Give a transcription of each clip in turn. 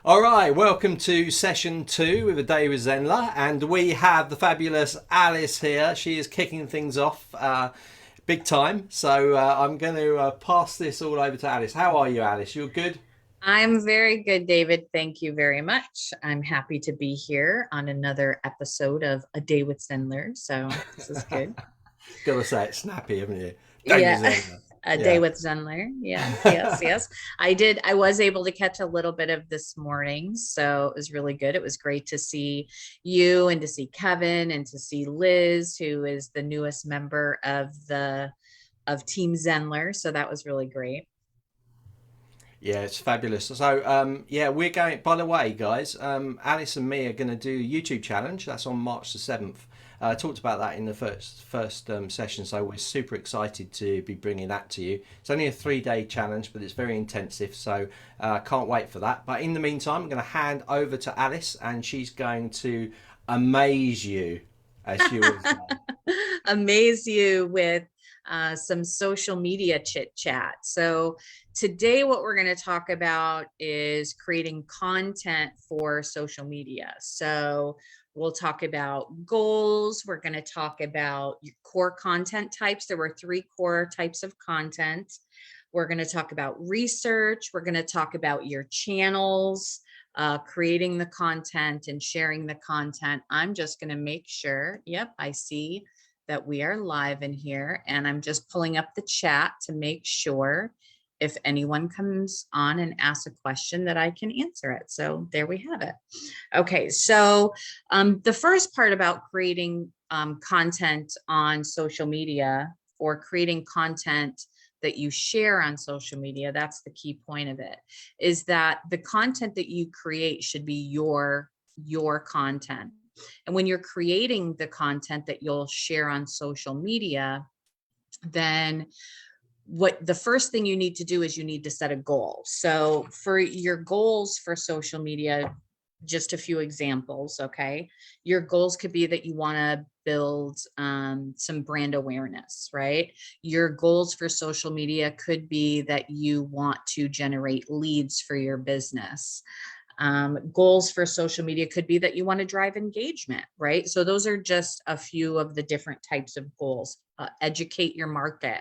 All right, welcome to session two with A Day with Zenler, and we have the fabulous Alice here. She is kicking things off big time, so I'm going to pass this all over to Alice. How are you, Alice? You're good? I'm very good, David. Thank you very much. I'm happy to be here on another episode of A Day with Zenler. So this is good. Gotta say it's snappy, haven't you? Day with Yeah. Zenler. A day Yeah. with Zenler. Yes, yes, yes. I was able to catch a little bit of this morning. So it was really good. It was great to see you and to see Kevin and to see Liz, who is the newest member of the of Team Zenler. So that was really great. Yeah, it's fabulous. So, yeah, we're going. By the way, guys, Alice and me are going to do a YouTube challenge. That's on March the 7th. I talked about that in the first session, so we're super excited to be bringing that to you. It's only a 3-day challenge, but it's very intensive, so can't wait for that. But in the meantime, I'm going to hand over to Alice, and she's going to amaze you, as she always does. Amaze you with some social media chit chat. So today what we're going to talk about is creating content for social media. So we'll talk about goals. We're going to talk about your core content types. There were 3 core types of content. We're going to talk about research. We're going to talk about your channels, creating the content and sharing the content. I'm just going to make sure. Yep, I see that we are live in here, and I'm just pulling up the chat to make sure if anyone comes on and asks a question that I can answer it. So there we have it. Okay, so the first part about creating content on social media, or creating content that you share on social media, that's the key point of it, is that the content that you create should be your content. And when you're creating the content that you'll share on social media, then what the first thing you need to do is you need to set a goal. So for your goals for social media, just a few examples, okay? Your goals could be that you want to build some brand awareness, right? Your goals for social media could be that you want to generate leads for your business. Goals for social media could be that you want to drive engagement, right? So those are just a few of the different types of goals. Educate your market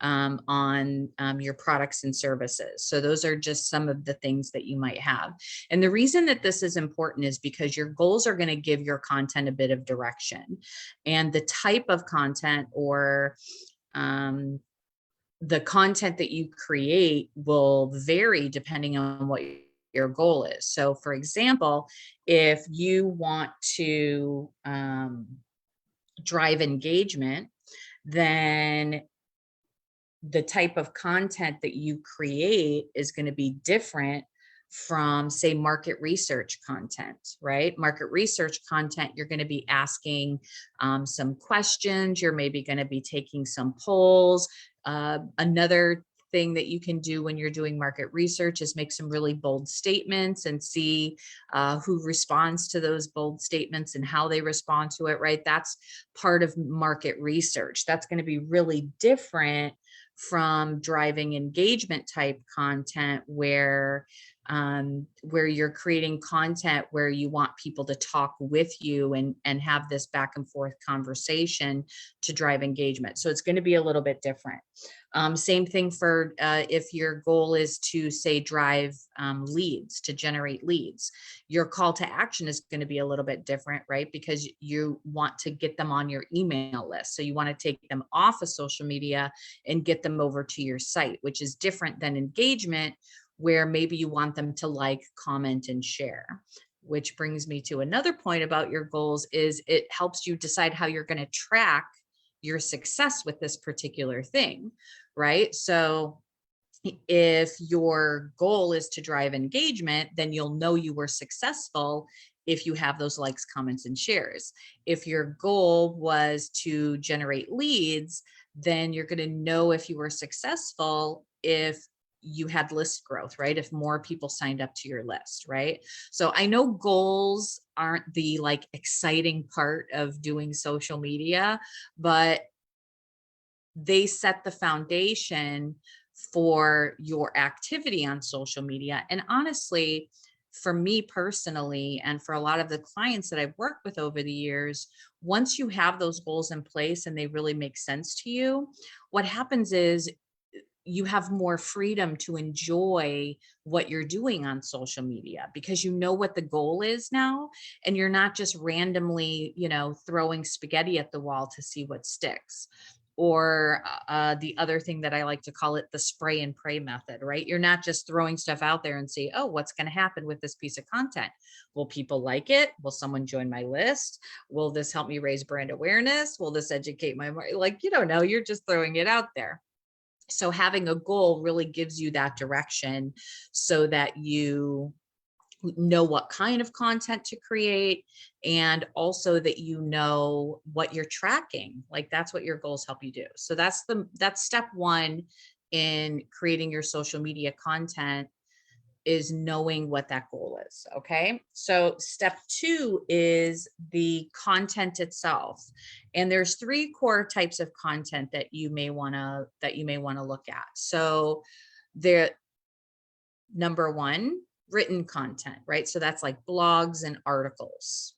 on your products and services. So those are just some of the things that you might have. And the reason that this is important is because your goals are going to give your content a bit of direction, and the type of content, or the content that you create, will vary depending on what your goal is. So for example, if you want to drive engagement, then the type of content that you create is going to be different from, say, market research content, right? Market research content, you're going to be asking some questions. You're maybe going to be taking some polls. Another thing that you can do when you're doing market research is make some really bold statements and see who responds to those bold statements and how they respond to it, right? That's part of market research. That's going to be really different from driving engagement type content, where you're creating content where you want people to talk with you and have this back and forth conversation to drive engagement. So it's going to be a little bit different. Same thing for if your goal is to, say, drive leads, to generate leads. Your call to action is going to be a little bit different, right? Because you want to get them on your email list. So you want to take them off of social media and get them over to your site, which is different than engagement, where maybe you want them to like, comment, and share. Which brings me to another point about your goals, is it helps you decide how you're going to track your success with this particular thing, right? So if your goal is to drive engagement, then you'll know you were successful if you have those likes, comments, and shares. If your goal was to generate leads, then you're going to know if you were successful if you had list growth, right? If more people signed up to your list, right? So I know goals aren't the like exciting part of doing social media, but they set the foundation for your activity on social media. And honestly, for me personally, and for a lot of the clients that I've worked with over the years, once you have those goals in place and they really make sense to you, what happens is you have more freedom to enjoy what you're doing on social media because you know what the goal is now, and you're not just randomly, throwing spaghetti at the wall to see what sticks. Or the other thing that I like to call it, the spray and pray method, right? You're not just throwing stuff out there and see, oh, what's going to happen with this piece of content? Will people like it? Will someone join my list? Will this help me raise brand awareness? Will this educate my market? Like, you don't know, you're just throwing it out there. So having a goal really gives you that direction so that you know what kind of content to create, and also that you know what you're tracking. Like that's what your goals help you do. So that's step one in creating your social media content, is knowing what that goal is. Okay. So step two is the content itself. And there's three core types of content that you may want to look at. So there, number one, written content, right? So that's like blogs and articles,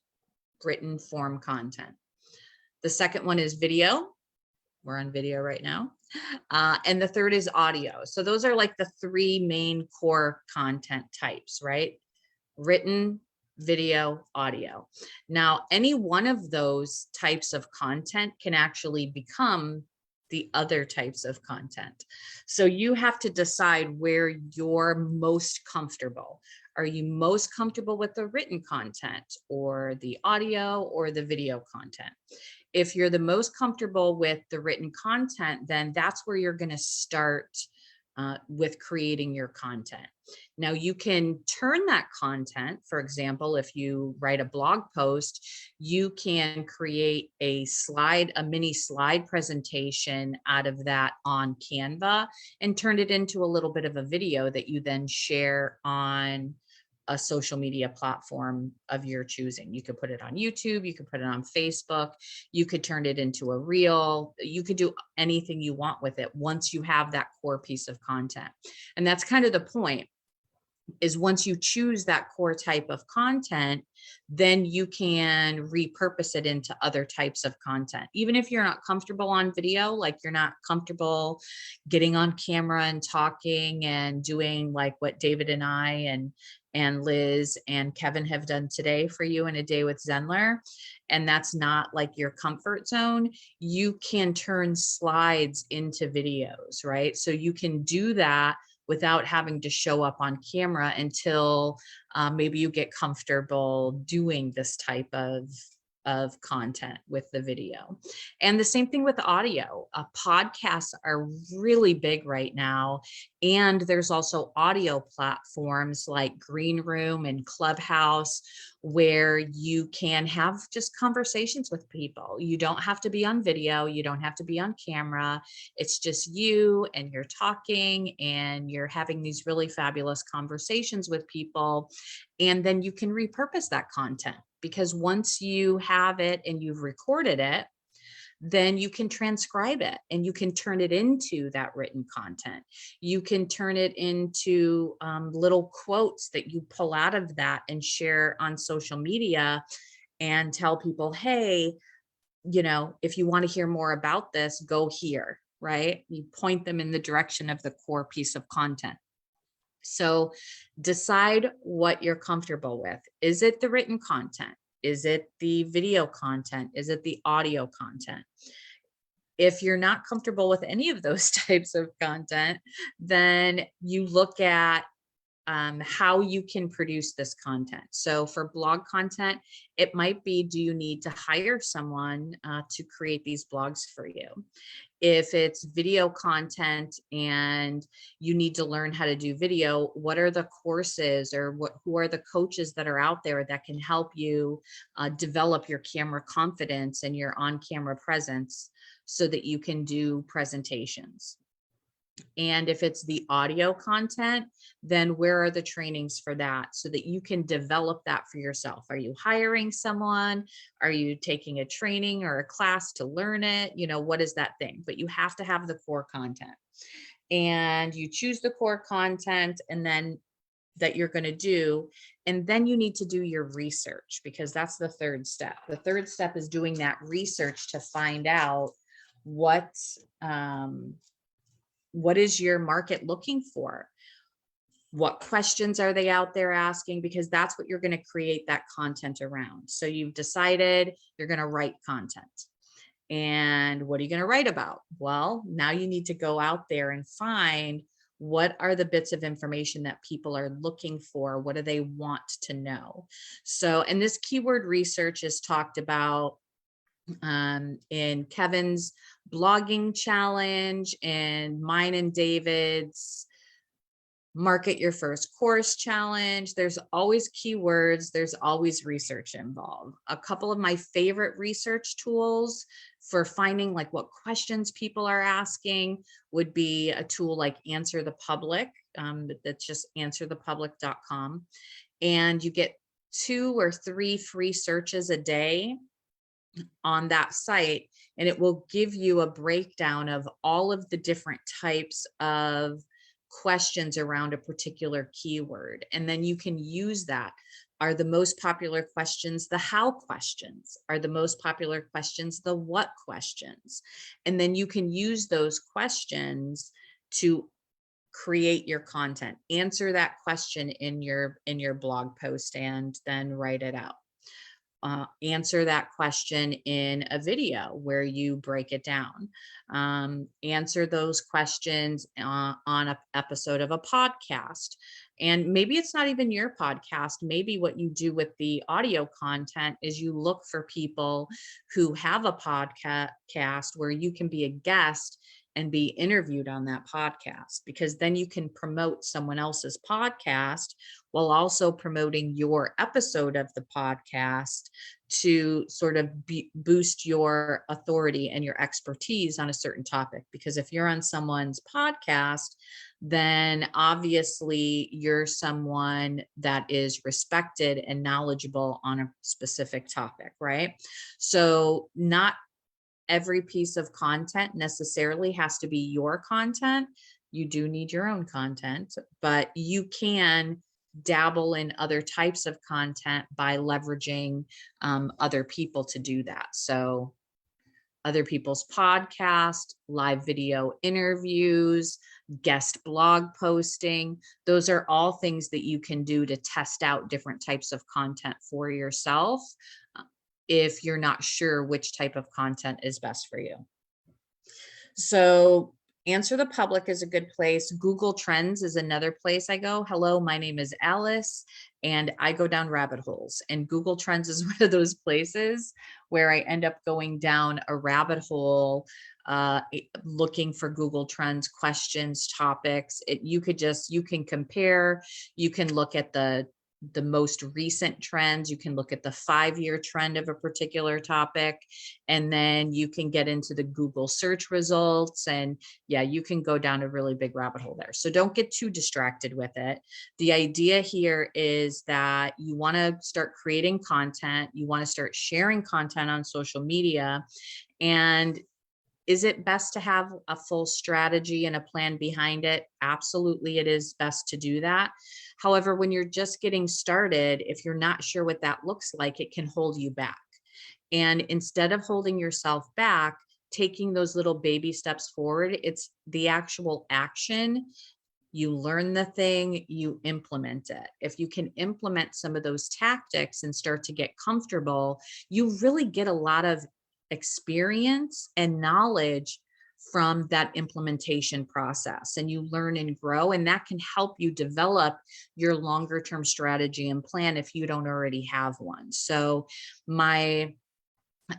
written form content. The second one is video. We're on video right now. And the third is audio. So those are like the three main core content types, right? Written, video, audio. Now, any one of those types of content can actually become the other types of content. So you have to decide where you're most comfortable. Are you most comfortable with the written content or the audio or the video content? If you're the most comfortable with the written content, then that's where you're going to start with creating your content. Now you can turn that content, for example, if you write a blog post, you can create a mini slide presentation out of that on Canva and turn it into a little bit of a video that you then share on a social media platform of your choosing. You could put it on YouTube, you could put it on Facebook, you could turn it into a reel, you could do anything you want with it once you have that core piece of content. And that's kind of the point, is once you choose that core type of content, then you can repurpose it into other types of content. Even if you're not comfortable on video, like you're not comfortable getting on camera and talking and doing like what David and I and Liz and Kevin have done today for you in a day with Zenler, and that's not like your comfort zone, you can turn slides into videos, right? So you can do that without having to show up on camera until maybe you get comfortable doing this type of content with the video. And the same thing with audio. Podcasts are really big right now. And there's also audio platforms like Green Room and Clubhouse, where you can have just conversations with people. You don't have to be on video. You don't have to be on camera. It's just you, and you're talking and you're having these really fabulous conversations with people. And then you can repurpose that content, because once you have it and you've recorded it, then you can transcribe it and you can turn it into that written content. You can turn it into little quotes that you pull out of that and share on social media and tell people, hey, if you want to hear more about this, go here, right? You point them in the direction of the core piece of content. So decide what you're comfortable with. Is it the written content? Is it the video content? Is it the audio content? If you're not comfortable with any of those types of content, then you look at how you can produce this content. So for blog content, it might be, do you need to hire someone to create these blogs for you? If it's video content and you need to learn how to do video, what are the courses or who are the coaches that are out there that can help you develop your camera confidence and your on-camera presence so that you can do presentations? And if it's the audio content, then where are the trainings for that so that you can develop that for yourself? Are you hiring someone? Are you taking a training or a class to learn it? You know, what is that thing? But you have to have the core content. And you choose the core content and then that you're going to do. And then you need to do your research, because that's the third step. The third step is doing that research to find out what what is your market looking for? What questions are they out there asking? Because that's what you're going to create that content around. So you've decided you're going to write content. And what are you going to write about? Well, now you need to go out there and find what are the bits of information that people are looking for? What do they want to know? So, and this keyword research is talked about in Kevin's blogging challenge and mine and David's market your first course challenge. There's always keywords, there's always research involved. A couple of my favorite research tools for finding like what questions people are asking would be a tool like Answer the Public. That's just answerthepublic.com. And you get 2 or 3 free searches a day on that site, and it will give you a breakdown of all of the different types of questions around a particular keyword. And then you can use that. Are the most popular questions the how questions? Are the most popular questions the what questions? And then you can use those questions to create your content. Answer that question in your blog post and then write it out. Answer that question in a video where you break it down. Answer those questions on an episode of a podcast. And maybe it's not even your podcast. Maybe what you do with the audio content is you look for people who have a podcast where you can be a guest and be interviewed on that podcast, because then you can promote someone else's podcast while also promoting your episode of the podcast to sort of boost your authority and your expertise on a certain topic. Because if you're on someone's podcast, then obviously you're someone that is respected and knowledgeable on a specific topic, right? So not every piece of content necessarily has to be your content. You do need your own content, but you can dabble in other types of content by leveraging other people to do that. So other people's podcast, live video interviews, guest blog posting. Those are all things that you can do to test out different types of content for yourself if you're not sure which type of content is best for you. So Answer the Public is a good place. Google Trends is another place I go. Hello, my name is Alice, and I go down rabbit holes. And Google Trends is one of those places where I end up going down a rabbit hole looking for Google Trends questions, topics. You can compare, you can look at the most recent trends. You can look at the 5-year trend of a particular topic, and then you can get into the Google search results. And yeah, you can go down a really big rabbit hole there. So don't get too distracted with it. The idea here is that you want to start creating content. You want to start sharing content on social media. And is it best to have a full strategy and a plan behind it? Absolutely, it is best to do that. However, when you're just getting started, if you're not sure what that looks like, it can hold you back. And instead of holding yourself back, taking those little baby steps forward, it's the actual action. You learn the thing, you implement it. If you can implement some of those tactics and start to get comfortable, you really get a lot of experience and knowledge from that implementation process, and you learn and grow, and that can help you develop your longer term strategy and plan if you don't already have one. So my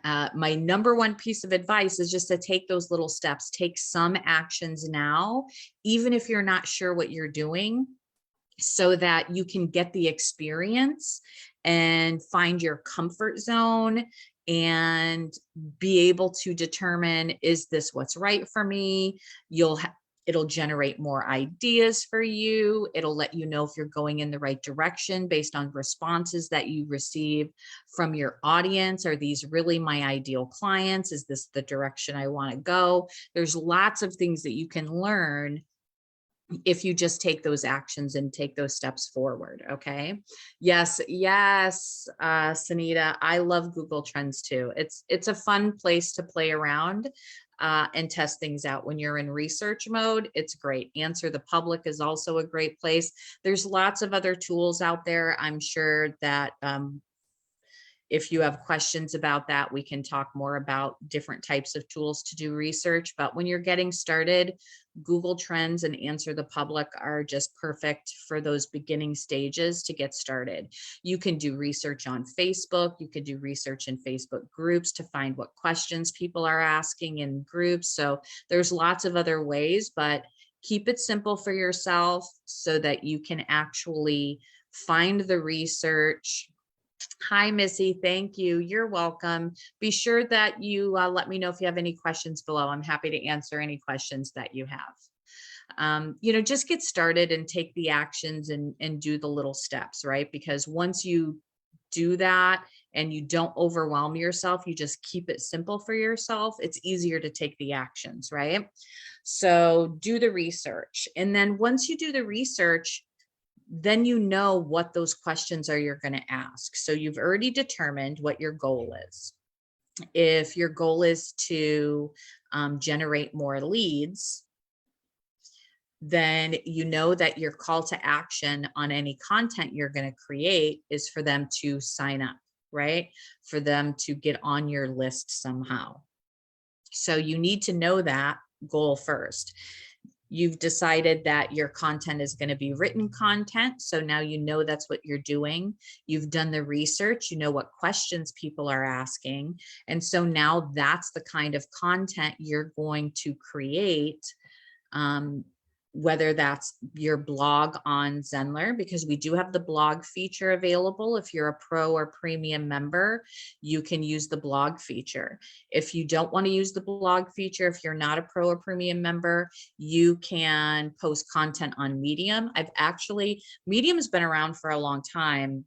number one piece of advice is just to take those little steps, take some actions now, even if you're not sure what you're doing, so that you can get the experience and find your comfort zone and be able to determine, is this what's right for me? It'll generate more ideas for you. It'll let you know if you're going in the right direction based on responses that you receive from your audience. Are these really my ideal clients? Is this the direction I want to go? There's lots of things that you can learn if you just take those actions and take those steps forward. Okay. Yes. Yes. Sanita, I love Google Trends too. It's a fun place to play around and test things out. When you're in research mode, it's great. Answer the Public is also a great place. There's lots of other tools out there. I'm sure that if you have questions about that, we can talk more about different types of tools to do research. But when you're getting started, Google Trends and Answer the Public are just perfect for those beginning stages to get started. You can do research on Facebook. You could do research in Facebook groups to find what questions people are asking in groups. So there's lots of other ways, but keep it simple for yourself so that you can actually find the research. Hi, Missy. Thank you. You're welcome. Be sure that you let me know if you have any questions below. I'm happy to answer any questions that you have. Just get started and take the actions and do the little steps, right? Because once you do that and you don't overwhelm yourself, you just keep it simple for yourself, it's easier to take the actions, right? So do the research. And then once you do the research, then you know what those questions are you're going to ask. So you've already determined what your goal is. If your goal is to generate more leads, then you know that your call to action on any content you're going to create is for them to sign up, right? For them to get on your list somehow. So you need to know that goal first. You've decided that your content is going to be written content. So now you know that's what you're doing. You've done the research, you know what questions people are asking. And so now that's the kind of content you're going to create, whether that's your blog on Zenler, because we do have the blog feature available. If you're a pro or premium member, you can use the blog feature. If you don't want to use the blog feature, if you're not a pro or premium member, you can post content on Medium. Medium has been around for a long time,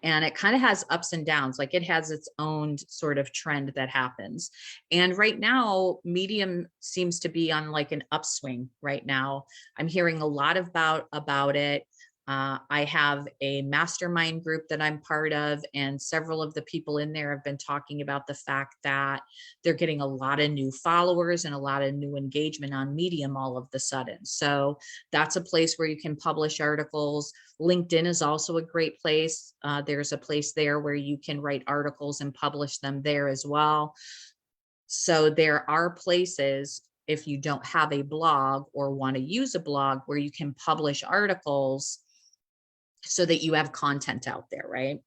and it kind of has ups and downs. Like it has its own sort of trend that happens. And right now, Medium seems to be on like an upswing right now. I'm hearing a lot about it. I have a mastermind group that I'm part of, and several of the people in there have been talking about the fact that they're getting a lot of new followers and a lot of new engagement on Medium all of the sudden. So that's a place where you can publish articles. LinkedIn is also a great place. There's a place there where you can write articles and publish them there as well. So there are places, if you don't have a blog or want to use a blog, where you can publish articles so that you have content out there, right?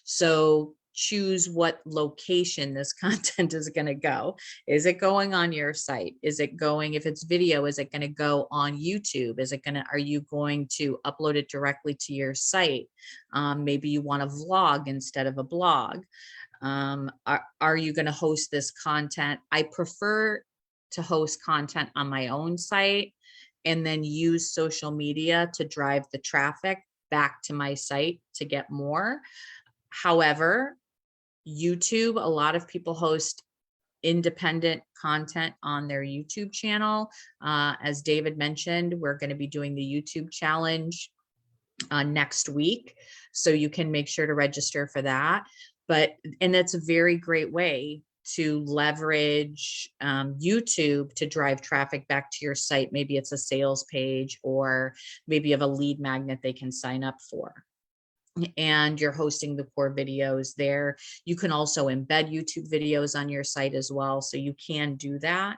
So choose what location this content is going to go. Is it going on your site? Is it going, if it's video, is it going to go on YouTube? Are you going to upload it directly to your site? Maybe you want a vlog instead of a blog. Are you going to host this content? I prefer to host content on my own site and then use social media to drive the traffic back to my site to get more. However, YouTube, a lot of people host independent content on their YouTube channel. As David mentioned, we're going to be doing the YouTube challenge next week. So you can make sure to register for that. And that's a very great way to leverage YouTube to drive traffic back to your site. Maybe it's a sales page, or maybe you have a lead magnet they can sign up for. And you're hosting the core videos there. You can also embed YouTube videos on your site as well. So you can do that.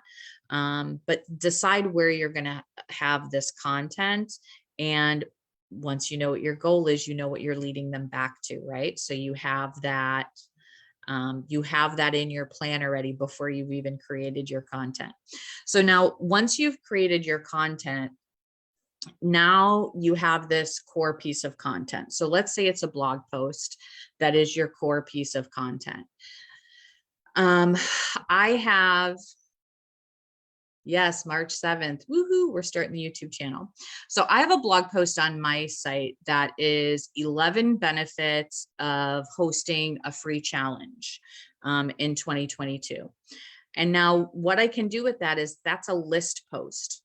But decide where you're going to have this content. And once you know what your goal is, you know what you're leading them back to, right? So you have that. You have that in your plan already before you've even created your content. So now, once you've created your content, now you have this core piece of content. So let's say it's a blog post that is your core piece of content. I have Yes, March 7th. Woohoo, we're starting the YouTube channel. So I have a blog post on my site that is 11 benefits of hosting a free challenge in 2022. And now what I can do with that is that's a list post.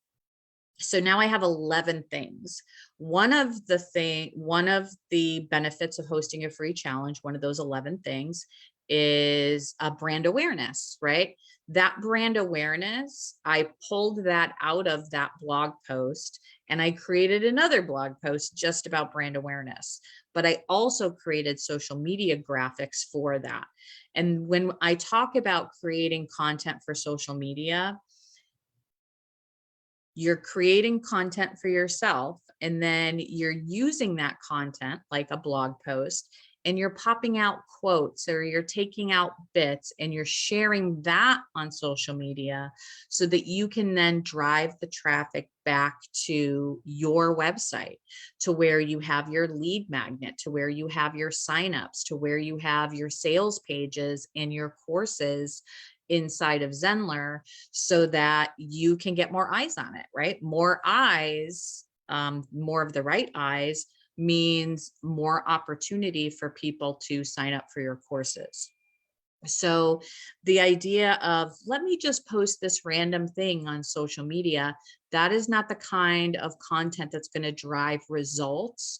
So now I have 11 things. One of the benefits of hosting a free challenge, one of those 11 things is a brand awareness, right? That brand awareness, I pulled that out of that blog post and I created another blog post just about brand awareness. But I also created social media graphics for that. And when I talk about creating content for social media, you're creating content for yourself and then you're using that content like a blog post and you're popping out quotes or you're taking out bits and you're sharing that on social media so that you can then drive the traffic back to your website, to where you have your lead magnet, to where you have your signups, to where you have your sales pages and your courses inside of Zenler, so that you can get more eyes on it, right? More eyes, more of the right eyes means more opportunity for people to sign up for your courses. So the idea of let me just post this random thing on social media, that is not the kind of content that's going to drive results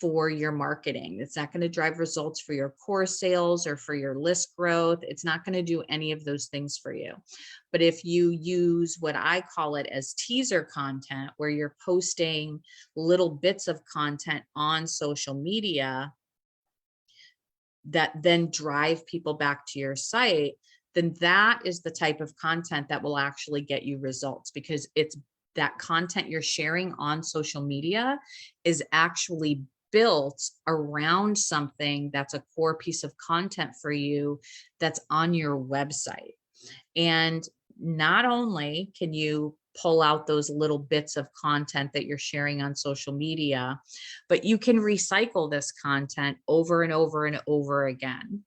for your marketing. It's not going to drive results for your course sales or for your list growth. It's not going to do any of those things for you. But if you use what I call it as teaser content, where you're posting little bits of content on social media that then drive people back to your site, then that is the type of content that will actually get you results, because it's that content you're sharing on social media is actually built around something that's a core piece of content for you that's on your website. And not only can you pull out those little bits of content that you're sharing on social media, but you can recycle this content over and over and over again.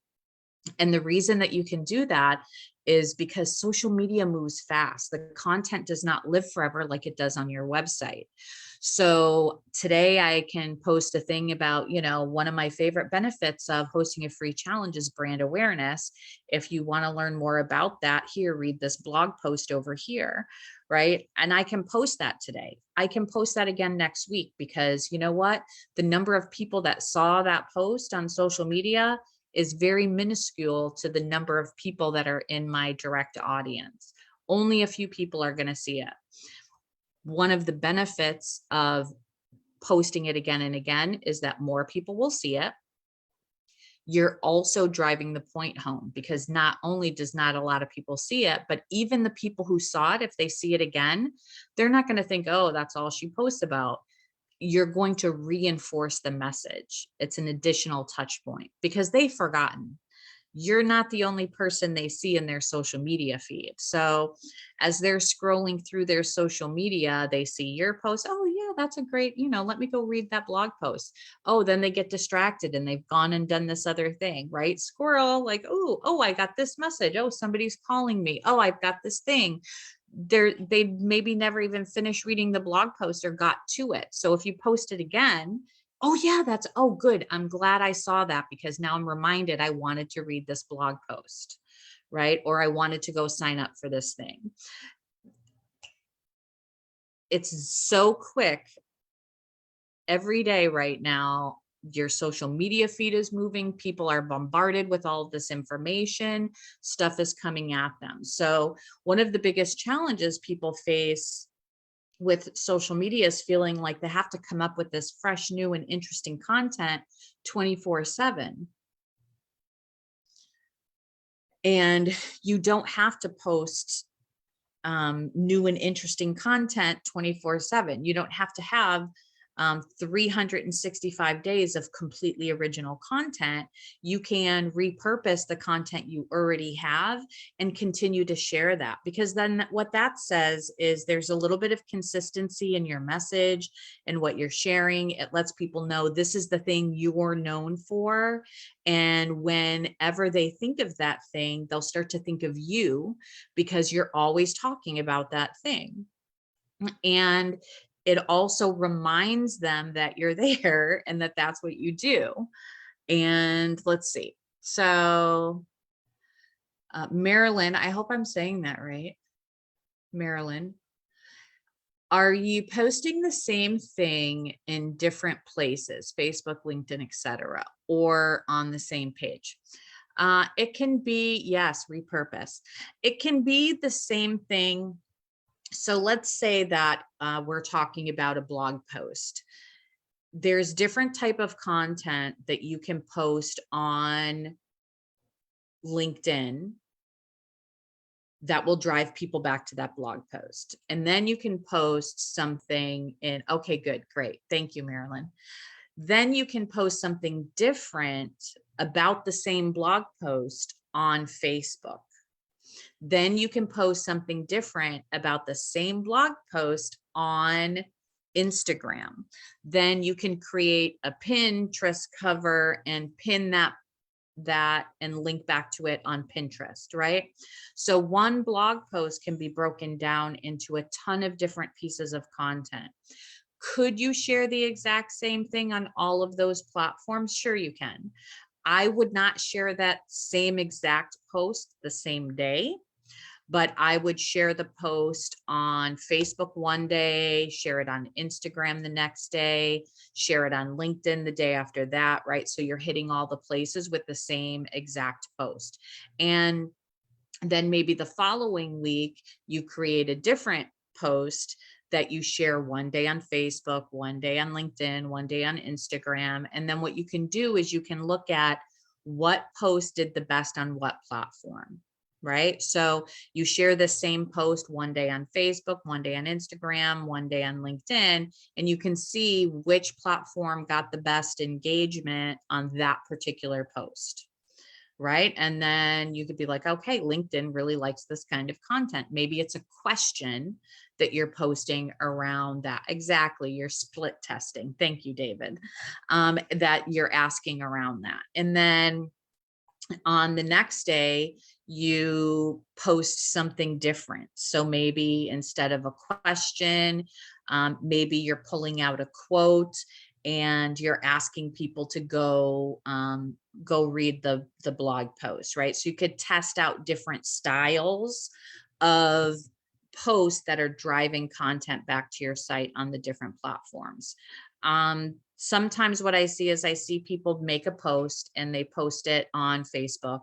And the reason that you can do that is because social media moves fast. The content does not live forever like it does on your website. So today I can post a thing about, one of my favorite benefits of hosting a free challenge is brand awareness. If you want to learn more about that, here, read this blog post over here, right? And I can post that today. I can post that again next week, because you know what? The number of people that saw that post on social media is very minuscule to the number of people that are in my direct audience. Only a few people are going to see it. One of the benefits of posting it again and again is that more people will see it. You're also driving the point home, because not only does not a lot of people see it, but even the people who saw it, if they see it again, they're not going to think, oh, that's all she posts about. You're going to reinforce the message. It's an additional touch point, because they've forgotten. You're not the only person they see in their social media feed. So as they're scrolling through their social media, they see your post. Oh yeah, that's a great, let me go read that blog post. Oh, then they get distracted and they've gone and done this other thing, right? Squirrel, like, oh, I got this message. Oh, somebody's calling me. Oh, I've got this thing. They maybe never even finished reading the blog post or got to it. So if you post it again, oh yeah, oh good. I'm glad I saw that, because now I'm reminded I wanted to read this blog post, right? Or I wanted to go sign up for this thing. It's so quick every day right now. Your social media feed is moving. People are bombarded with all of this information. Stuff is coming at them. So one of the biggest challenges people face with social media is feeling like they have to come up with this fresh, new, and interesting content 24/7. And you don't have to post new and interesting content 24/7. You don't have to have 365 days of completely original content, you can repurpose the content you already have and continue to share that. Because then what that says is there's a little bit of consistency in your message and what you're sharing. It lets people know this is the thing you're known for. And whenever they think of that thing, they'll start to think of you because you're always talking about that thing. And it also reminds them that you're there and that that's what you do. And let's see. So, Marilyn, I hope I'm saying that right. Marilyn, are you posting the same thing in different places, Facebook, LinkedIn, etc., or on the same page? It can be, yes, repurpose. It can be the same thing. So let's say that we're talking about a blog post. There's different type of content that you can post on LinkedIn that will drive people back to that blog post. And then you can post something in, okay, good, great. Thank you, Marilyn. Then you can post something different about the same blog post on Facebook. Then you can post something different about the same blog post on Instagram. Then you can create a Pinterest cover and pin that and link back to it on Pinterest, right? So one blog post can be broken down into a ton of different pieces of content. Could you share the exact same thing on all of those platforms? Sure, you can. I would not share that same exact post the same day, but I would share the post on Facebook one day, share it on Instagram the next day, share it on LinkedIn the day after that, right? So you're hitting all the places with the same exact post. And then maybe the following week, you create a different post that you share one day on Facebook, one day on LinkedIn, one day on Instagram. And then what you can do is you can look at what post did the best on what platform, right? So you share the same post one day on Facebook, one day on Instagram, one day on LinkedIn, and you can see which platform got the best engagement on that particular post, right? And then you could be like, okay, LinkedIn really likes this kind of content. Maybe it's a question that you're posting around that. Exactly. You're split testing. Thank you, David. That you're asking around that. And then on the next day, you post something different. So maybe instead of a question, maybe you're pulling out a quote and you're asking people to go read the blog post, right? So you could test out different styles of posts that are driving content back to your site on the different platforms. Sometimes what I see is I see people make a post and they post it on Facebook.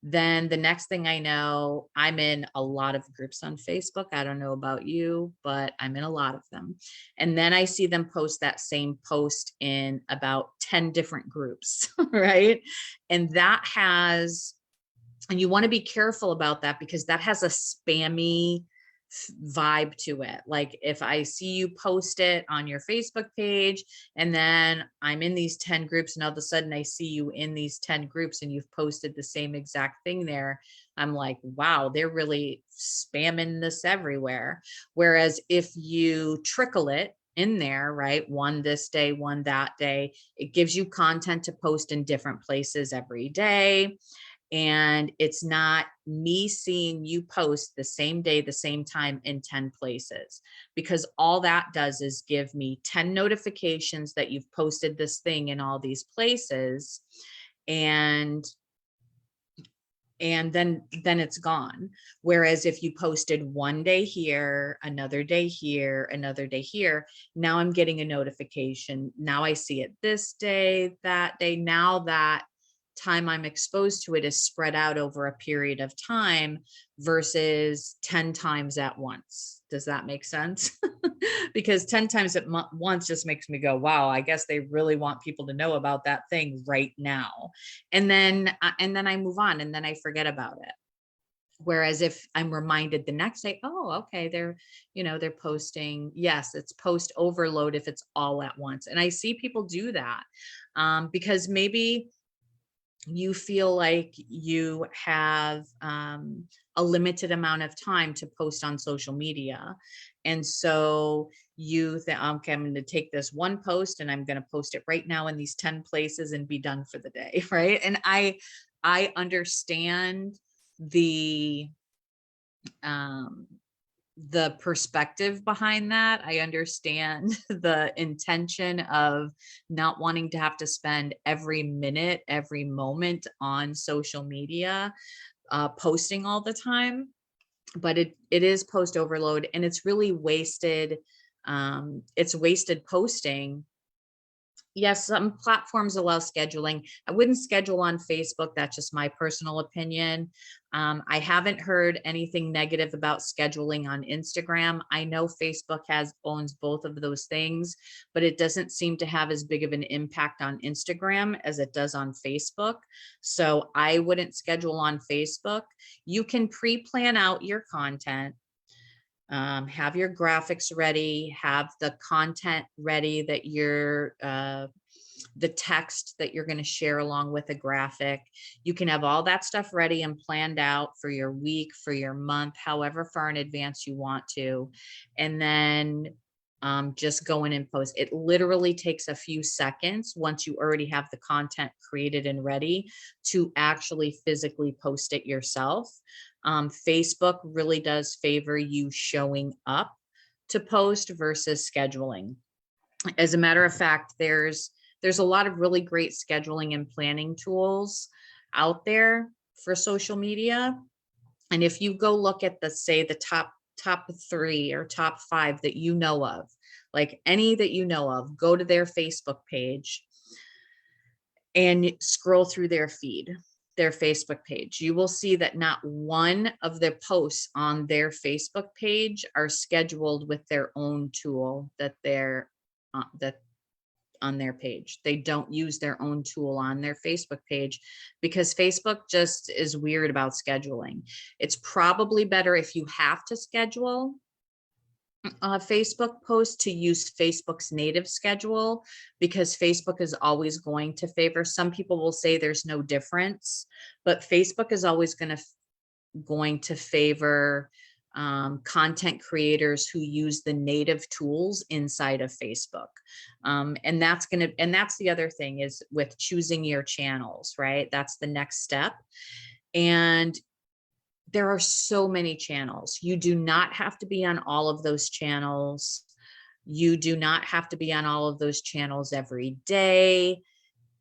Then the next thing I know, I'm in a lot of groups on Facebook. I don't know about you, but I'm in a lot of them. And then I see them post that same post in about 10 different groups, right? And and you want to be careful about that because that has a spammy vibe to it. Like if I see you post it on your Facebook page and then I'm in these 10 groups and all of a sudden I see you in these 10 groups and you've posted the same exact thing there, I'm like, wow, they're really spamming this everywhere. Whereas if you trickle it in there, right? One this day, one that day, it gives you content to post in different places every day. And it's not me seeing you post the same day, the same time in 10 places, because all that does is give me 10 notifications that you've posted this thing in all these places. And then it's gone. Whereas if you posted one day here, another day here, another day here, now I'm getting a notification. Now I see it this day, that day. Now that time I'm exposed to it is spread out over a period of time versus 10 times at once. Does that make sense? Because 10 times at once just makes me go, wow, I guess they really want people to know about that thing right now. And then I move on and then I forget about it. Whereas if I'm reminded the next day, oh, okay, they're posting. Yes, it's post overload if it's all at once. And I see people do that because maybe you feel like you have a limited amount of time to post on social media. And so you think, okay, I'm going to take this one post and I'm going to post it right now in these 10 places and be done for the day. Right. And I understand the um the perspective behind that. I understand the intention of not wanting to have to spend every minute, every moment on social media, posting all the time. But it is post overload, and it's really wasted. It's wasted posting. Yes, some platforms allow scheduling. I wouldn't schedule on Facebook. That's just my personal opinion. I haven't heard anything negative about scheduling on Instagram. I know Facebook owns both of those things, but it doesn't seem to have as big of an impact on Instagram as it does on Facebook. So I wouldn't schedule on Facebook. You can pre-plan out your content. Have your graphics ready, have the content ready that the text that you're going to share along with a graphic. You can have all that stuff ready and planned out for your week, for your month, however far in advance you want to. And then just go in and post. It literally takes a few seconds once you already have the content created and ready to actually physically post it yourself. Facebook really does favor you showing up to post versus scheduling. As a matter of fact, there's a lot of really great scheduling and planning tools out there for social media. And if you go look at the top 3 or top 5 that you know of, like any that you know of, go to their Facebook page and scroll through their feed, their Facebook page. You will see that not one of the posts on their Facebook page are scheduled with their own tool that on their page. They don't use their own tool on their Facebook page because Facebook just is weird about scheduling. It's probably better if you have to schedule a Facebook post to use Facebook's native schedule, because Facebook is always going to favor. Some people will say there's no difference, but Facebook is always going to favor content creators who use the native tools inside of Facebook. And that's the other thing is with choosing your channels, right? That's the next step. And there are so many channels. You do not have to be on all of those channels. You do not have to be on all of those channels every day.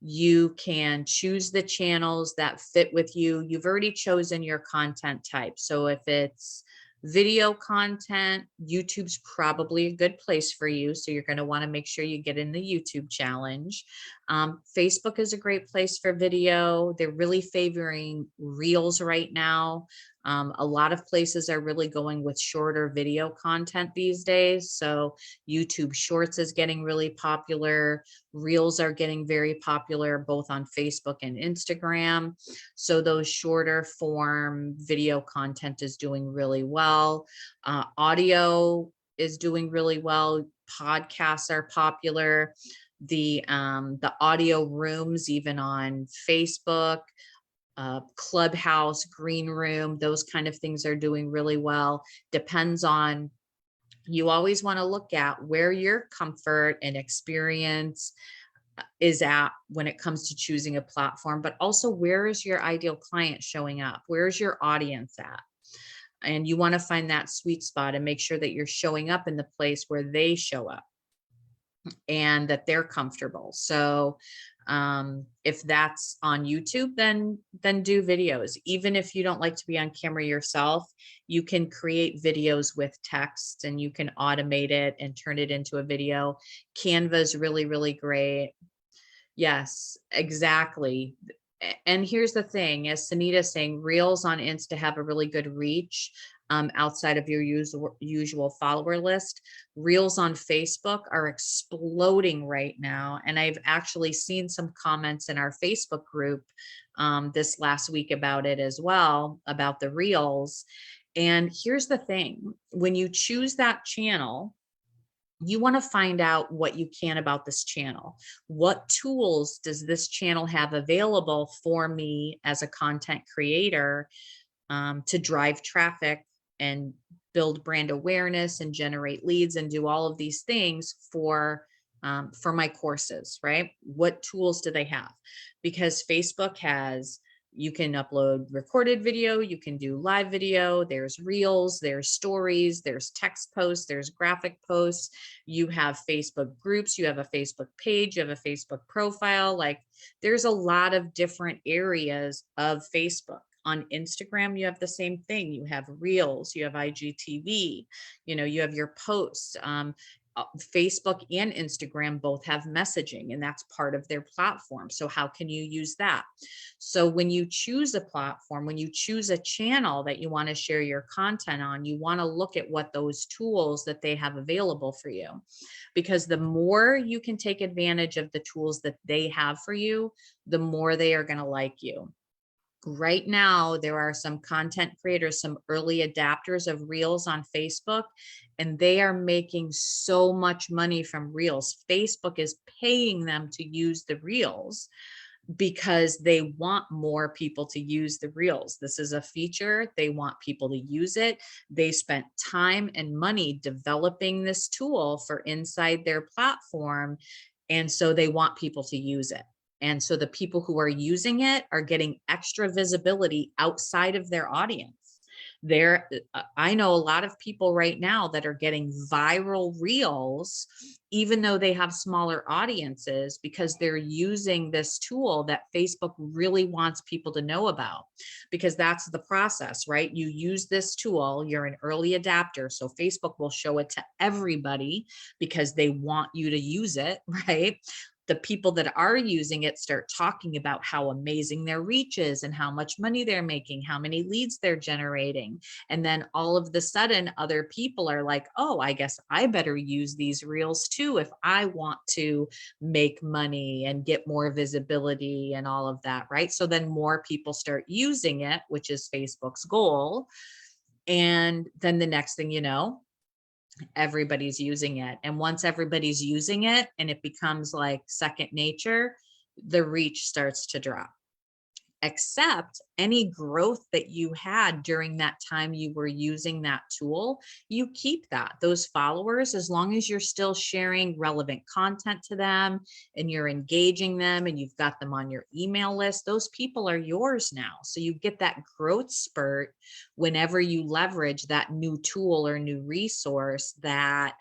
You can choose the channels that fit with you. You've already chosen your content type. So if it's video content, YouTube's probably a good place for you. So you're going to want to make sure you get in the YouTube challenge. Facebook is a great place for video. They're really favoring Reels right now. A lot of places are really going with shorter video content these days. So YouTube Shorts is getting really popular. Reels are getting very popular both on Facebook and Instagram. So those shorter form video content is doing really well. Audio is doing really well. Podcasts are popular. The audio rooms, even on Facebook, Clubhouse, Green Room, those kind of things are doing really well. Depends on, you always want to look at where your comfort and experience is at when it comes to choosing a platform, but also where is your ideal client showing up? Where's your audience at? And you want to find that sweet spot and make sure that you're showing up in the place where they show up and that they're comfortable. So if that's on YouTube, then do videos. Even if you don't like to be on camera yourself, you can create videos with text and you can automate it and turn it into a video. Canva is really, really great. Yes, exactly. And here's the thing, as Sunita's saying, Reels on Insta have a really good reach. outside of your usual follower list. Reels on Facebook are exploding right now. And I've actually seen some comments in our Facebook group this last week about it as well, about the Reels. And here's the thing, when you choose that channel, you want to find out what you can about this channel. What tools does this channel have available for me as a content creator to drive traffic and build brand awareness and generate leads and do all of these things for my courses, right? What tools do they have? Because Facebook has, you can upload recorded video, you can do live video, there's reels, there's stories, there's text posts, there's graphic posts, you have Facebook groups, you have a Facebook page, you have a Facebook profile. Like, there's a lot of different areas of Facebook. On Instagram, you have the same thing. You have reels, you have IGTV, you have your posts. Facebook and Instagram both have messaging, and that's part of their platform. So how can you use that? So when you choose a platform, when you choose a channel that you want to share your content on, you want to look at what those tools that they have available for you, because the more you can take advantage of the tools that they have for you, the more they are going to like you. Right now, there are some content creators, some early adapters of Reels on Facebook, and they are making so much money from Reels. Facebook is paying them to use the Reels because they want more people to use the Reels. This is a feature. They want people to use it. They spent time and money developing this tool for inside their platform, and so they want people to use it. And so the people who are using it are getting extra visibility outside of their audience. I know a lot of people right now that are getting viral reels, even though they have smaller audiences, because they're using this tool that Facebook really wants people to know about, because that's the process, right? You use this tool, you're an early adapter. So Facebook will show it to everybody because they want you to use it, right? The people that are using it start talking about how amazing their reach is and how much money they're making, how many leads they're generating. And then all of the sudden, other people are like, oh, I guess I better use these reels too if I want to make money and get more visibility and all of that, right? So then more people start using it, which is Facebook's goal. And then the next thing you know, everybody's using it. And once everybody's using it and it becomes like second nature, the reach starts to drop. Except any growth that you had during that time you were using that tool, you keep that. Those followers, as long as you're still sharing relevant content to them and you're engaging them and you've got them on your email list, those people are yours now. So you get that growth spurt whenever you leverage that new tool or new resource that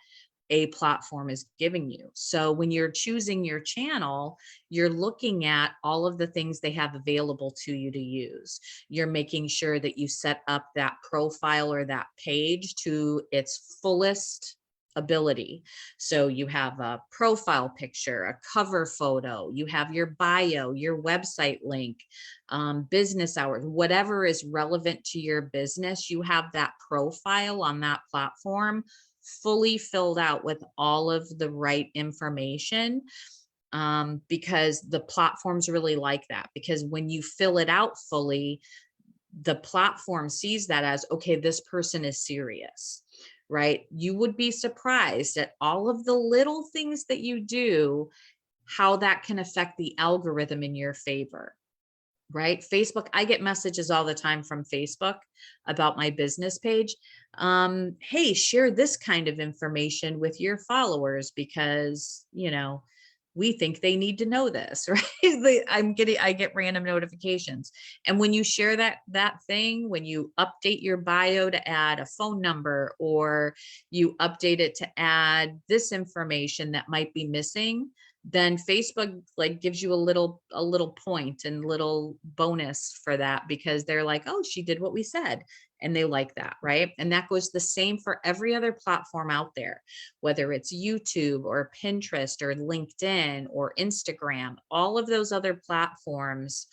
a platform is giving you. So when you're choosing your channel, you're looking at all of the things they have available to you to use. You're making sure that you set up that profile or that page to its fullest ability. So you have a profile picture, a cover photo, you have your bio, your website link, business hours, whatever is relevant to your business. You have that profile on that platform fully filled out with all of the right information, because the platforms really like that. Because when you fill it out fully, the platform sees that as, okay, this person is serious, right? You would be surprised at all of the little things that you do, how that can affect the algorithm in your favor. Right? Facebook, I get messages all the time from Facebook about my business page. Hey, share this kind of information with your followers because, we think they need to know this, right? I get random notifications. And when you share that thing, when you update your bio to add a phone number, or you update it to add this information that might be missing, then Facebook like gives you a little point and little bonus for that, because they're like, oh, she did what we said. And they like that, right? And that goes the same for every other platform out there, whether it's YouTube or Pinterest or LinkedIn or Instagram, all of those other platforms.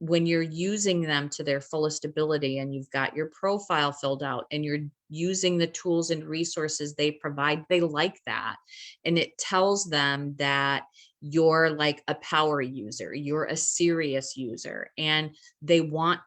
when you're using them to their fullest ability and you've got your profile filled out and you're using the tools and resources they provide, they like that. And it tells them that you're like a power user, you're a serious user, and they want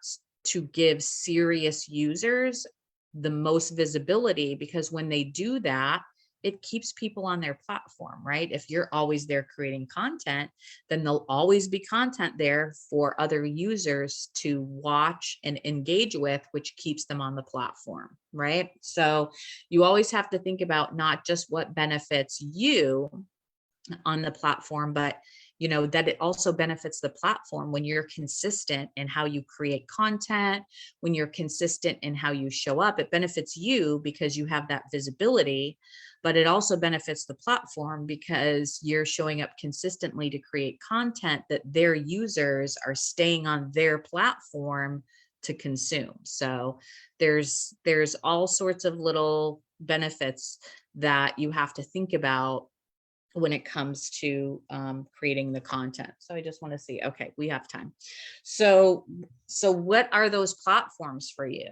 to give serious users the most visibility, because when they do that, it keeps people on their platform, right? If you're always there creating content, then there'll always be content there for other users to watch and engage with, which keeps them on the platform, right? So you always have to think about not just what benefits you on the platform, but that it also benefits the platform when you're consistent in how you create content, when you're consistent in how you show up. It benefits you because you have that visibility, but it also benefits the platform because you're showing up consistently to create content that their users are staying on their platform to consume. So there's all sorts of little benefits that you have to think about when it comes to creating the content. So I just want to see, okay, we have time. So what are those platforms for you?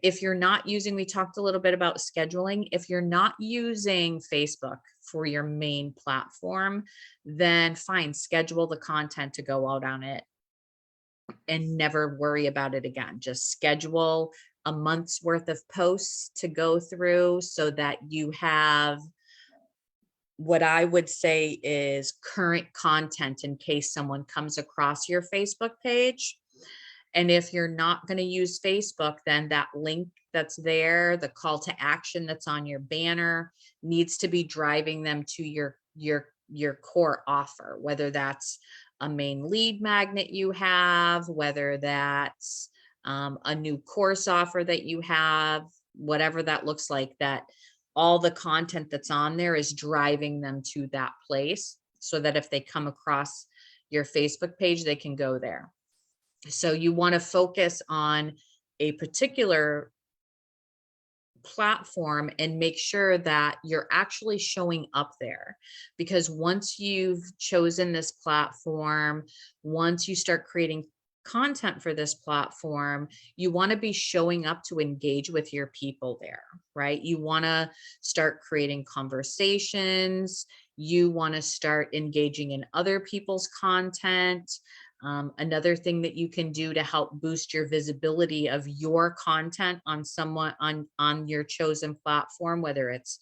If you're not using, we talked a little bit about scheduling. If you're not using Facebook for your main platform, then fine, schedule the content to go out on it and never worry about it again. Just schedule a month's worth of posts to go through so that you have what I would say is current content in case someone comes across your Facebook page. And if you're not going to use Facebook, then that link that's there, the call to action that's on your banner, needs to be driving them to your core offer, whether that's a main lead magnet you have, whether that's a new course offer that you have, whatever that looks like, that all the content that's on there is driving them to that place, so that if they come across your Facebook page, they can go there. So you want to focus on a particular platform and make sure that you're actually showing up there, because once you've chosen this platform, once you start creating content for this platform, you want to be showing up to engage with your people there, right? You want to start creating conversations. You want to start engaging in other people's content. Another thing that you can do to help boost your visibility of your content on someone on your chosen platform, whether it's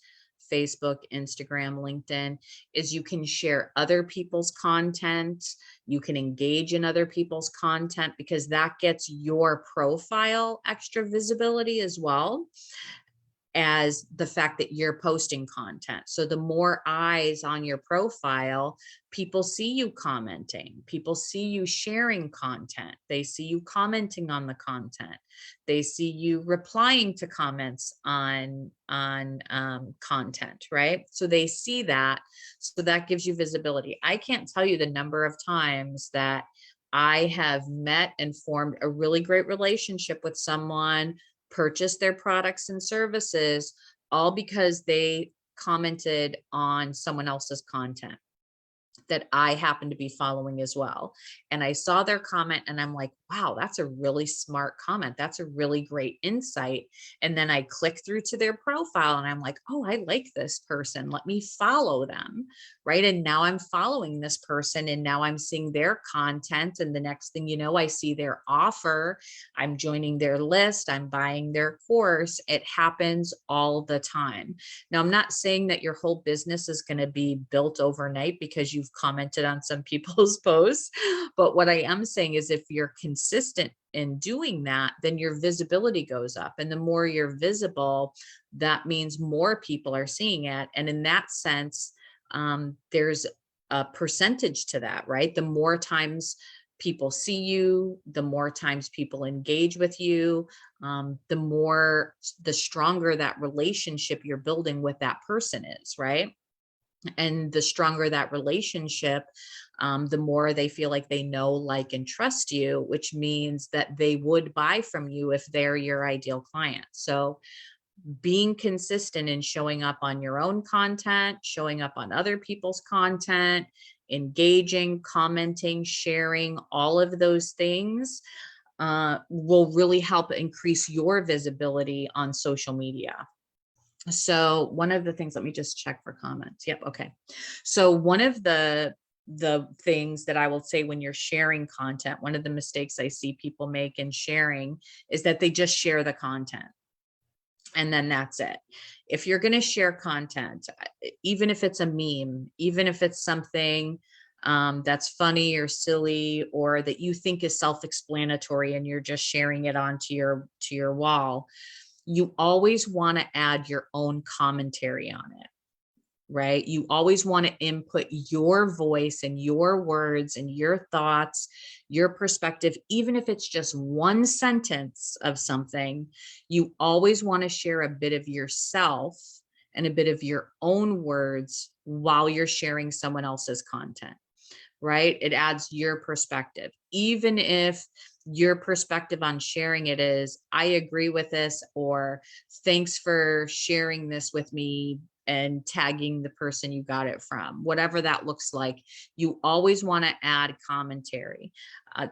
Facebook, Instagram, LinkedIn, is you can share other people's content. You can engage in other people's content, because that gets your profile extra visibility as well as the fact that you're posting content. So the more eyes on your profile, people see you commenting, people see you sharing content, they see you commenting on the content, they see you replying to comments on content, right? So they see that, so that gives you visibility. I can't tell you the number of times that I have met and formed a really great relationship with someone, purchase their products and services, all because they commented on someone else's content that I happen to be following as well. And I saw their comment and I'm like, wow, that's a really smart comment. That's a really great insight. And then I click through to their profile and I'm like, oh, I like this person. Let me follow them. Right. And now I'm following this person and now I'm seeing their content. And the next thing you know, I see their offer. I'm joining their list. I'm buying their course. It happens all the time. Now, I'm not saying that your whole business is going to be built overnight because you've commented on some people's posts. But what I am saying is if you're consistent in doing that, then your visibility goes up. And the more you're visible, that means more people are seeing it. And in that sense, there's a percentage to that, right? The more times people see you, the more times people engage with you, the stronger that relationship you're building with that person is, right? And the stronger that relationship, the more they feel like they know, like, and trust you, which means that they would buy from you if they're your ideal client. So being consistent in showing up on your own content, showing up on other people's content, engaging, commenting, sharing, all of those things will really help increase your visibility on social media. So one of the things, let me just check for comments. Yep. Okay. So one of the things that I will say when you're sharing content, one of the mistakes I see people make in sharing is that they just share the content and then that's it. If you're going to share content, even if it's a meme, even if it's something that's funny or silly or that you think is self-explanatory and you're just sharing it onto your wall, you always want to add your own commentary on it, right? You always want to input your voice and your words and your thoughts, your perspective, even if it's just one sentence of something. You always want to share a bit of yourself and a bit of your own words while you're sharing someone else's content, right? It adds your perspective, even if your perspective on sharing it is, I agree with this, or thanks for sharing this with me and tagging the person you got it from, whatever that looks like. You always want to add commentary.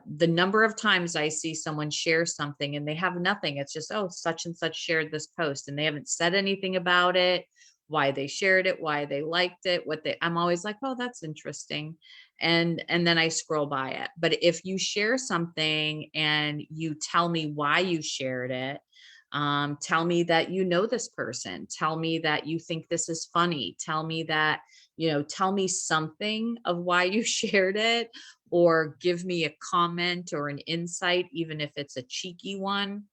The number of times I see someone share something and they have nothing, it's just, oh, such and such shared this post and they haven't said anything about it, why they shared it, why they liked it, I'm always like, oh, that's interesting. And then I scroll by it. But if you share something and you tell me why you shared it, tell me that you know this person, tell me that you think this is funny, tell me that, tell me something of why you shared it, or give me a comment or an insight, even if it's a cheeky one.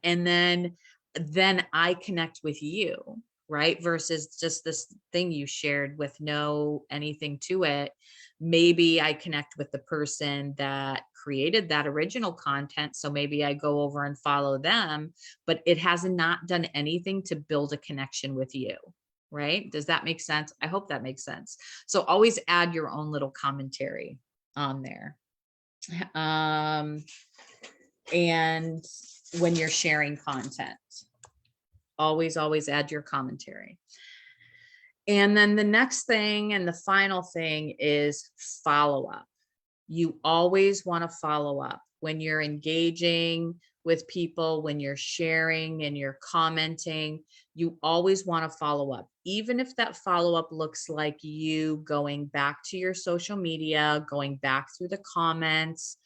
And then I connect with you, right? Versus just this thing you shared with no anything to it. Maybe I connect with the person that created that original content. So maybe I go over and follow them, but it has not done anything to build a connection with you, right? Does that make sense? I hope that makes sense. So always add your own little commentary on there. And when you're sharing content, always add your commentary. And then the next thing and the final thing is follow up. You always want to follow up when you're engaging with people, when you're sharing and you're commenting. You always want to follow up, even if that follow up looks like you going back to your social media, going back through the comments,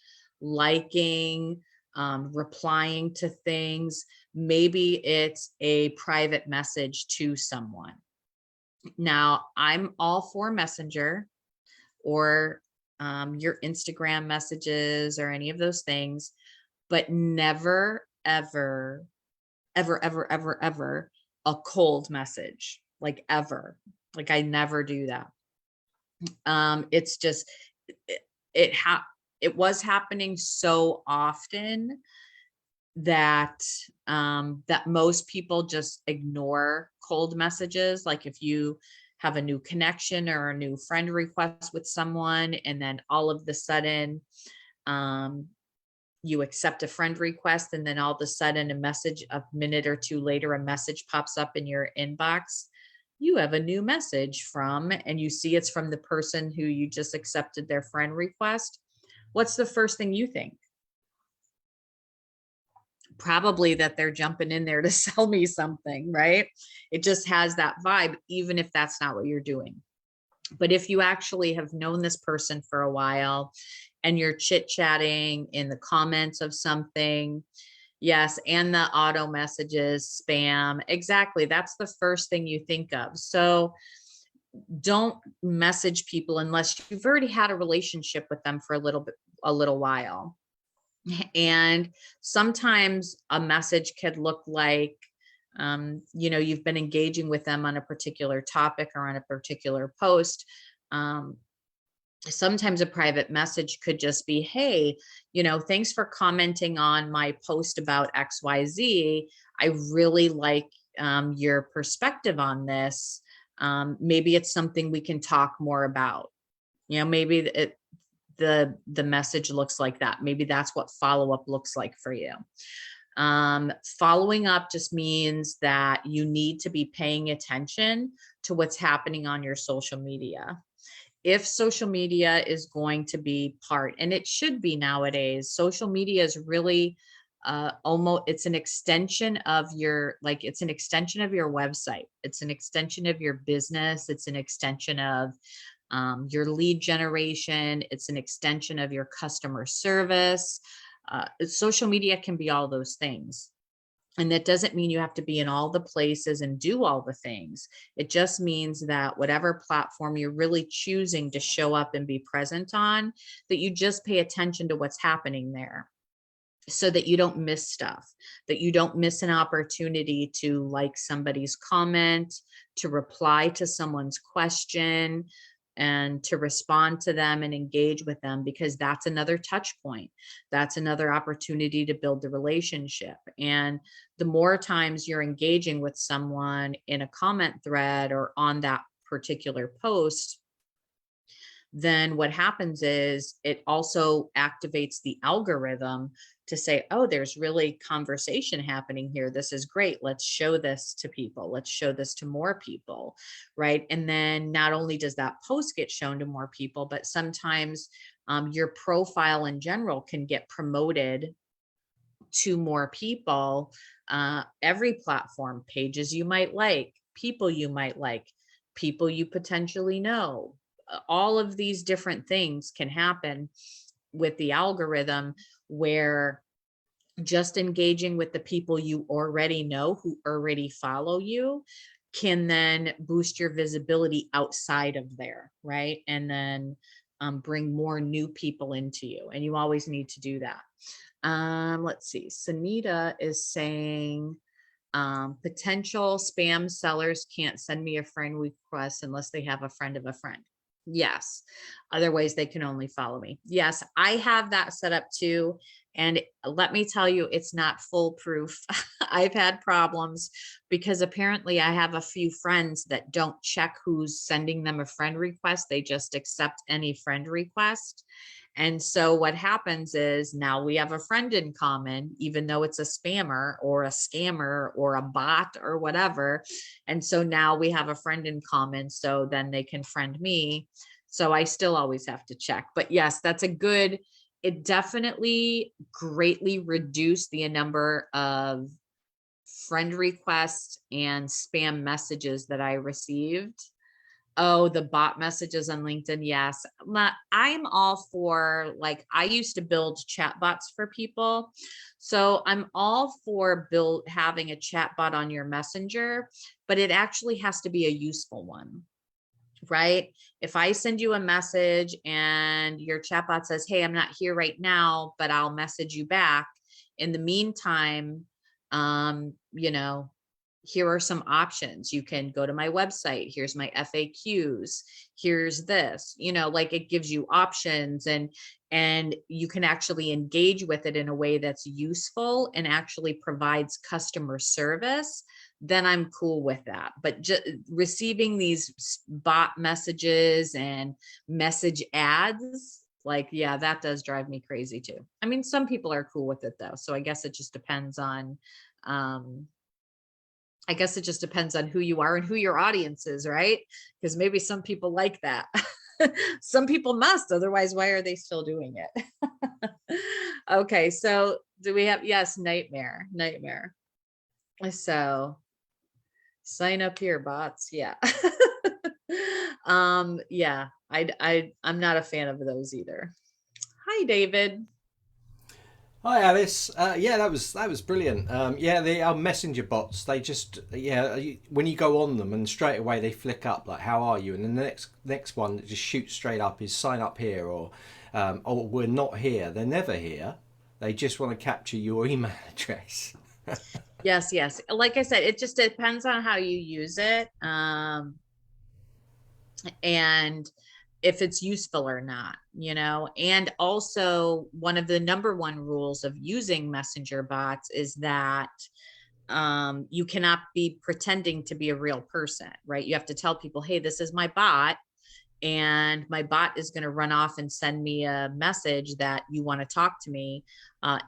liking, replying to things. Maybe it's a private message to someone. Now, I'm all for Messenger or your Instagram messages or any of those things, but never, ever, ever, ever, ever, ever a cold message, like ever. Like I never do that. It's just, it was happening so often that that most people just ignore cold messages. Like if you have a new connection or a new friend request with someone, and then all of the sudden you accept a friend request, and then all of a sudden a minute or two later, a message pops up in your inbox. You have a new message from, and you see it's from the person who you just accepted their friend request. What's the first thing you think? Probably that they're jumping in there to sell me something, right? It just has that vibe, even if that's not what you're doing. But if you actually have known this person for a while and you're chit-chatting in the comments of something, yes, and the auto messages, spam, exactly, that's the first thing you think of. So don't message people unless you've already had a relationship with them for a little while. And sometimes a message could look like, you've been engaging with them on a particular topic or on a particular post. Sometimes a private message could just be, hey, thanks for commenting on my post about XYZ. I really like your perspective on this. Maybe it's something we can talk more about. Maybe the message looks like that. Maybe that's what follow-up looks like for you. Following up just means that you need to be paying attention to what's happening on your social media. if social media is going to be part, and it should be nowadays, social media is really almost, it's an extension of your, like, it's an extension of your website. It's an extension of your business. It's an extension of your lead generation. It's an extension of your customer service. Social media can be all those things. And that doesn't mean you have to be in all the places and do all the things. It just means that whatever platform you're really choosing to show up and be present on, that you just pay attention to what's happening there so that you don't miss stuff, that you don't miss an opportunity to like somebody's comment, to reply to someone's question, and to respond to them and engage with them, because that's another touch point. That's another opportunity to build the relationship. And the more times you're engaging with someone in a comment thread or on that particular post, then what happens is it also activates the algorithm to say, oh, there's really conversation happening here. This is great. Let's show this to people. Let's show this to more people, right? And then not only does that post get shown to more people, but sometimes your profile in general can get promoted to more people. Every platform, pages you might like, people you might like, people you potentially know, all of these different things can happen with the algorithm, where just engaging with the people you already know who already follow you can then boost your visibility outside of there, right? And then bring more new people into you. And you always need to do that. Let's see. Sunita is saying, potential spam sellers can't send me a friend request unless they have a friend of a friend. Yes. Otherwise, they can only follow me. Yes, I have that set up too. And let me tell you, it's not foolproof. I've had problems because apparently I have a few friends that don't check who's sending them a friend request. They just accept any friend request. And so what happens is now we have a friend in common, even though it's a spammer or a scammer or a bot or whatever. And so now we have a friend in common. So then they can friend me. So I still always have to check. But yes, that's a good, it definitely greatly reduced the number of friend requests and spam messages that I received. Oh, the bot messages on LinkedIn. Yes. I'm all for, like, I used to build chat bots for people. So I'm all for having a chat bot on your messenger, but it actually has to be a useful one, right? If I send you a message and your chat bot says, hey, I'm not here right now, but I'll message you back. In the meantime, you know, here are some options. You can go to my website. Here's my FAQs. Here's this, you know, like it gives you options, and you can actually engage with it in a way that's useful and actually provides customer service. Then I'm cool with that. But just receiving these bot messages and message ads, like, yeah, that does drive me crazy too. I mean, some people are cool with it though. So I guess it just depends on, who you are and who your audience is, right? Because maybe some people like that. Some people must, otherwise, why are they still doing it? Okay, so do we have, yes, nightmare. So sign up here, bots. Yeah. Yeah, I'm not a fan of those either. Hi, David. Hi Alice. Yeah, that was brilliant. Yeah, the messenger bots. They just when you go on them and straight away they flick up like how are you, and then the next one that just shoots straight up is sign up here, or oh, we're not here. They're never here. They just want to capture your email address. Yes. Like I said, it just depends on how you use it. And if it's useful or not, you know. And also, one of the number one rules of using messenger bots is that you cannot be pretending to be a real person, right? You have to tell people, hey, this is my bot, and my bot is going to run off and send me a message that you want to talk to me.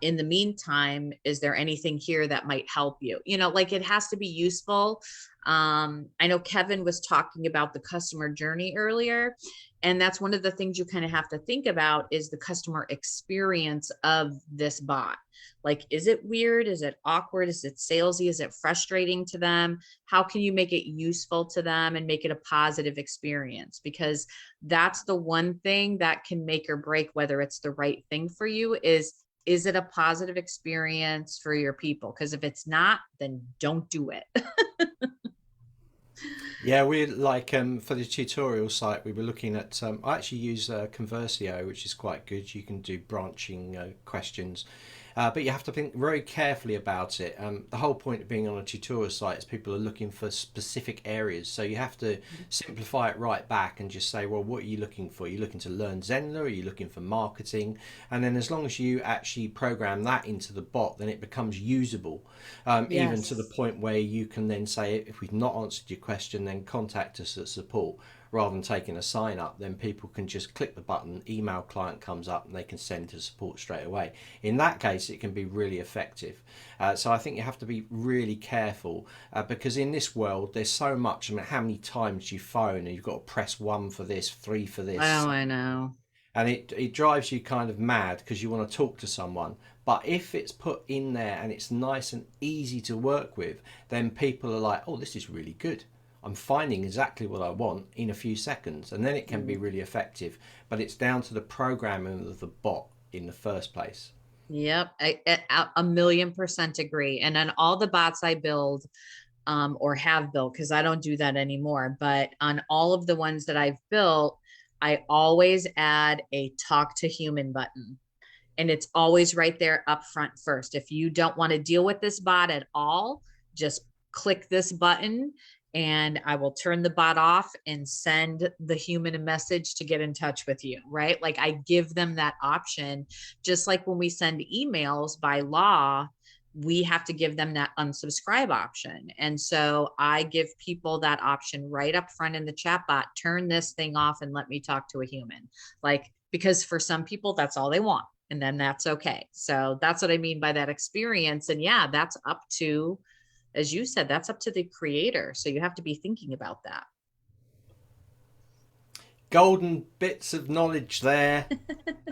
In the meantime, is there anything here that might help you? You know, like, it has to be useful. I know Kevin was talking about the customer journey earlier, and that's one of the things you kind of have to think about is the customer experience of this bot. Like, is it weird? Is it awkward? Is it salesy? Is it frustrating to them? How can you make it useful to them and make it a positive experience? Because that's the one thing that can make or break whether it's the right thing for you. Is it a positive experience for your people? Because if it's not, then don't do it. Yeah, we like for the tutorial site we were looking at. I actually use Conversio, which is quite good. You can do branching questions, but you have to think very carefully about it. The whole point of being on a tutorial site is people are looking for specific areas, so you have to simplify it right back and just say, well, what are you looking for? Are you looking to learn Zenler? Are you looking for marketing? And then as long as you actually program that into the bot, then it becomes usable, even to the Yes. point where you can then say, if we've not answered your question, then contact us at support. Rather than taking a sign up, then people can just click the button, email client comes up, and they can send to support straight away. In that case, it can be really effective. So I think you have to be really careful, because in this world, there's so much. I mean, how many times you phone and you've got to press 1 for this, 3 for this, Oh, I know. and it drives you kind of mad because you want to talk to someone. But if it's put in there and it's nice and easy to work with, then people are like, oh, this is really good. I'm finding exactly what I want in a few seconds, and then it can be Mm. really effective. But it's down to the programming of the bot in the first place. Yep, a million percent agree. And on all the bots I build, or have built, because I don't do that anymore, but on all of the ones that I've built, I always add a talk to human button. And it's always right there up front first. If you don't want to deal with this bot at all, just click this button and I will turn the bot off and send the human a message to get in touch with you, right? Like, I give them that option. Just like when we send emails by law, we have to give them that unsubscribe option. And so I give people that option right up front in the chat bot. Turn this thing off and let me talk to a human. Like, because for some people, that's all they want. And then that's okay. So that's what I mean by that experience. And yeah, that's up to, as you said, that's up to the creator. So you have to be thinking about that. Golden bits of knowledge there,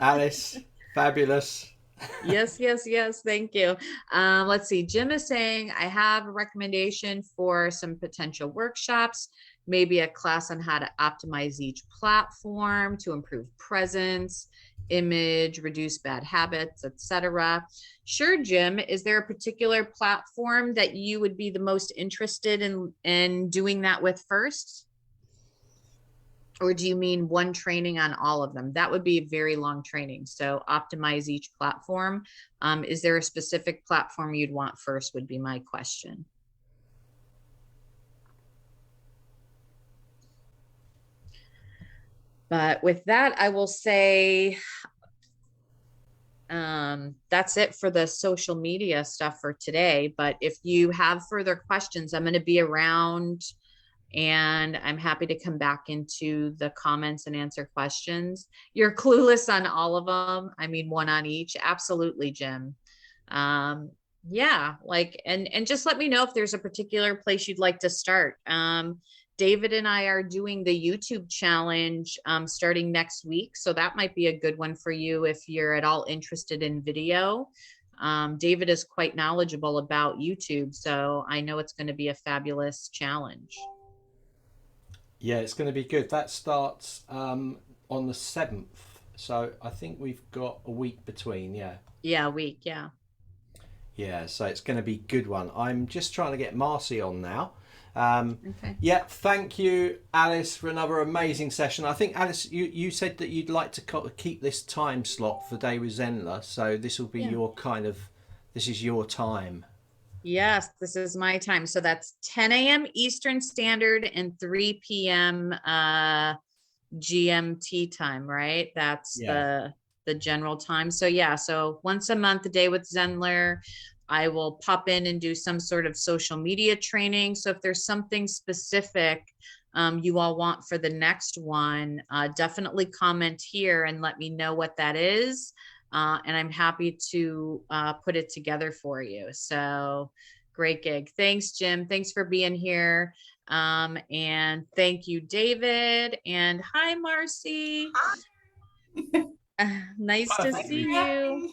Alice. Fabulous. Yes, yes, yes. Thank you. Let's see. Jim is saying, I have a recommendation for some potential workshops, maybe a class on how to optimize each platform to improve presence, image, reduce bad habits, etc. Sure, Jim. Is there a particular platform that you would be the most interested in doing that with first? Or do you mean one training on all of them? That would be a very long training. So optimize each platform. Is there a specific platform you'd want first would be my question. But with that, I will say that's it for the social media stuff for today. But if you have further questions, I'm going to be around and I'm happy to come back into the comments and answer questions. You're clueless on all of them. I mean, one on each. Absolutely, Jim. Yeah, like, and just let me know if there's a particular place you'd like to start. David and I are doing the YouTube challenge starting next week. So that might be a good one for you if you're at all interested in video. David is quite knowledgeable about YouTube, so I know it's going to be a fabulous challenge. Yeah, it's going to be good. That starts on the 7th. So I think we've got a week between, yeah. Yeah, a week. Yeah. Yeah, so it's going to be a good one. I'm just trying to get Marcy on now. Um, Okay. yeah, thank you, Alice, for another amazing session. I think, Alice, you said that you'd like to keep this time slot for Day with Zenler. So this will be Yeah. your this is your time. Yes, this is my time. So that's 10 a.m. Eastern Standard and 3 p.m. GMT time, right? That's Yeah. the general time. So yeah, so once a month, a day with Zenler, I will pop in and do some sort of social media training. So if there's something specific you all want for the next one, definitely comment here and let me know what that is. And I'm happy to put it together for you. So great gig. Thanks, Jim. Thanks for being here. And thank you, David. And hi, Marcy. Nice to see you.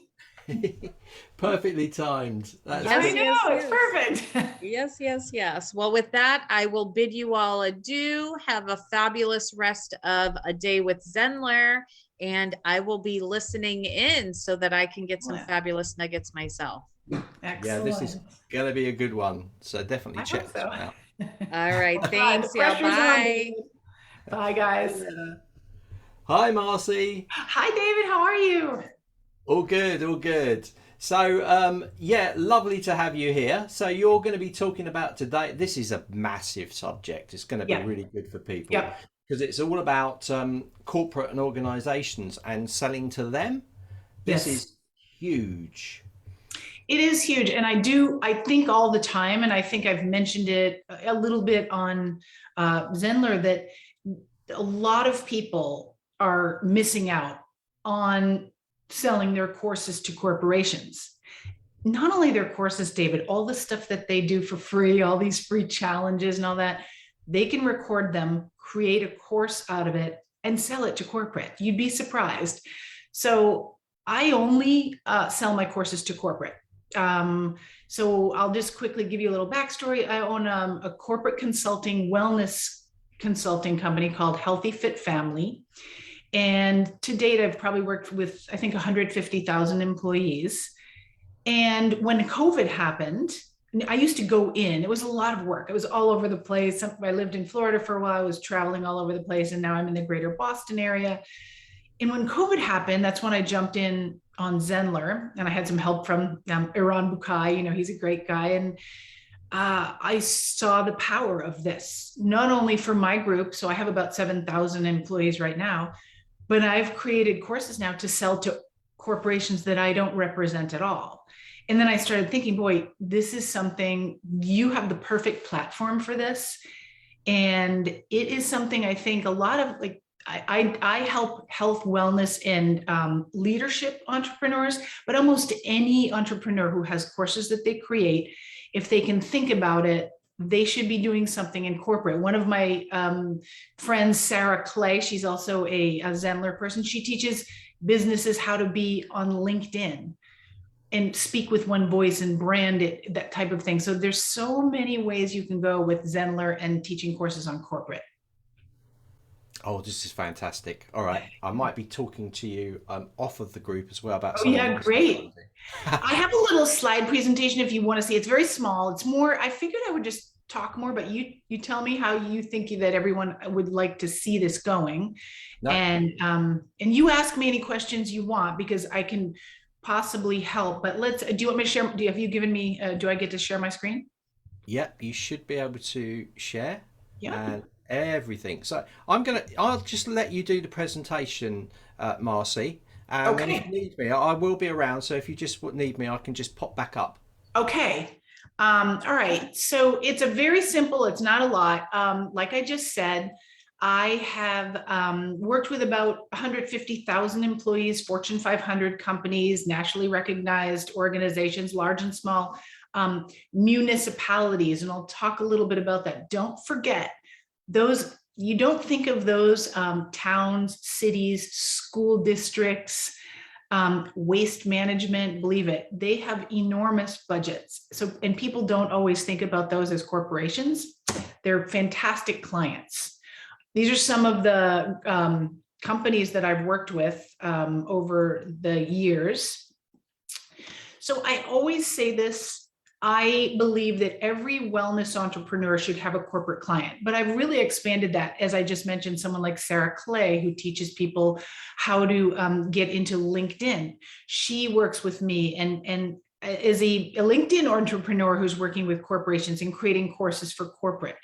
Perfectly timed. That's Yes, I good. know, yes, it's yes. perfect. Yes, yes, yes. Well, with that, I will bid you all adieu. Have a fabulous rest of a day with Zenler, and I will be listening in so that I can get some Excellent. fabulous nuggets myself. Yeah, this is Excellent. going to be a good one. So definitely I check hope this so. one out. All right. The Thanks, y'all. pressure's on, Bye. David. Bye, guys. Hi, Marcy. Hi, David. How are you? All good, all good. So, yeah, lovely to have you here. So, you're going to be talking about today. This is a massive subject. It's going to be Yep. really good for people Yep. because it's all about corporate and organizations and selling to them. This Yes. is huge. It is huge. And I think all the time, and I think I've mentioned it a little bit on Zenler, that a lot of people are missing out on selling their courses to corporations. Not only their courses, David, all the stuff that they do for free, all these free challenges and all that, they can record them, create a course out of it, and sell it to corporate. You'd be surprised. So I only sell my courses to corporate. So I'll just quickly give you a little backstory. I own a corporate consulting, wellness consulting company called Healthy Fit Family. And to date, I've probably worked with, I think, 150,000 employees. And when COVID happened, I used to go in, it was a lot of work. It was all over the place. I lived in Florida for a while. I was traveling all over the place. And now I'm in the greater Boston area. And when COVID happened, that's when I jumped in on Zenler, and I had some help from Iran Bukai. You know, he's a great guy. And I saw the power of this, not only for my group. So I have about 7,000 employees right now, but I've created courses now to sell to corporations that I don't represent at all. And then I started thinking, boy, this is something, you have the perfect platform for this. And it is something I think a lot of, like, I help health, wellness, and leadership entrepreneurs, but almost any entrepreneur who has courses that they create, if they can think about it, they should be doing something in corporate. One of my friends, Sarah Clay, she's also a Zenler person. She teaches businesses how to be on LinkedIn and speak with one voice and brand it, that type of thing. So there's so many ways you can go with Zenler and teaching courses on corporate. Oh, this is fantastic. All right. I might be talking to you off of the group as well about Oh, some yeah, of the great. I have a little slide presentation if you want to see. It's very small. It's more, I figured I would just talk more, but you tell me how you think that everyone would like to see this going. No. And you ask me any questions you want, because I can possibly help. But do you want me to share? Have you given me, do I get to share my screen? Yep, you should be able to share Yeah. and everything. So I'll just let you do the presentation, Marcy. And then if you Okay. need me, I will be around. So if you just need me, I can just pop back up. Okay. All right. So it's a very simple, it's not a lot. Like I just said, I have worked with about 150,000 employees, Fortune 500 companies, nationally recognized organizations, large and small, municipalities. And I'll talk a little bit about that. Don't forget those, you don't think of those towns, cities, school districts, waste management, believe it, they have enormous budgets. So, and people don't always think about those as corporations. They're fantastic clients. These are some of the companies that I've worked with over the years. So I always say this, I believe that every wellness entrepreneur should have a corporate client, but I've really expanded that. As I just mentioned, someone like Sarah Clay, who teaches people how to get into LinkedIn. She works with me and is a LinkedIn entrepreneur who's working with corporations and creating courses for corporate.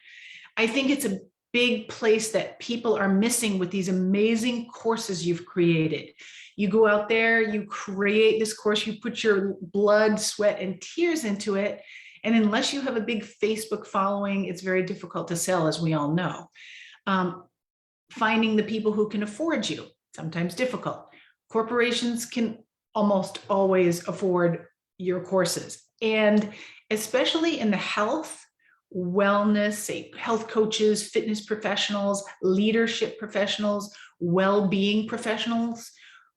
I think it's a big place that people are missing with these amazing courses you've created. You go out there, you create this course, you put your blood, sweat, and tears into it. And unless you have a big Facebook following, it's very difficult to sell, as we all know. Finding the people who can afford you, sometimes difficult. Corporations can almost always afford your courses. And especially in the health, wellness, say health coaches, fitness professionals, leadership professionals, well-being professionals,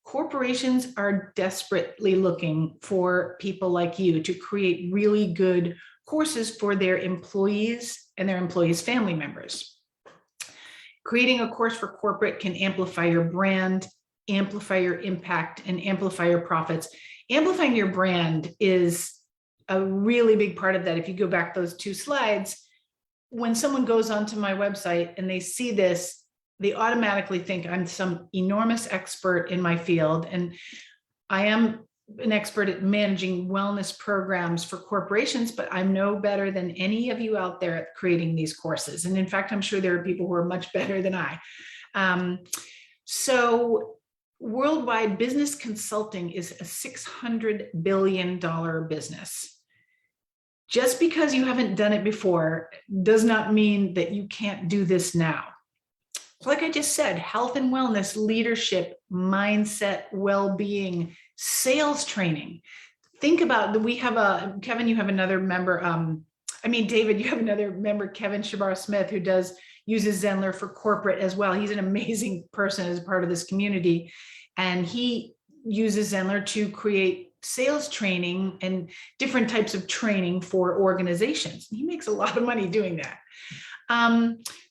corporations are desperately looking for people like you to create really good courses for their employees and their employees' family members. Creating a course for corporate can amplify your brand, amplify your impact, and amplify your profits. Amplifying your brand is a really big part of that. If you go back those 2 slides, when someone goes onto my website and they see this, they automatically think I'm some enormous expert in my field. And I am an expert at managing wellness programs for corporations, but I'm no better than any of you out there at creating these courses. And in fact, I'm sure there are people who are much better than I. So worldwide business consulting is a $600 billion business. Just because you haven't done it before does not mean that you can't do this now. Like I just said, health and wellness, leadership, mindset, well-being, sales training. Think about, we have Kevin, you have another member, David, you have another member, Kevin Shabar-Smith, who uses Zenler for corporate as well. He's an amazing person as part of this community. And he uses Zenler to create sales training and different types of training for organizations. He makes a lot of money doing that.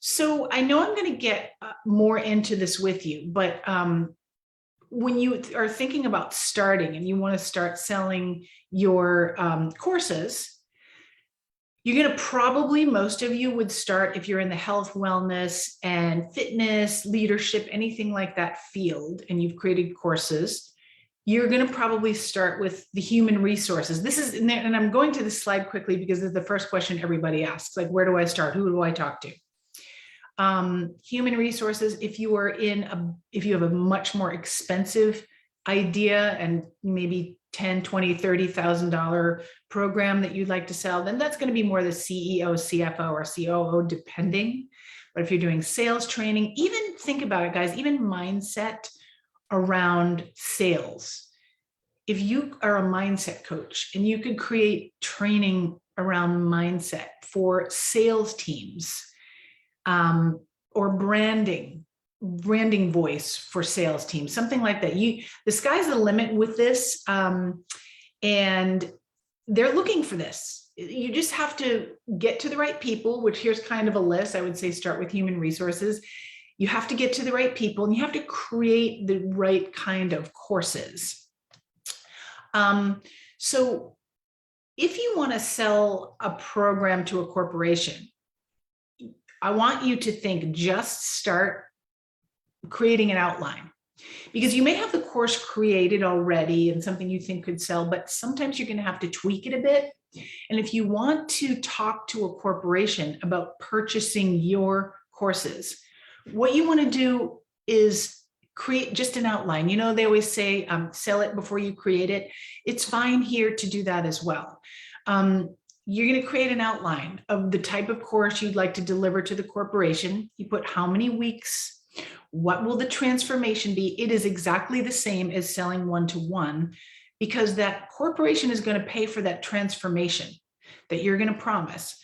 So I know I'm going to get more into this with you, but when you are thinking about starting and you want to start selling your courses, you're going to probably, most of you would start, if you're in the health, wellness, and fitness, leadership, anything like that field, and you've created courses, you're going to probably start with the human resources. This is, and I'm going to this slide quickly because this is the first question everybody asks, like, where do I start? Who do I talk to? Human resources, if you have a much more expensive idea and maybe $10, $20, $30,000 program that you'd like to sell, then that's going to be more the CEO, CFO, or COO, depending. But if you're doing sales training, even think about it, guys, even mindset around sales. If you are a mindset coach and you could create training around mindset for sales teams, or branding voice for sales teams, something like that. The sky's the limit with this, and they're looking for this. You just have to get to the right people, which here's kind of a list. I would say start with human resources. You have to get to the right people and you have to create the right kind of courses. So if you want to sell a program to a corporation, I want you to think, just start creating an outline, because you may have the course created already and something you think could sell, but sometimes you're going to have to tweak it a bit. And if you want to talk to a corporation about purchasing your courses, what you want to do is create just an outline. You know, they always say, sell it before you create it. It's fine here to do that as well. You're going to create an outline of the type of course you'd like to deliver to the corporation. You put how many weeks, what will the transformation be? It is exactly the same as selling one-to-one, because that corporation is going to pay for that transformation that you're going to promise.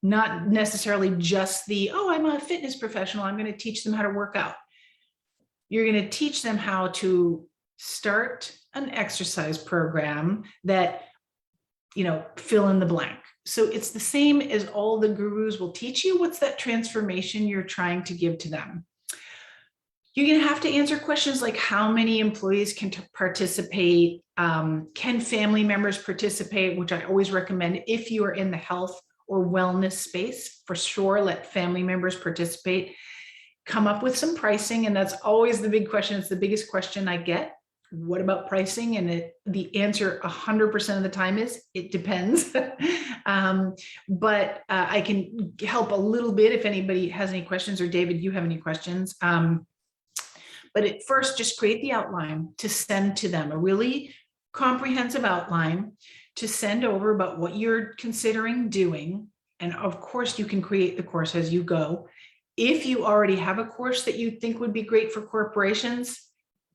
Not necessarily just I'm a fitness professional, I'm going to teach them how to work out. You're going to teach them how to start an exercise program that, fill in the blank. So it's the same as all the gurus will teach you. What's that transformation you're trying to give to them? You're going to have to answer questions like how many employees can participate, can family members participate, which I always recommend if you are in the health or wellness space, for sure, let family members participate. Come up with some pricing, and that's always the big question. It's the biggest question I get. What about pricing? And the answer 100% of the time is it depends. But I can help a little bit if anybody has any questions, or David, you have any questions. But at first, just create the outline to send to them, a really comprehensive outline to send over about what you're considering doing. And of course, you can create the course as you go. If you already have a course that you think would be great for corporations,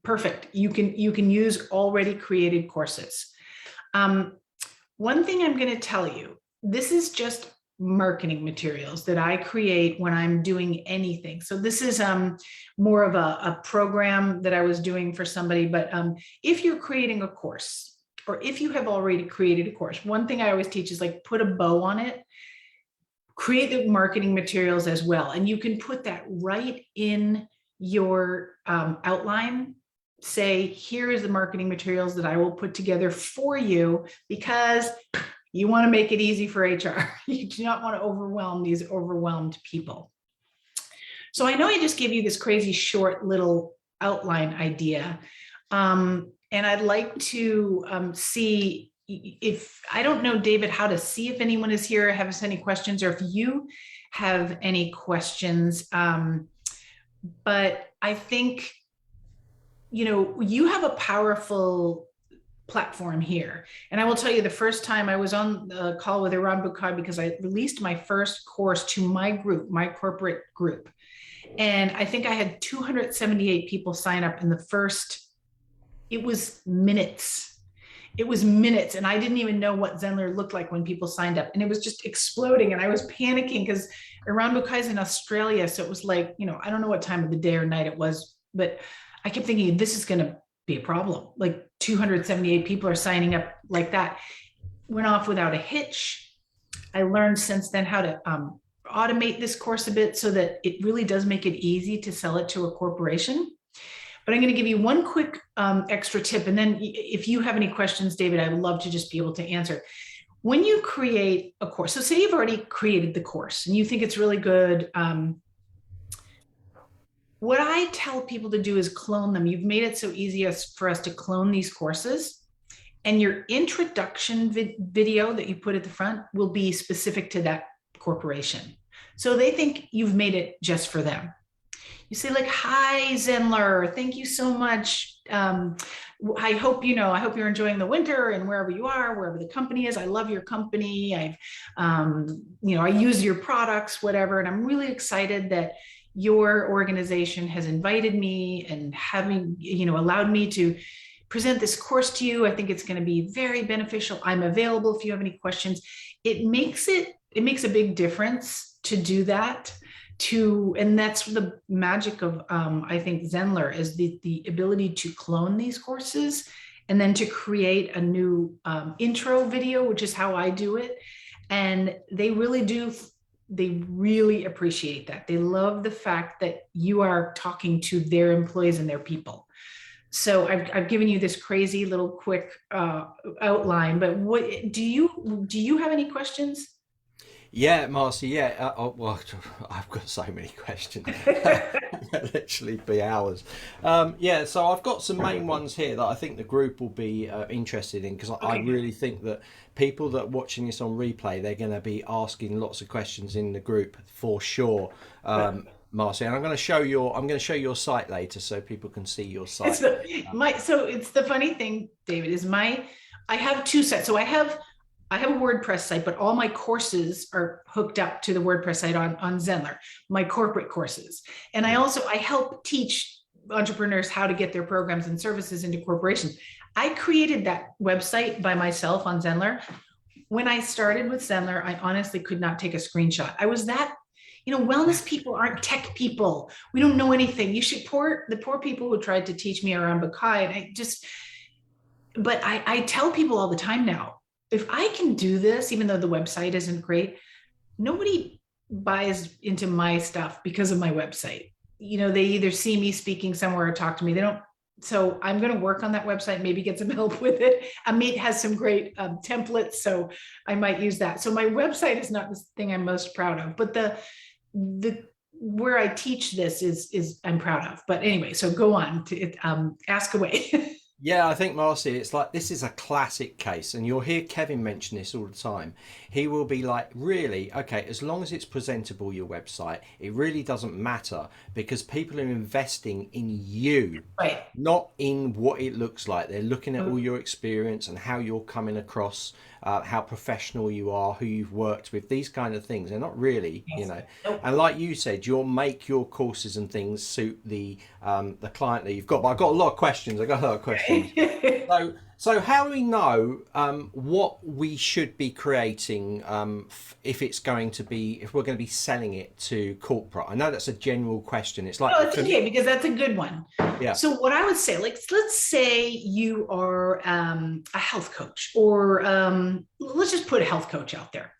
perfect. You can use already created courses. One thing I'm going to tell you, this is just marketing materials that I create when I'm doing anything. So this is more of a program that I was doing for somebody. But if you're creating a course, or if you have already created a course, one thing I always teach is like put a bow on it, create the marketing materials as well. And you can put that right in your outline. Say, here is the marketing materials that I will put together for you, because you want to make it easy for HR. You do not want to overwhelm these overwhelmed people. So I know I just gave you this crazy short little outline idea. And I'd like to see if, I don't know, David, how to see if anyone is here, have us any questions, or if you have any questions. But I think, you have a powerful platform here. And I will tell you, the first time I was on the call with Iran Bukai, because I released my first course to my group, my corporate group. And I think I had 278 people sign up in the first, it was minutes. It was minutes. And I didn't even know what Zenler looked like when people signed up. And it was just exploding. And I was panicking because Iran Bukai is in Australia. So it was like, I don't know what time of the day or night it was, but I kept thinking, this is going to be a problem. Like 278 people are signing up like that. Went off without a hitch. I learned since then how to automate this course a bit so that it really does make it easy to sell it to a corporation. But I'm going to give you one quick extra tip. And then if you have any questions, David, I would love to just be able to answer. When you create a course, so say you've already created the course and you think it's really good. What I tell people to do is clone them. You've made it so easy for us to clone these courses, and your introduction video that you put at the front will be specific to that corporation. So they think you've made it just for them. You say like, hi, Zenler, thank you so much. I hope you're enjoying the winter and wherever you are, wherever the company is. I love your company. I use your products, whatever. And I'm really excited that your organization has invited me and allowed me to present this course to you. I think it's going to be very beneficial. I'm available if you have any questions. It makes a big difference to do that. And that's the magic of, I think, Zenler is the ability to clone these courses and then to create a new intro video, which is how I do it. And they really appreciate that. They love the fact that you are talking to their employees and their people. So I've given you this crazy little quick outline, but what do you have any questions? Yeah, Marcy. Yeah. Well, I've got so many questions. Literally be hours. Yeah. So I've got some main ones here that I think the group will be interested in, because I really think that people that are watching this on replay, they're going to be asking lots of questions in the group for sure. Marcy, and I'm going to show your site later so people can see your site. So it's the funny thing, David, is I have two sites. So I have a WordPress site, but all my courses are hooked up to the WordPress site on Zenler, my corporate courses. And I help teach entrepreneurs how to get their programs and services into corporations. I created that website by myself on Zenler. When I started with Zenler, I honestly could not take a screenshot. I was that, wellness people aren't tech people. We don't know anything. The poor people who tried to teach me around Bukai. But I tell people all the time now, if I can do this, even though the website isn't great, nobody buys into my stuff because of my website. They either see me speaking somewhere or talk to me. They don't. So I'm going to work on that website, maybe get some help with it. Amit has some great templates, so I might use that. So my website is not the thing I'm most proud of, but the where I teach this is I'm proud of. But anyway, so go on to ask away. Yeah, I think, Marcy, it's like, this is a classic case, and you'll hear Kevin mention this all the time. He will be like, really, okay, as long as it's presentable, your website, it really doesn't matter, because people are investing in you, Right. Not in what it looks like. They're looking at all your experience and how you're coming across how professional you are, who you've worked with, these kind of things. They're not really, you Yes. know. Nope. And like you said, you'll make your courses and things suit the client that you've got. But I've got a lot of questions. So how do we know what we should be creating if it's going to be, if we're going to be selling it to corporate? I know that's a general question. It's like, No, it's okay, because that's a good one. yeah, So what I would say, like, let's say you are a health coach, or let's just put a health coach out there.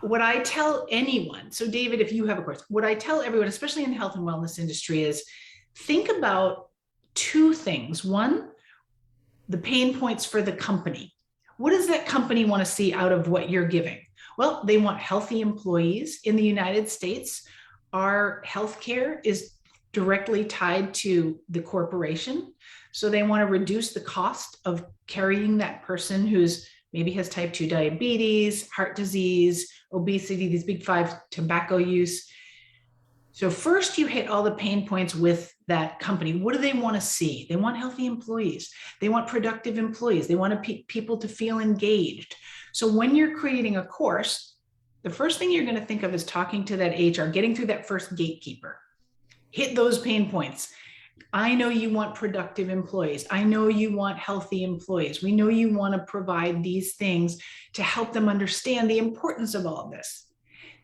What I tell anyone, so David, if you have a course, what I tell everyone, especially in the health and wellness industry, is think about two things. One, the pain points for the company. What does that company want to see out of what you're giving? Well, they want healthy employees. In the United States, our healthcare is directly tied to the corporation. So they want to reduce the cost of carrying that person who's maybe has type 2 diabetes, heart disease, obesity, these big five, tobacco use. So first you hit all the pain points with that company. What do they want to see? They want healthy employees. They want productive employees. They want people to feel engaged. So when you're creating a course, the first thing you're going to think of is talking to that HR, getting through that first gatekeeper. Hit those pain points. I know you want productive employees. I know you want healthy employees. We know you want to provide these things to help them understand the importance of all of this.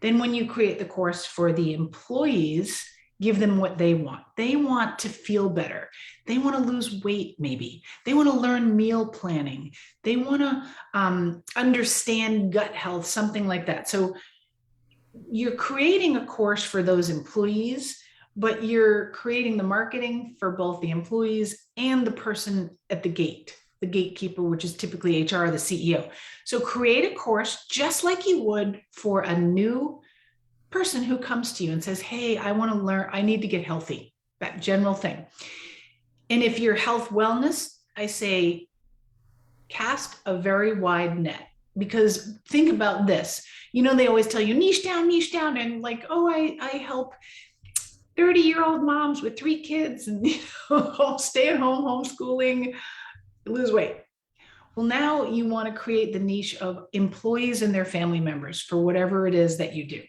Then when you create the course for the employees, give them what they want. They want to feel better. They want to lose weight, maybe. They want to learn meal planning. They want to understand gut health, something like that. So you're creating a course for those employees, but you're creating the marketing for both the employees and the person at the gate, the gatekeeper, which is typically HR, the CEO. So create a course just like you would for a new person who comes to you and says, hey, I want to learn, I need to get healthy, that general thing. And if you're health wellness, I say cast a very wide net, because think about this. You know, they always tell you niche down, and like, oh, I help 30-year-old moms with 3 kids and stay at home, homeschooling, lose weight. Well, now you want to create the niche of employees and their family members for whatever it is that you do.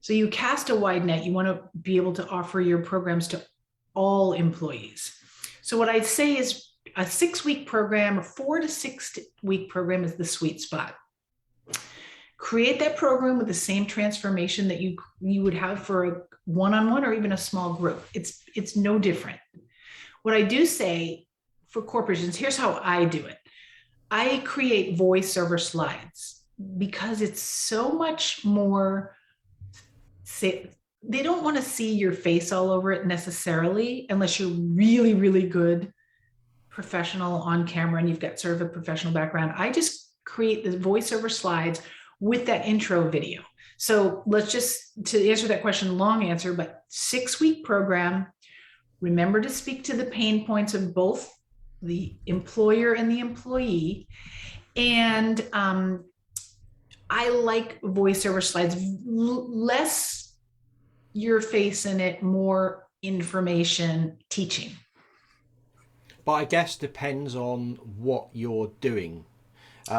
So you cast a wide net. You want to be able to offer your programs to all employees. So what I'd say is a 6-week program, a 4 to 6 week program is the sweet spot. Create that program with the same transformation that you would have for a one-on-one or even a small group. It's no different. What I do say for corporations, here's how I do it. I create voiceover slides because it's so much more, they don't want to see your face all over it necessarily, unless you're really, really good professional on camera and you've got sort of a professional background. I just create the voiceover slides with that intro video. So let's just, to answer that question, long answer, but 6-week program. Remember to speak to the pain points of both the employer and the employee. And I like voiceover slides, less your face in it, more information teaching. but I guess depends on what you're doing.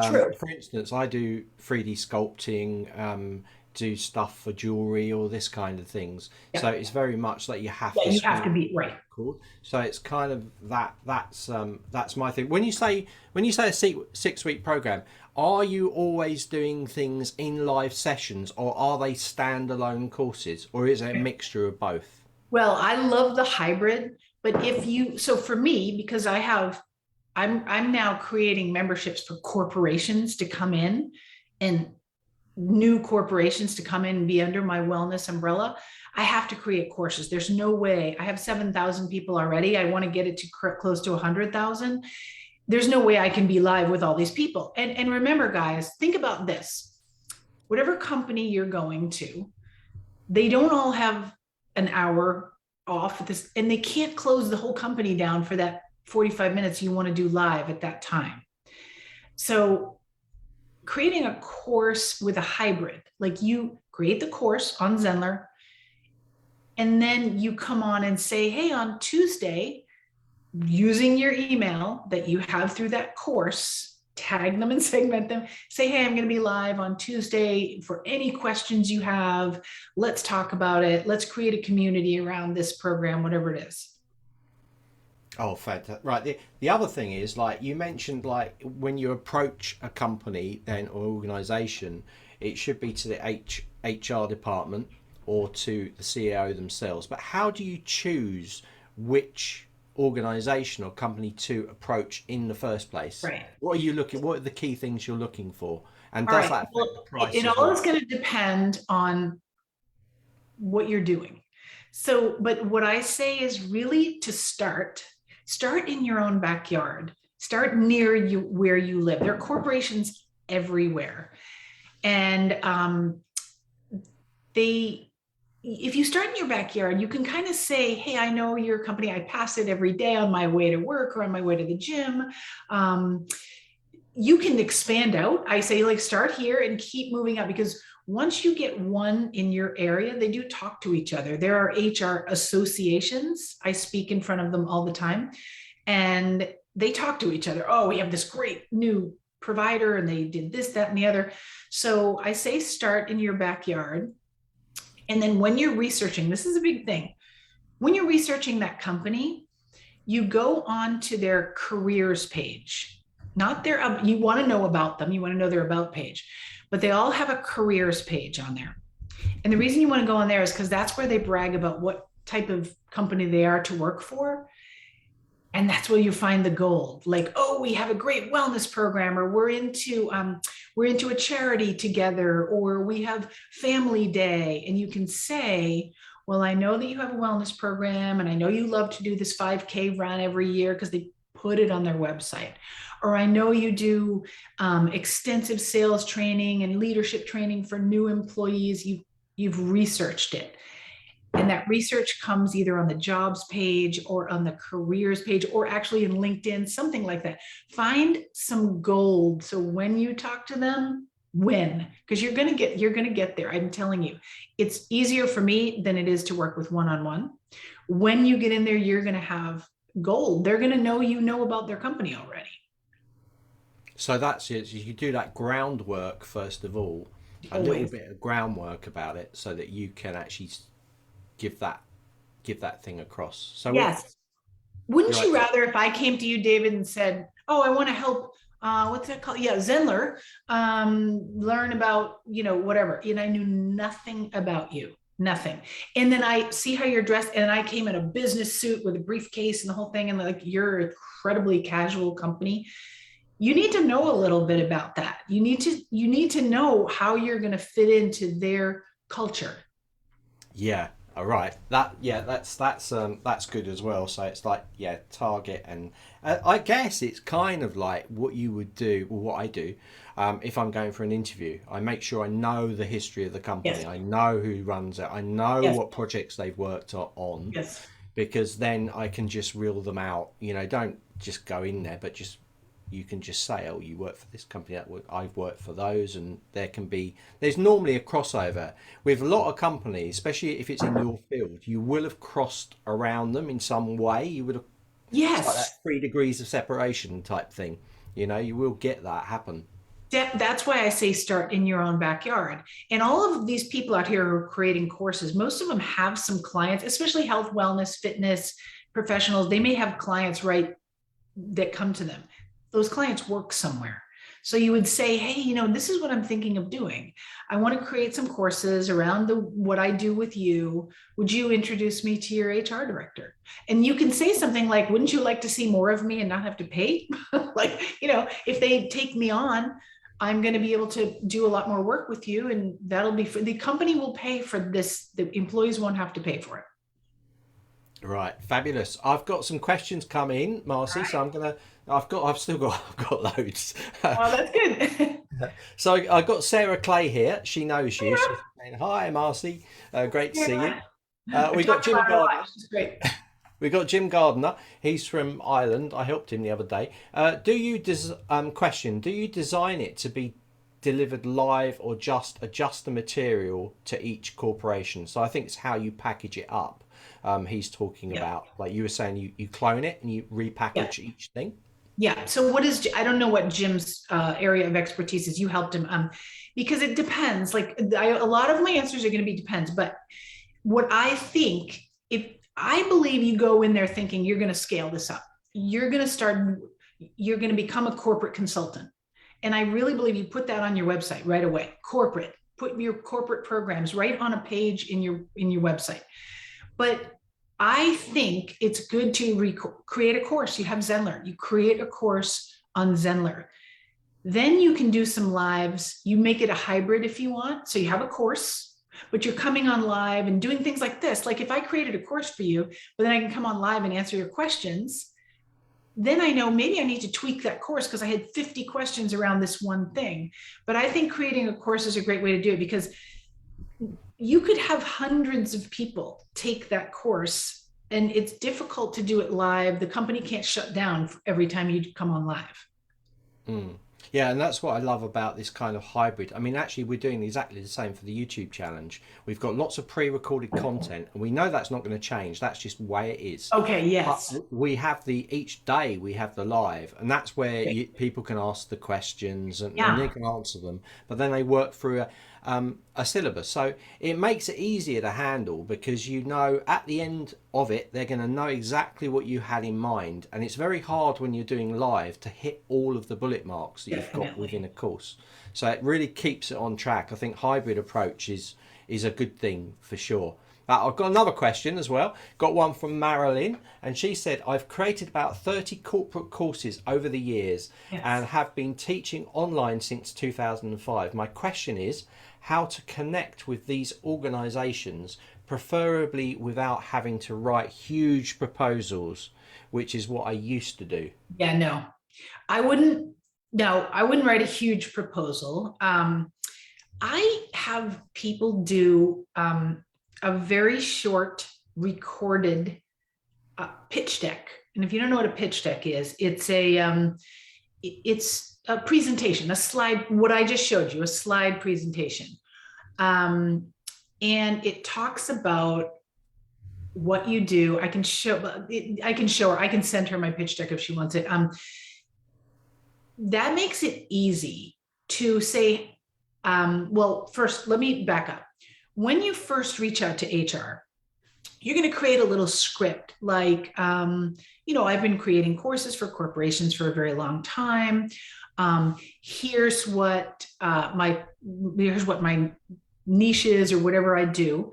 True. For instance, I do 3D sculpting, do stuff for jewelry or this kind of things. Yeah. So it's very much like you have Yeah, to. you have to be right. Cool. So it's kind of that's my thing. When you say a 6-week program, are you always doing things in live sessions, or are they standalone courses, or is it a mixture of both? Well, I love the hybrid, but if you, so for me, because I'm now creating memberships for corporations to come in, and new corporations to come in and be under my wellness umbrella. I have to create courses. There's no way. I have 7,000 people already. I want to get it to close to 100,000. There's no way I can be live with all these people. And remember, guys, think about this. Whatever company you're going to, they don't all have an hour off at this, and they can't close the whole company down for that 45 minutes you want to do live at that time. So creating a course with a hybrid, like you create the course on Zenler, and then you come on and say, hey, on Tuesday, using your email that you have through that course, tag them and segment them. Say, hey, I'm going to be live on Tuesday. For any questions you have, let's talk about it. Let's create a community around this program, whatever it is. Oh, fantastic. Right. The other thing is, like you mentioned, like when you approach a company then or organization, it should be to the HR department or to the CEO themselves. But how do you choose which organization or company to approach in the first place? Right. What are the key things you're looking for? And All does right. that affect the Well, price it as all is well? going to depend on what you're doing. So, but what I say is really to start in your own backyard, start near you where you live. There are corporations everywhere. And if you start in your backyard, you can kind of say, hey, I know your company. I pass it every day on my way to work or on my way to the gym. You can expand out. I say, like, start here and keep moving up, because once you get one in your area, they do talk to each other. There are HR associations. I speak in front of them all the time, and they talk to each other. Oh, we have this great new provider and they did this, that, and the other. So I say start in your backyard. And then when you're researching, this is a big thing. When you're researching that company, you go on to their careers page, not their, you want to know about them. You want to know their about page, but they all have a careers page on there. And the reason you want to go on there is because that's where they brag about what type of company they are to work for. And that's where you find the gold. Like, oh, we have a great wellness program, or we're into a charity together, or we have family day. And you can say, well, I know that you have a wellness program, and I know you love to do this 5K run every year, because they put it on their website. Or I know you do extensive sales training and leadership training for new employees. You've researched it. And that research comes either on the jobs page or on the careers page, or actually in LinkedIn, something like that. Find some gold. So when you talk to them, win, because you're going to get there. I'm telling you, it's easier for me than it is to work with one-on-one. When you get in there, you're going to have gold. They're going to know, about their company already. So that's it. You do that groundwork first of all, a little bit of groundwork about it, so that you can actually give that thing across. So yes. Wouldn't right. you rather, if I came to you, David, and said, oh, I want to help, what's that called? Yeah, Zenler, learn about, whatever. And I knew nothing about you, nothing. And then I see how you're dressed, and I came in a business suit with a briefcase and the whole thing, and like, you're an incredibly casual company. You need to know a little bit about that. You need to know how you're going to fit into their culture. Yeah. All right. That's good as well. So it's like, yeah, target, and I guess it's kind of like what you would do, or what I do, if I'm going for an interview. I make sure I know the history of the company. Yes. I know who runs it. I know Yes. what projects they've worked on, Yes. because then I can just reel them out. Don't just go in there, but you can just say, oh, you work for this company, I've worked for those. And there's normally a crossover with a lot of companies, especially if it's in your field. You will have crossed around them in some way. You would have. It's like Yes. that 3 degrees of separation type thing. You will get that happen. That's why I say start in your own backyard. And all of these people out here who are creating courses, most of them have some clients, especially health, wellness, fitness professionals. They may have clients, right, that come to them. Those clients work somewhere. So you would say, hey, this is what I'm thinking of doing. I want to create some courses around what I do with you. Would you introduce me to your HR director? And you can say something like, wouldn't you like to see more of me and not have to pay? Like, if they take me on, I'm going to be able to do a lot more work with you, and that'll be the company will pay for this. The employees won't have to pay for it. Right, fabulous. I've got some questions come in, Marcy. So I've got loads. Oh, that's good. So I've got Sarah Clay here. She knows you. She's saying, hi, Marcy. Great to see you. I We got talked Jim about her a Gardner. lot. She's great. We got Jim Gardner. He's from Ireland. I helped him the other day. Question: do you design it to be delivered live, or just adjust the material to each corporation? So I think it's how you package it up. He's talking Yeah. about, like you were saying, you clone it and you Yeah. repackage each thing. Yeah. So what is, I don't know what Jim's area of expertise is. You helped him, because it depends. Like a lot of my answers are going to be depends, but what I think, if I believe you go in there thinking you're going to scale this up, you're going to start, you're going to become a corporate consultant. And I really believe you put that on your website right away. Corporate, put your corporate programs right on a page in your website. But I think it's good to create a course. You have Zenler, you create a course on Zenler. Then you can do some lives. You make it a hybrid if you want. So you have a course, but you're coming on live and doing things like this. Like if I created a course for you, but then I can come on live and answer your questions, then I know maybe I need to tweak that course because I had 50 questions around this one thing. But I think creating a course is a great way to do it, because you could have hundreds of people take that course, and it's difficult to do it live. The company can't shut down every time you come on live. Mm. Yeah, and that's what I love about this kind of hybrid. I mean, actually, we're doing exactly the same for the YouTube challenge. We've got lots of pre-recorded content, and we know that's not going to change. That's just the way it is. Okay, yes. But we have each day we have the live, and that's where people can ask the questions and they can answer them. But then they work through a syllabus, so it makes it easier to handle, because you know at the end of it they're going to know exactly what you had in mind, and it's very hard when you're doing live to hit all of the bullet marks that you've got within a course. So it really keeps it on track. I think hybrid approach is a good thing for sure. I've got another question as well. Got one from Marilyn, and she said, I've created about 30 corporate courses over the years and have been teaching online since 2005. My question is how to connect with these organizations, preferably without having to write huge proposals, which is what I used to do. Yeah, no, I wouldn't write a huge proposal. I have people do a very short recorded pitch deck. And if you don't know what a pitch deck is, it's a presentation, a slide, what I just showed you, a slide presentation. And it talks about what you do. I can show her, I can send her my pitch deck if she wants it. That makes it easy to say, well, first, let me back up. When you first reach out to HR, you're going to create a little script like, I've been creating courses for corporations for a very long time. Here's what my niche is, or whatever I do.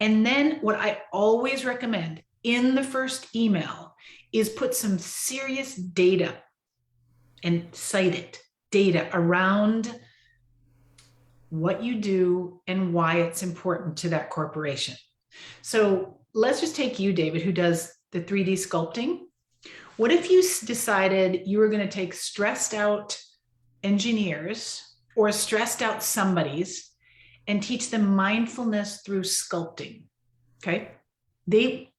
And then what I always recommend in the first email is put some serious data and cite it, data around what you do and why it's important to that corporation. So let's just take you, David, who does the 3D sculpting. What if you decided you were going to take stressed out engineers or stressed out somebodies and teach them mindfulness through sculpting? Okay.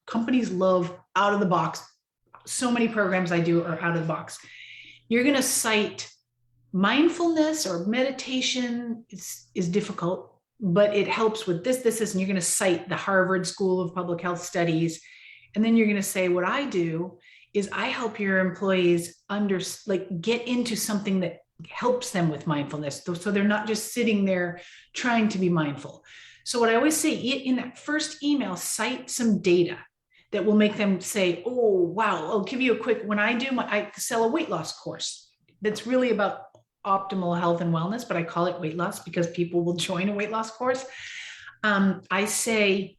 Companies love out of the box. So many programs I do are out of the box. You're going to cite mindfulness or meditation is difficult, but it helps with this, and you're going to cite the Harvard School of Public Health Studies. And then you're going to say, what I do is I help your employees get into something that helps them with mindfulness. So they're not just sitting there trying to be mindful. So what I always say in that first email, cite some data that will make them say, oh, wow, I'll give you a quick, I sell a weight loss course that's really about optimal health and wellness, but I call it weight loss because people will join a weight loss course. I say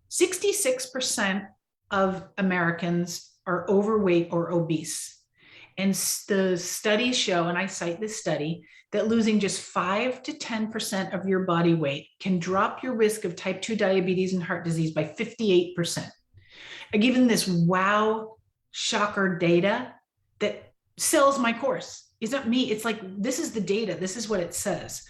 66% of Americans are overweight or obese. And the studies show, and I cite this study, that losing just 5 to 10% of your body weight can drop your risk of type 2 diabetes and heart disease by 58%. I give them this wow shocker data that sells my course. It's not me. It's like, this is the data. This is what it says.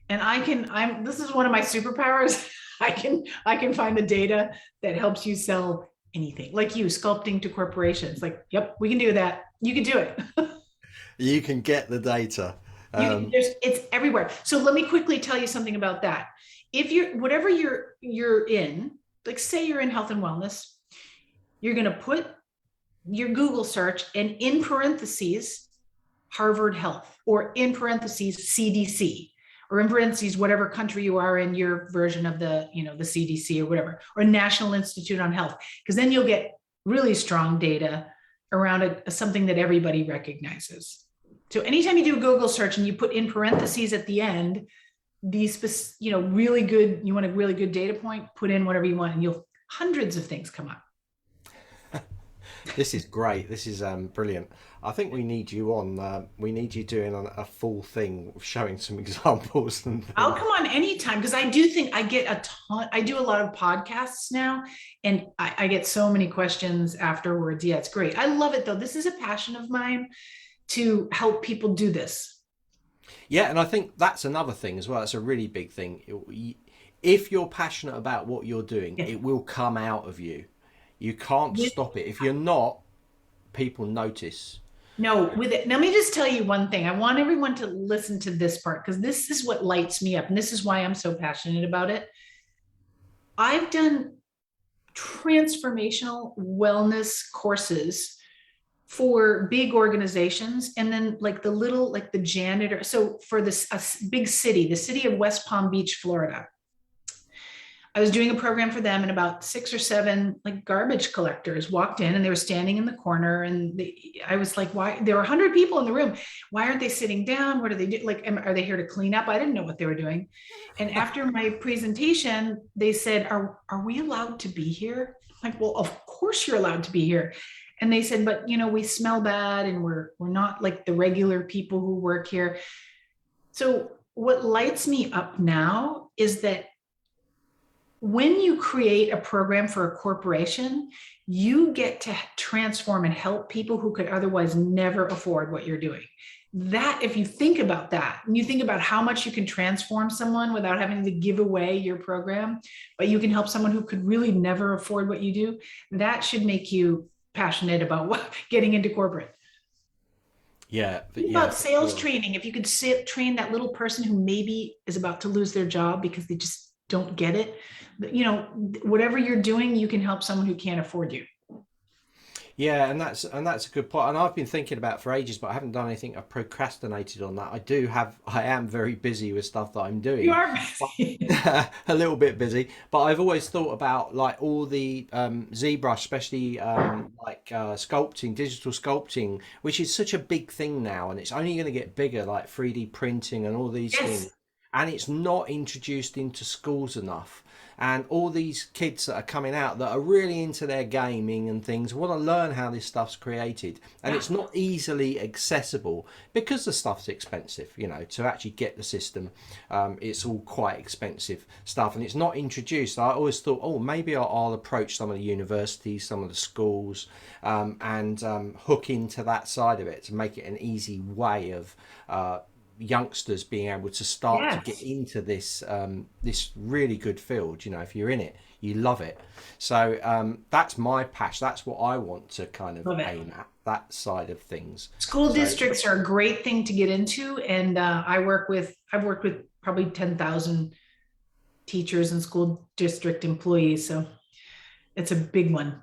And this is one of my superpowers. I can find the data that helps you sell anything, like you sculpting to corporations. Like, yep, we can do that. You can do it. You can get the data. It's everywhere. So let me quickly tell you something about that. If whatever you're in, like say you're in health and wellness, you're going to put your Google search and in parentheses, Harvard Health, or in parentheses, CDC, or in parentheses, whatever country you are in, your version of the, the CDC or whatever, or National Institute on Health, because then you'll get really strong data around something that everybody recognizes. So anytime you do a Google search and you put in parentheses at the end, these, really good, you want a really good data point, put in whatever you want, and you'll hundreds of things come up. This is great. This is brilliant. I think we need you on. We need you doing a full thing, showing some examples. And I'll come on anytime, because I do think I get a ton. I do a lot of podcasts now, and I get so many questions afterwards. Yeah, it's great. I love it though. This is a passion of mine, to help people do this. Yeah, and I think that's another thing as well. That's a really big thing. If you're passionate about what you're doing, it will come out of you. You can't stop it. If you're not, people notice. No, with it. Let me just tell you one thing. I want everyone to listen to this part, because this is what lights me up. And this is why I'm so passionate about it. I've done transformational wellness courses for big organizations. And then like the janitor. So for this big city, the city of West Palm Beach, Florida, I was doing a program for them, and about 6 or 7 like garbage collectors walked in, and they were standing in the corner, and I was like, why? There were 100 people in the room. Why aren't they sitting down? What do they do? Like, are they here to clean up? I didn't know what they were doing. And after my presentation, they said, are we allowed to be here? I'm like, well, of course you're allowed to be here. And they said, but we smell bad, and we're not like the regular people who work here. So what lights me up now is that when you create a program for a corporation, you get to transform and help people who could otherwise never afford what you're doing. That, if you think about that, and you think about how much you can transform someone without having to give away your program, but you can help someone who could really never afford what you do, that should make you passionate about getting into corporate. Yeah. Think about sales training. If you could train that little person who maybe is about to lose their job because they just don't get it, whatever you're doing, you can help someone who can't afford you. Yeah, and that's a good point. And I've been thinking about it for ages, but I haven't done anything. I've procrastinated on that. I am very busy with stuff that I'm doing. You are busy. A little bit busy, but I've always thought about like all the ZBrush, especially sculpting, digital sculpting, which is such a big thing now, and it's only going to get bigger, like 3D printing and all these things. And it's not introduced into schools enough. And all these kids that are coming out that are really into their gaming and things want to learn how this stuff's created. And it's not easily accessible because the stuff's expensive, to actually get the system. It's all quite expensive stuff, and it's not introduced. I always thought, oh, maybe I'll approach some of the universities, some of the schools, and hook into that side of it to make it an easy way of youngsters being able to start to get into this this really good field. If you're in it, you love it. So that's my passion. That's what I want to kind of aim at, that side of things. School districts are a great thing to get into, and I've worked with probably 10,000 teachers and school district employees, so it's a big one.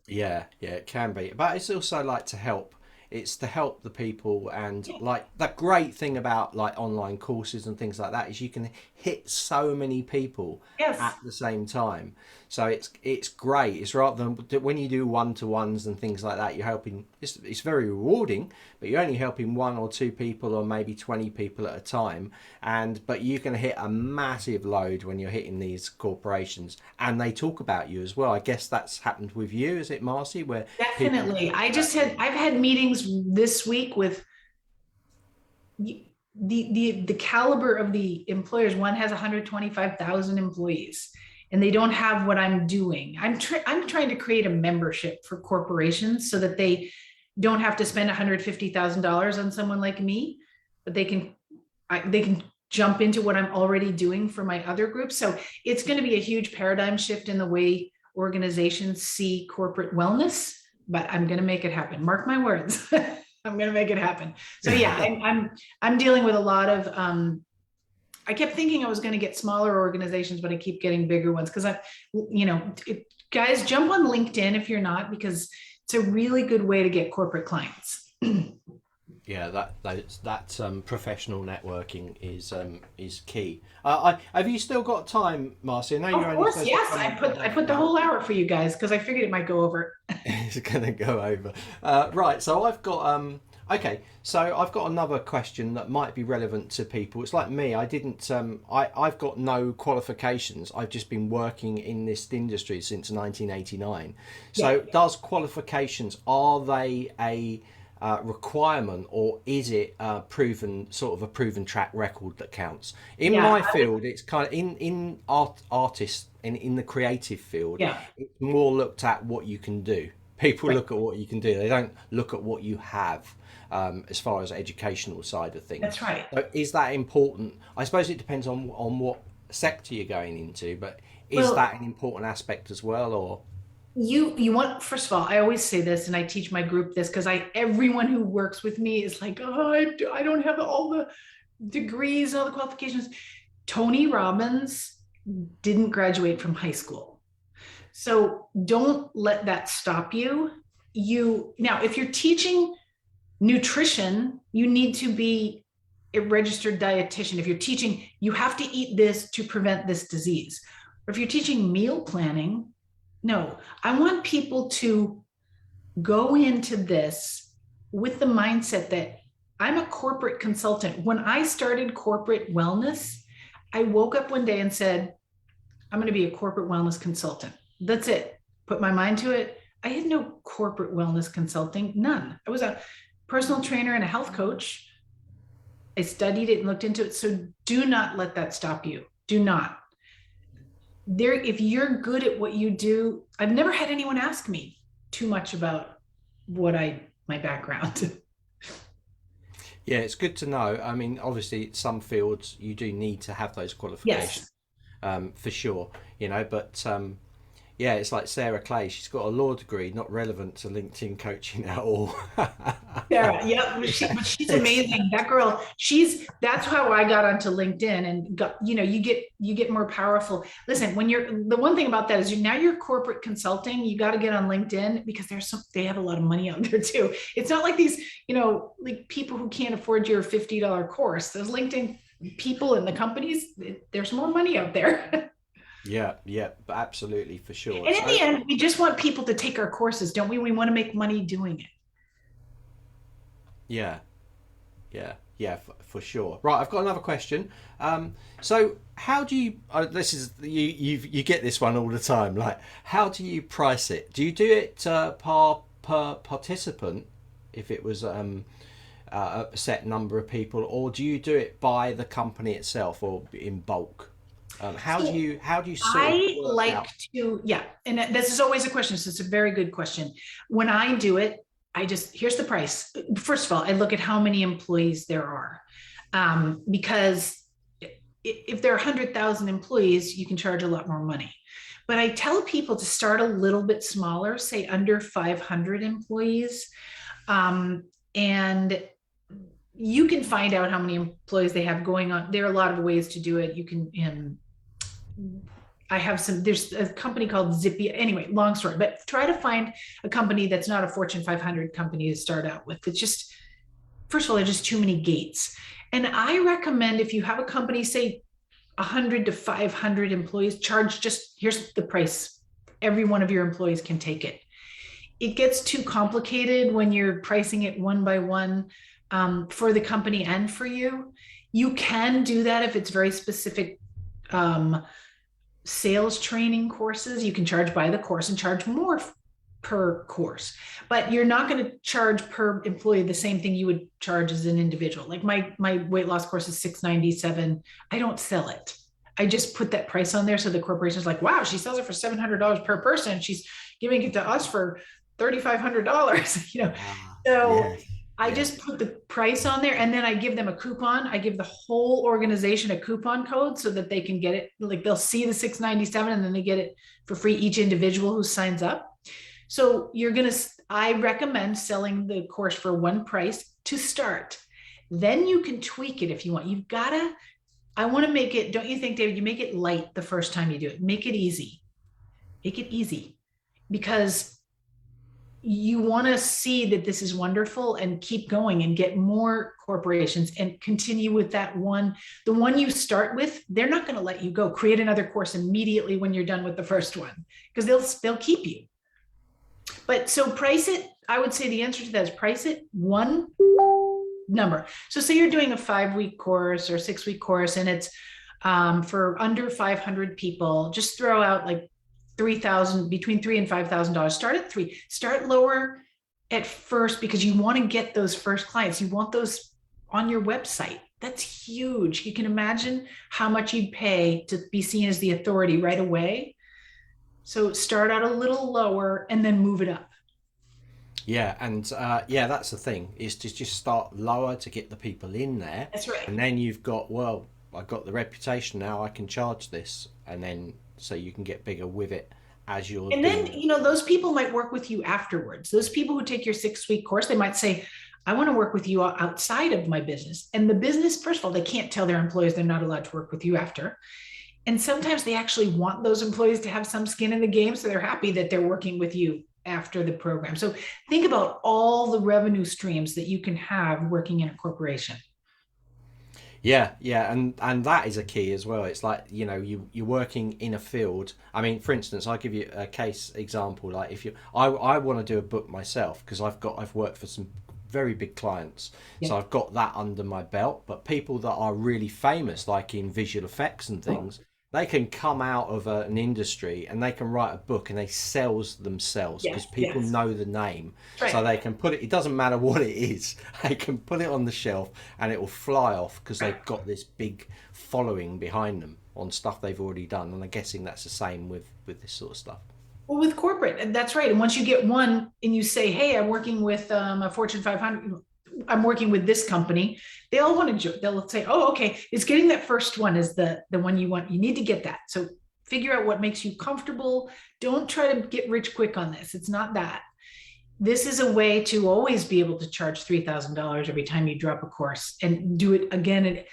yeah, it can be, but it's also like to help. It's to help the people, and like the great thing about like online courses and things like that is you can hit so many people at the same time. So it's great. It's rather than when you do one-to-ones and things like that, you're helping. It's very rewarding, but you're only helping 1 or 2 people, or maybe 20 people at a time. But you can hit a massive load when you're hitting these corporations, and they talk about you as well. I guess that's happened with you, is it, Marcy? Where definitely, I've had meetings this week with the caliber of the employers. One has 125,000 employees, and they don't have what I'm doing. I'm trying to create a membership for corporations so that they don't have to spend $150,000 on someone like me, but they can jump into what I'm already doing for my other groups. So it's going to be a huge paradigm shift in the way organizations see corporate wellness, but I'm going to make it happen. Mark my words. I'm going to make it happen. So yeah, I'm dealing with a lot of, I kept thinking I was going to get smaller organizations, but I keep getting bigger ones. Cause guys, jump on LinkedIn if you're not, because It's a really good way to get corporate clients. Yeah, that professional networking is key. Have you still got time, Marcy? I know you're Of only course, supposed to yes. come I on for put half the an hour. whole hour for you guys because I figured it might go over. It's going to go over. Right, so I've got okay, so I've got another question that might be relevant to people. It's like me, I didn't I've got no qualifications. I've just been working in this industry since 1989. So Yeah. does qualifications, are they a requirement, or is it a proven track record that counts? In Yeah. my field, it's kind of in artists in the creative field, Yeah. it's more looked at what you can do. People Right. look at what you can do. They don't look at what you have, as far as educational side of things. That's right. So is that important? I suppose it depends on what sector you're going into, but is Well, that an important aspect as well, or? you want, first of all, I always say this, and I teach my group this because everyone who works with me is like, oh, I don't have all the degrees, all the qualifications. Tony Robbins didn't graduate from high school. So don't let that stop you. Now, if you're teaching nutrition, you need to be a registered dietitian. If you're teaching, you have to eat this to prevent this disease. Or if you're teaching meal planning, no, I want people to go into this with the mindset that I'm a corporate consultant. When I started corporate wellness, I woke up one day and said, I'm going to be a corporate wellness consultant. That's it. Put my mind to it. I had no corporate wellness consulting, none. I was a personal trainer and a health coach. I studied it and looked into it. So do not let that stop you. Do not. If you're good at what you do, I've never had anyone ask me too much about my background. Yeah, it's good to know. I mean, obviously, some fields you do need to have those qualifications, Yes. for sure. But yeah, it's like Sarah Clay. She's got a law degree, not relevant to LinkedIn coaching at all. Yeah, yeah, but she's amazing. That girl, that's how I got onto LinkedIn and got, you get more powerful. Listen, the one thing about that is now you're corporate consulting, you got to get on LinkedIn because they have a lot of money out there too. It's not like these, like people who can't afford your $50 course. Those LinkedIn people in the companies, there's more money out there. Yeah, yeah, but absolutely, for sure. And in So the end, we just want people to take our courses, don't we? We want to make money doing it. yeah, yeah, for sure. Right, I've got another question. So how do you? This is you get this one all the time. Like, how do you price it? Do you do it per participant, if it was a set number of people, or do you do it by the company itself or in bulk? How do you sort of I work like out? yeah, and this is always a question. So it's a very good question. When I do it, here's the price. First of all, I look at how many employees there are, because if there are 100,000 employees, you can charge a lot more money. But I tell people to start a little bit smaller, say under 500 employees, and you can find out how many employees they have going on. There are a lot of ways to do it. You can, there's a company called Zippy. Anyway, long story, but try to find a company that's not a Fortune 500 company to start out with. It's just, first of all, there's just too many gates. And I recommend if you have a company, say 100 to 500 employees, here's the price. Every one of your employees can take it. It gets too complicated when you're pricing it one by one, for the company and for you. You can do that if it's very specific sales training courses. You can charge by the course and charge more per course, but you're not going to charge per employee the same thing you would charge as an individual. Like my weight loss course is $697. I don't sell it. I just put that price on there so the corporation's like, wow, she sells it for $700 per person. She's giving it to us for $3,500. So Yes, I yes. just put the price on there and then I give them a coupon. I give the whole organization a coupon code so that they can get it. Like they'll see the $697 and then they get it for free, each individual who signs up. So I recommend selling the course for one price to start. Then you can tweak it if you want. I want to make it, don't you think, David, you make it light the first time you do it. Make it easy. Make it easy because you want to see that this is wonderful and keep going and get more corporations and continue with that one. The one you start with, they're not going to let you go. Create another course immediately when you're done with the first one, because they'll keep you. But so price it. I would say the answer to that is price it one number. So say you're doing a 5-week course or 6-week course, and it's for under 500 people. Just throw out like $3,000, between $3,000 and $5,000. Start at 3. Start lower at first, because you want to get those first clients. You want those on your website. That's huge. You can imagine how much you'd pay to be seen as the authority right away. So start out a little lower and then move it up. Yeah, and yeah, that's the thing, is to just start lower to get the people in there. That's right. And then you've got, well, I've got the reputation now, I can charge this, and then so you can get bigger with it as you're and doing then those people might work with you afterwards. Those people who take your 6-week course, they might say, I want to work with you outside of my business. And the business, first of all, they can't tell their employees they're not allowed to work with you after. And sometimes they actually want those employees to have some skin in the game, so they're happy that they're working with you after the program. So think about all the revenue streams that you can have working in a corporation. Yeah, yeah, and that is a key as well. It's like, you're working in a field. I mean, for instance, I'll give you a case example. Like, if I want to do a book myself, because I've worked for some very big clients, so I've got that under my belt. But people that are really famous, like in visual effects and things, they can come out of an industry and they can write a book and they sell themselves, because people know the name. Right. So they can put it, it doesn't matter what it is, they can put it on the shelf and it will fly off, because they've got this big following behind them on stuff they've already done. And I'm guessing that's the same with this sort of stuff. Well, with corporate, and that's right. And once you get one and you say, hey, I'm working with a Fortune 500, I'm working with this company, they all want to, they'll say, oh, okay, it's getting that first one is the one you want. You need to get that. So figure out what makes you comfortable. Don't try to get rich quick on this. It's not that. This is a way to always be able to charge $3,000 every time you drop a course, and do it again at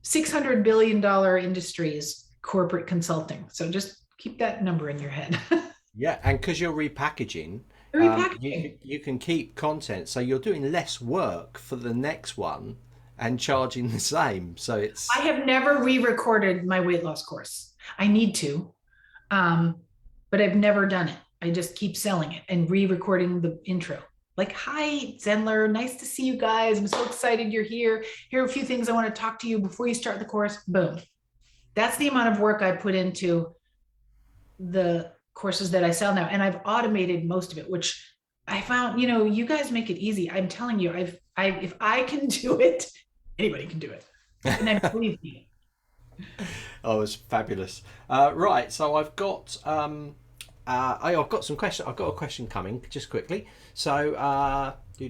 $600 billion industries, corporate consulting. So just keep that number in your head. Yeah, and because you're repackaging, you can keep content, so you're doing less work for the next one and charging the same. So I have never re-recorded my weight loss course. I need to, but I've never done it. I just keep selling it and re-recording the intro. Like, hi, Zenler, nice to see you guys. I'm so excited you're here. Here are a few things I want to talk to you before you start the course. Boom. That's the amount of work I put into the courses that I sell now. And I've automated most of it, which I found, you guys make it easy. I'm telling you, if I can do it, anybody can do it. And I believe me. Oh, it's fabulous. Right. So I've got, I've got some questions. I've got a question coming just quickly. So, So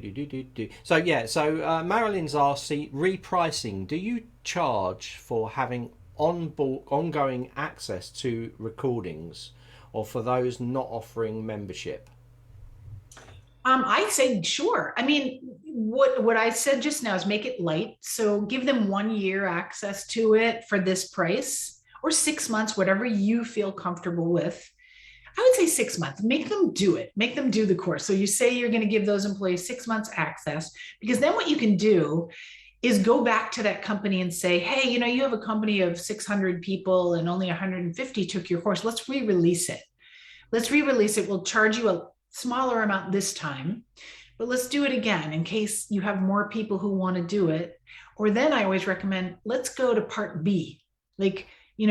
Marilyn's asked, repricing. Do you charge for having ongoing access to recordings, or for those not offering membership? I say sure. I mean, what I said just now is make it light. So give them 1 year access to it for this price, or 6 months, whatever you feel comfortable with. I would say 6 months. Make them do it. Make them do the course. So you say you're going to give those employees 6 months access, because then what you can do is go back to that company and say, hey, you have a company of 600 people and only 150 took your course. Let's re-release it. We'll charge you a smaller amount this time, but let's do it again in case you have more people who want to do it. Or then I always recommend, let's go to part B. Like, you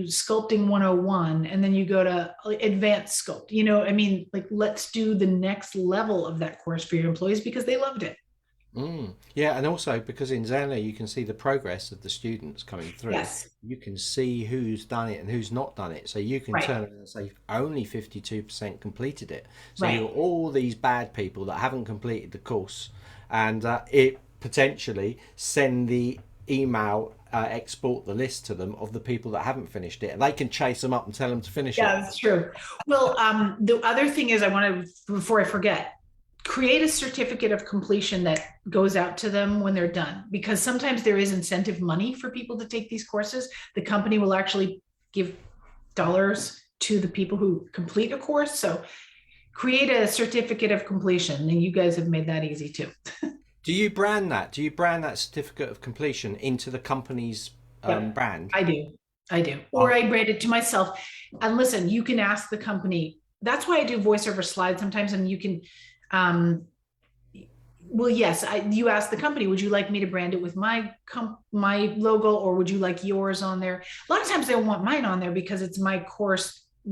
sculpting 101, and then you go to advanced sculpt, like, let's do the next level of that course for your employees because they loved it. Yeah, and also because in Zenler you can see the progress of the students coming through. Yes. You can see who's done it and who's not done it. So you can turn around and say only 52% completed it. So you're all these bad people that haven't completed the course, and it potentially send the email, export the list to them of the people that haven't finished it, and they can chase them up and tell them to finish it. Yeah, that's true. Well, the other thing is, I want to, before I forget, create a certificate of completion that goes out to them when they're done, because sometimes there is incentive money for people to take these courses. The company will actually give dollars to the people who complete a course. So create a certificate of completion, and you guys have made that easy too. Do you brand that? Do you brand that certificate of completion into the company's Yep, brand? I do. I do. Or Oh, I brand it to myself. And listen, you can ask the company. That's why I do voiceover slides sometimes, and you can, um, well, yes, you ask the company, would you like me to brand it with my logo, or would you like yours on there? A lot of times they'll want mine on there because it's my course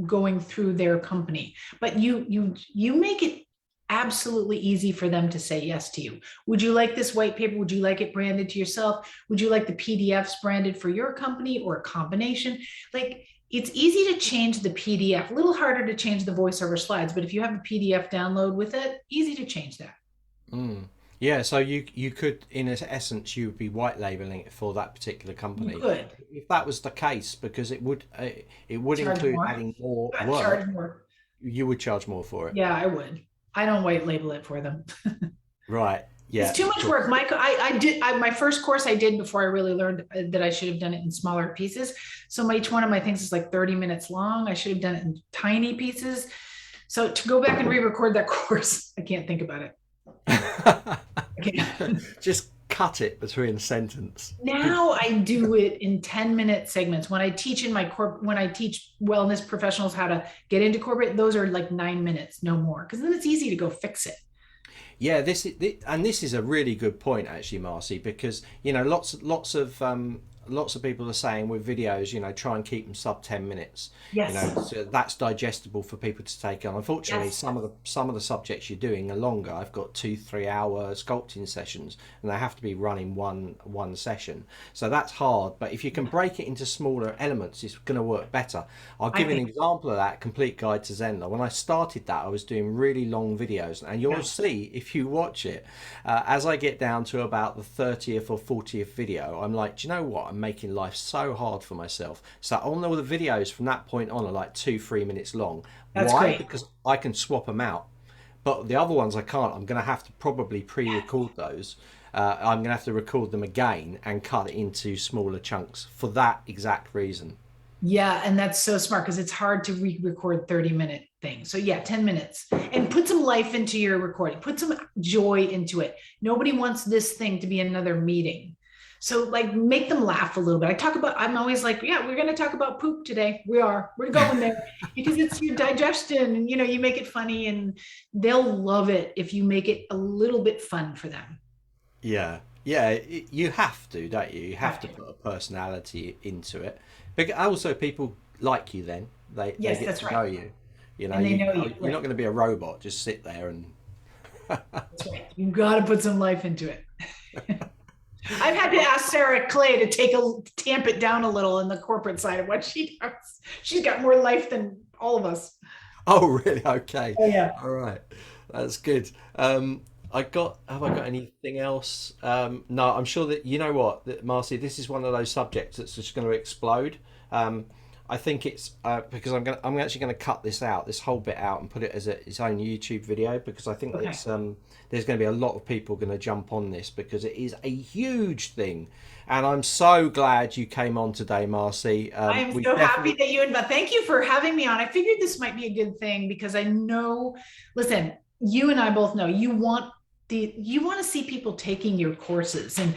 going through their company. But you make it absolutely easy for them to say yes to you. Would you like this white paper? Would you like it branded to yourself? Would you like the PDFs branded for your company, or a combination? Like, it's easy to change the PDF, a little harder to change the voiceover slides, but if you have a PDF download with it, easy to change that. mm. Yeah. So you could, in essence, you would be white labeling it for that particular You company. could If that was the case, because it would charge include more. adding more I'd charge work, more. you would charge more for it. Yeah, I would. I don't white label it for them. Right. It's Yeah. too Of much course. work. My first course I did before I really learned that I should have done it in smaller pieces. So each one of my things is like 30 minutes long. I should have done it in tiny pieces. So to go back and re-record that course, I can't think about it. I can't. Just cut it between a sentence. Now I do it in 10-minute segments. When I teach when I teach wellness professionals how to get into corporate, those are like 9 minutes, no more. Because then it's easy to go fix it. Yeah, this is a really good point actually, Marcy, because lots of people are saying with videos, try and keep them sub 10 minutes. Yes. So that's digestible for people to take on. Unfortunately, Yes. some of the subjects you're doing are longer. I've got 2 3 hour sculpting sessions, and they have to be running one session. So that's hard. But if you can break it into smaller elements, it's going to work better. I'll I give you an think, example of that. Complete Guide to Zenler. When I started that, I was doing really long videos, and you'll yeah. see if you watch it, as I get down to about the 30th or 40th video, I'm like, do you know what? I'm making life so hard for myself. So all the videos from that point on are like 2 3 minutes long. That's Why? great. Because I can swap them out. But the other ones I can't. I'm going to have to probably pre-record those. I'm going to have to record them again and cut it into smaller chunks for that exact reason. Yeah, and that's so smart because it's hard to re-record 30-minute things. So yeah, 10 minutes. And put some life into your recording. Put some joy into it. Nobody wants this thing to be another meeting. So like make them laugh a little bit. I'm always like, yeah, we're going to talk about poop today. We're going there because it's your digestion, and you make it funny, and they'll love it if you make it a little bit fun for them. Yeah, yeah, you have to, don't you? You have Have to to. put a personality into it. But also, people like you. Then they Yes, get that's to know right. you. And they know you. You're not Right. going to be a robot. Just sit there and That's right. You've got to put some life into it. I've had to ask Sarah Clay to tamp it down a little in the corporate side of what she does. She's got more life than all of us. oh, really? Okay, Oh yeah. all right, that's good. Have I got anything else? No, I'm sure that you know what, that Marcy. This is one of those subjects that's just going to explode. Um, I think it's because I'm actually going to cut this whole bit out and put it as its own YouTube video because I think Okay. there's going to be a lot of people going to jump on this because it is a huge thing, and I'm so glad you came on today, Marcy. I am We so happy definitely that thank you for having me on. I figured this might be a good thing because I know, listen, you and I both know you want to see people taking your courses, and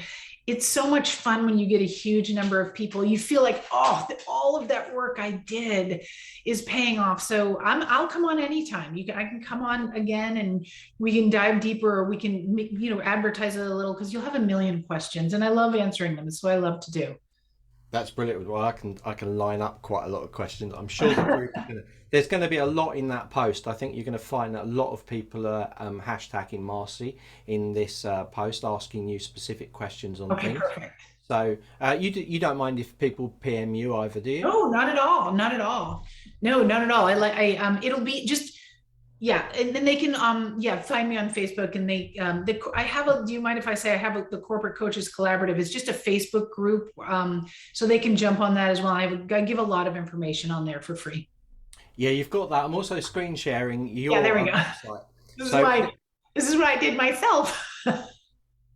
it's so much fun when you get a huge number of people. You feel like, oh, all of that work I did is paying off. So I'll come on anytime. I can come on again, and we can dive deeper, or we can advertise it a little because you'll have a million questions, and I love answering them. It's what I love to do. That's brilliant. Well, I can line up quite a lot of questions. I'm sure the group is gonna. There's going to be a lot in that post. I think you're going to find that a lot of people are hashtagging Marcy in this post, asking you specific questions on Okay, things. perfect. So you don't mind if people PM you either, do you? No, not at all. Not at all. No, not at all. It'll be just, yeah. And then they can, find me on Facebook, and do you mind if I say I have the Corporate Coaches Collaborative? It's just a Facebook group. So they can jump on that as well. I give a lot of information on there for free. Yeah, you've got that. I'm also screen sharing Yeah, there your we go. website. This is So why, this is what I did myself.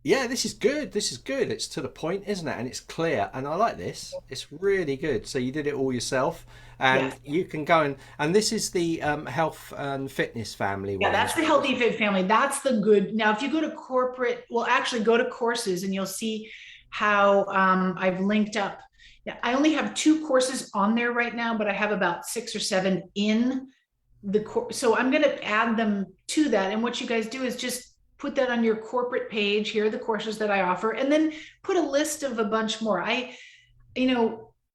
Yeah, this is good. This is good. It's to the point, isn't it? And it's clear. And I like this. It's really good. So you did it all yourself, Yes. and you can go and this is the health and fitness family Yeah, one that's as the well, Healthy isn't it? Fit Family. That's the good. Now, if you go to corporate, well, actually go to courses and you'll see how I've linked up. Yeah, I only have 2 courses on there right now, but I have about 6 or 7 in the course. So I'm going to add them to that. And what you guys do is just put that on your corporate page. Here are the courses that I offer, and then put a list of a bunch more.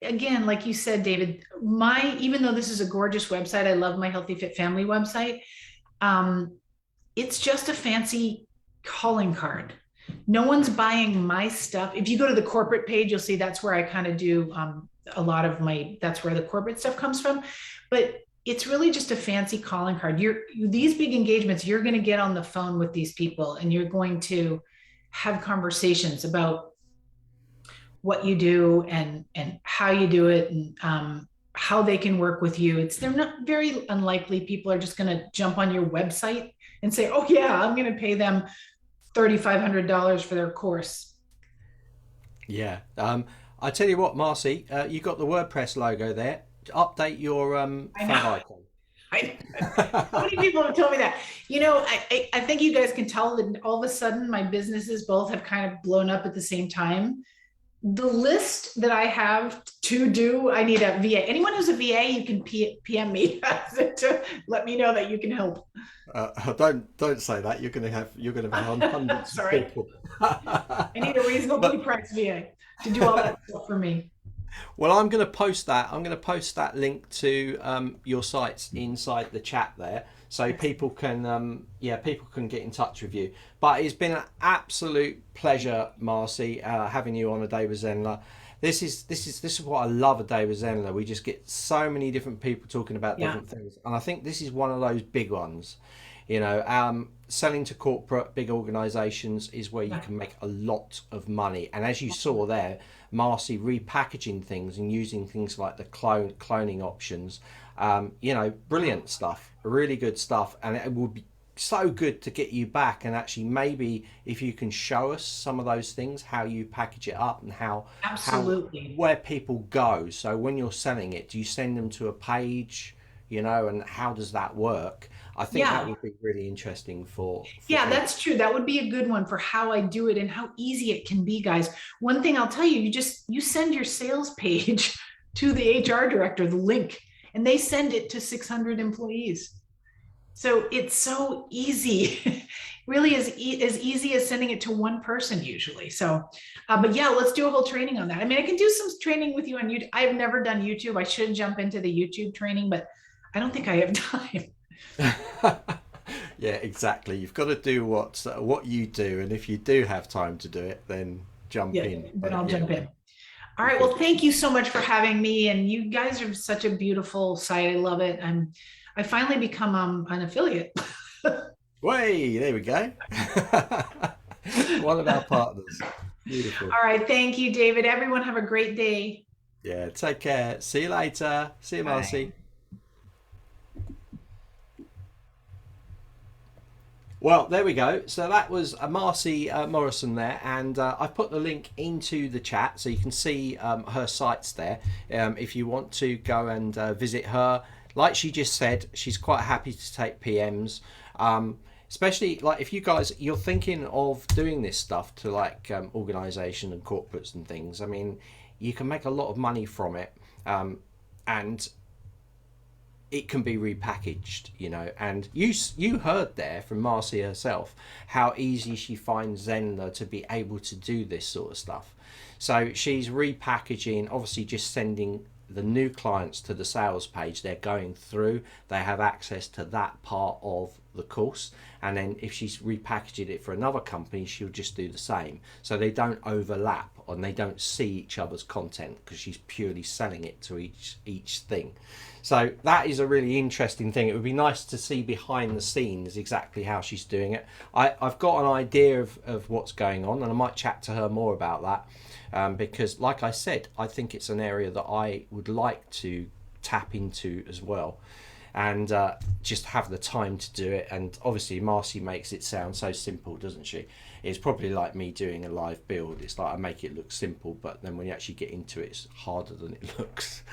Again, like you said, David, even though this is a gorgeous website, I love my Healthy Fit Family website. Um, it's just a fancy calling card. No one's buying my stuff. If you go to the corporate page, you'll see that's where I kind of do a lot of that's where the corporate stuff comes from. But it's really just a fancy calling card. These big engagements, you're going to get on the phone with these people and you're going to have conversations about what you do and how you do it, and how they can work with you. They're not very unlikely. People are just going to jump on your website and say, "Oh yeah, I'm going to pay them $3,500 for their course." Yeah. I tell you what, Marcy, you got the WordPress logo there. Update your I fab know. icon. I, how many people have told me that? I think you guys can tell that all of a sudden my businesses both have kind of blown up at the same time. The list that I have to do, I need a VA. Anyone who's a VA, you can PM me to let me know that you can help. Don't say that. You're gonna have hundreds of Sorry, people. I need a reasonably But priced VA to do all that stuff for me. well, I'm going to post that. I'm going to post that link to your sites inside the chat there, so people can, people can get in touch with you. But it's been an absolute pleasure, Marcy, having you on A Day with Zenler. This is what I love, A Day with Zenler. We just get so many different people talking about Yeah, different things, and I think this is one of those big ones. Selling to corporate big organizations is where you yeah, can make a lot of money. And as you saw there, Marcy repackaging things and using things like the cloning options, brilliant stuff, really good stuff. And it would be so good to get you back, and actually maybe if you can show us some of those things, how you package it up, and how absolutely. where people go. So when you're selling it, do you send them to a page, and how does that work? I think that Yeah, would be really interesting for yeah, people. that's true. That would be a good one for how I do it and how easy it can be, guys. One thing I'll tell you, you send your sales page to the HR director, the link, and they send it to 600 employees. So it's so easy, really as easy as sending it to one person usually. So, but yeah, let's do a whole training on that. I mean, I can do some training with you on YouTube. I've never done YouTube. I should jump into the YouTube training, but I don't think I have time. Yeah, exactly. You've got to do what you do, and if you do have time to do it, then jump Yeah, in. then But I'll yeah, jump in. All right. wicked. Well, thank you so much for having me. And you guys are such a beautiful site. I love it. I finally become an affiliate. Way, there we go. One of our partners. Beautiful. All right. Thank you, David. Everyone have a great day. Yeah, take care. See you later. See you, Bye. Marcy. Well, there we go. So that was Marcy Morrison there, and I've put the link into the chat so you can see her sites there. If you want to go and visit her, like she just said, she's quite happy to take PMs. Especially like if you guys you're thinking of doing this stuff to like organization and corporates and things. I mean, you can make a lot of money from it, and it can be repackaged, and you heard there from Marcy herself how easy she finds Zenler to be able to do this sort of stuff. So she's repackaging, obviously just sending the new clients to the sales page. They're going through, they have access to that part of the course, and then if she's repackaging it for another company, she'll just do the same, so they don't overlap and they don't see each other's content because she's purely selling it to each thing. So that is a really interesting thing. It would be nice to see behind the scenes exactly how she's doing it. I've got an idea of what's going on, and I might chat to her more about that, because like I said, I think it's an area that I would like to tap into as well. and just have the time to do it. And obviously Marcy makes it sound so simple, doesn't she? It's probably like me doing a live build. It's like I make it look simple, but then when you actually get into it, it's harder than it looks.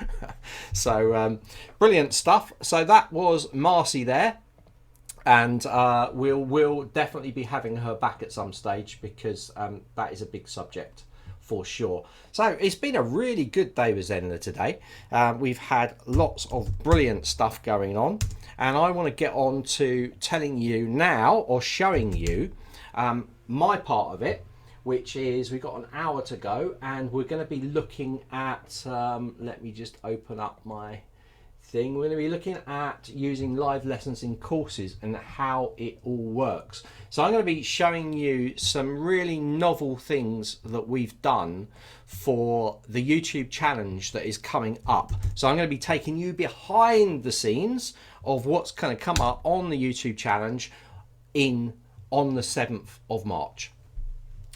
So brilliant stuff. So that was Marcy there, and we'll definitely be having her back at some stage, because that is a big subject for sure. So it's been a really good day with Zenler today. We've had lots of brilliant stuff going on, and I want to get on to telling you now, or showing you my part of it, which is we've got an hour to go, and we're going to be looking at let me just open up my thing. We're going to be looking at using live lessons in courses and how it all works. So I'm going to be showing you some really novel things that we've done for the YouTube challenge that is coming up. So I'm going to be taking you behind the scenes of what's going to come up on the YouTube challenge on the 7th of March.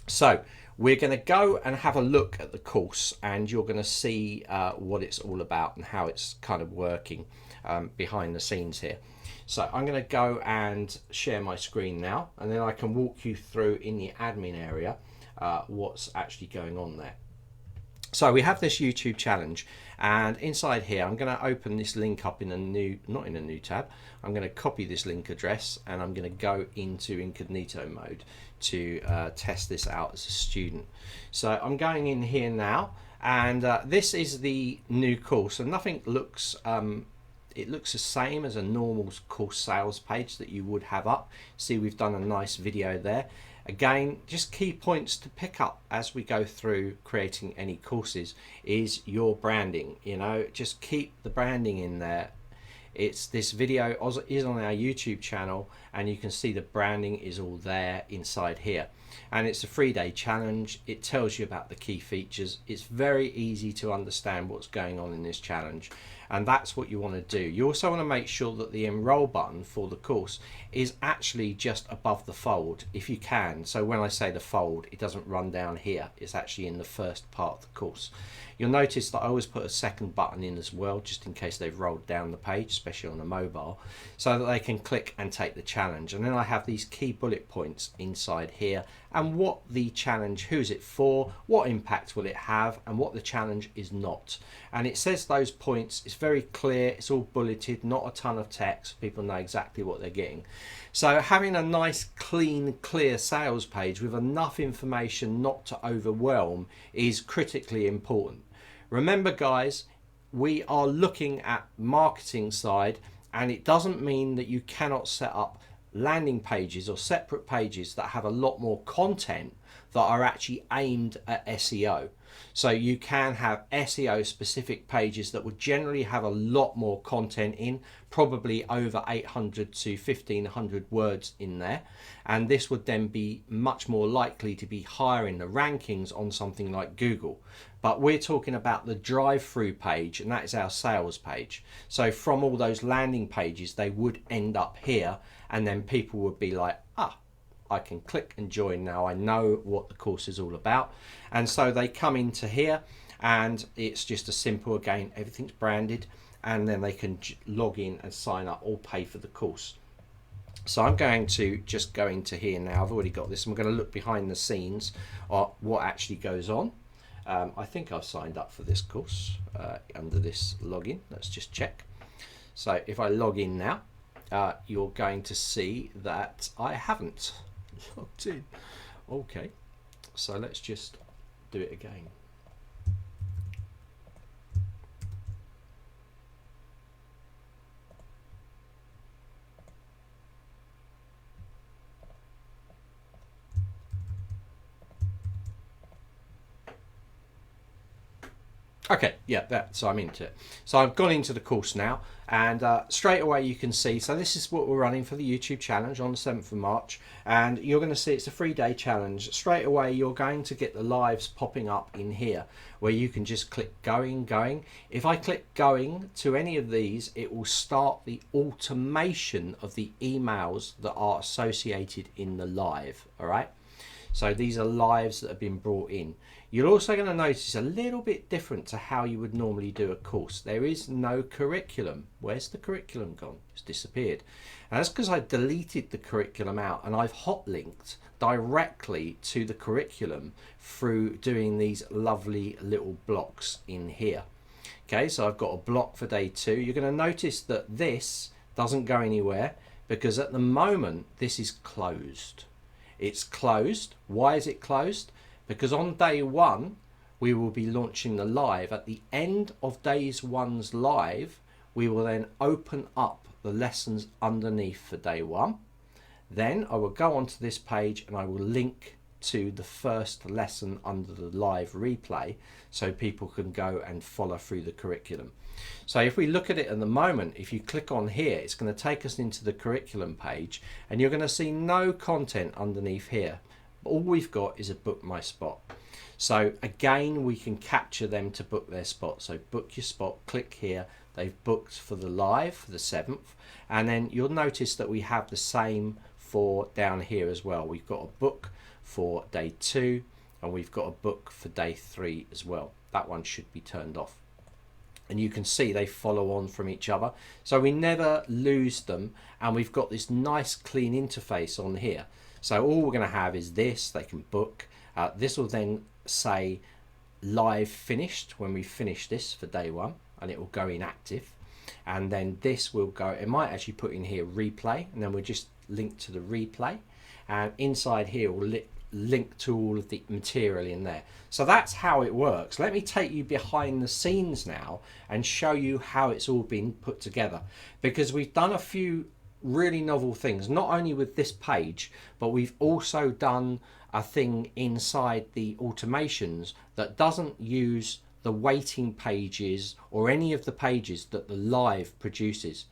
So we're going to go and have a look at the course, and you're going to see what it's all about and how it's kind of working behind the scenes here. So I'm going to go and share my screen now, and then I can walk you through in the admin area what's actually going on there. So we have this YouTube challenge, and inside here I'm going to open this link up in a new, not in a new tab. I'm going to copy this link address, and I'm going to go into incognito mode to test this out as a student. So I'm going in here now, and this is the new course, and nothing looks it looks the same as a normal course sales page that you would have up. See, we've done a nice video there. Again, just key points to pick up as we go through creating any courses is your branding. You know, just keep the branding in there. This video is on our YouTube channel, and you can see the branding is all there inside here. And it's a 3-day challenge. It tells you about the key features. It's very easy to understand what's going on in this challenge, and that's what you want to do. You also want to make sure that the enroll button for the course is actually just above the fold if you can. So when I say the fold, it doesn't run down here. It's actually in the first part of the course. You'll notice that I always put a second button in as well, just in case they've rolled down the page, especially on the mobile, so that they can click and take the challenge. And then I have these key bullet points inside here, and what the challenge, who's it for, what impact will it have, and what the challenge is not. And it says those points. It's very clear. It's all bulleted, not a ton of text. People know exactly what they're getting. So having a nice, clean, clear sales page with enough information not to overwhelm is critically important. Remember, guys, we are looking at marketing side, and it doesn't mean that you cannot set up landing pages or separate pages that have a lot more content that are actually aimed at SEO. So you can have SEO specific pages that would generally have a lot more content in, probably over 800 to 1500 words in there, and this would then be much more likely to be higher in the rankings on something like Google. But we're talking about the drive-through page, and that is our sales page. So from all those landing pages, they would end up here, and then people would be like, I can click and join now. I know what the course is all about. And so they come into here, and it's just a simple, again, everything's branded, and then they can log in and sign up or pay for the course. So I'm going to just go into here now. I've already got this. I'm going to look behind the scenes at what actually goes on. I think I've signed up for this course under this login. Let's just check. So if I log in now, you're going to see that I haven't logged in. Okay, so let's just do it again. Okay, yeah, so I'm into it. So I've gone into the course now, and straight away you can see, so this is what we're running for the YouTube challenge on the 7th of March, and you're going to see it's a 3-day challenge. Straight away you're going to get the lives popping up in here, where you can just click going. If I click going to any of these, it will start the automation of the emails that are associated in the live, all right? So these are lives that have been brought in. You're also going to notice a little bit different to how you would normally do a course. There is no curriculum. Where's the curriculum gone? It's disappeared. And that's because I deleted the curriculum out, and I've hot linked directly to the curriculum through doing these lovely little blocks in here. Okay, so I've got a block for day 2. You're going to notice that this doesn't go anywhere because at the moment this is closed. It's closed. Why is it closed? Because on day 1 we will be launching the live. At the end of days 1's live, we will then open up the lessons underneath for day 1. Then I will go onto this page and I will link to the first lesson under the live replay so people can go and follow through the curriculum. So if we look at it at the moment, if you click on here, it's going to take us into the curriculum page, and you're going to see no content underneath here. All we've got is a book my spot. So again, we can capture them to book their spot. So book your spot, click here. They've booked for the live for the 7th, and then you'll notice that we have the same for down here as well. We've got a book for day 2 and we've got a book for day 3 as well. That one should be turned off, and you can see they follow on from each other, so we never lose them, and we've got this nice clean interface on here. So all we're going to have is this. They can book. This will then say live finished when we finish this for day 1, and it will go inactive, and then this will go, it might actually put in here replay, and then we'll just link to the replay, and inside here we'll link to all of the material in there. So that's how it works. Let me take you behind the scenes now and show you how it's all been put together, because we've done a few really novel things, not only with this page, but we've also done a thing inside the automations that doesn't use the waiting pages or any of the pages that the live produces.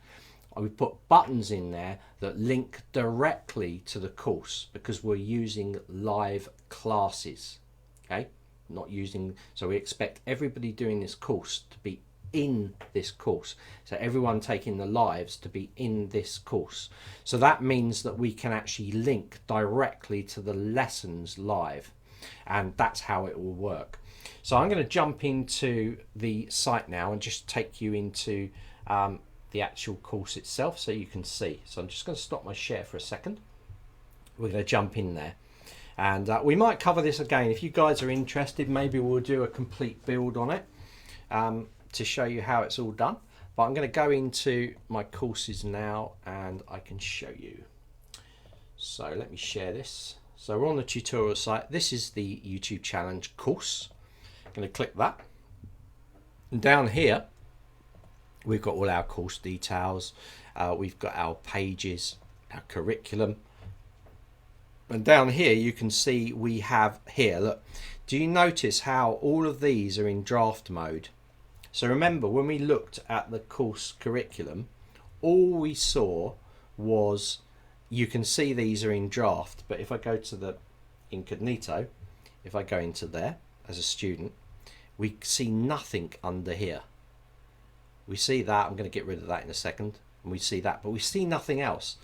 We put buttons in there that link directly to the course because we're using live classes. Okay, not using, so we expect everybody doing this course to be in this course, so everyone taking the lives to be in this course. So that means that we can actually link directly to the lessons live, and that's how it will work. So I'm going to jump into the site now and just take you into the actual course itself so you can see. So I'm just going to stop my share for a second. We're going to jump in there, and we might cover this again. If you guys are interested, maybe we'll do a complete build on it to show you how it's all done. But I'm going to go into my courses now and I can show you. So let me share this. So we're on the tutorial site. This is the YouTube challenge course. I'm going to click that, and down here we've got all our course details, we've got our pages, our curriculum, and down here you can see we have here, look, do you notice how all of these are in draft mode? So remember, when we looked at the course curriculum, all we saw was, you can see these are in draft, but if I go to the incognito, if I go into there as a student, we see nothing under here. We see that, I'm going to get rid of that in a second, and we see that, but we see nothing else.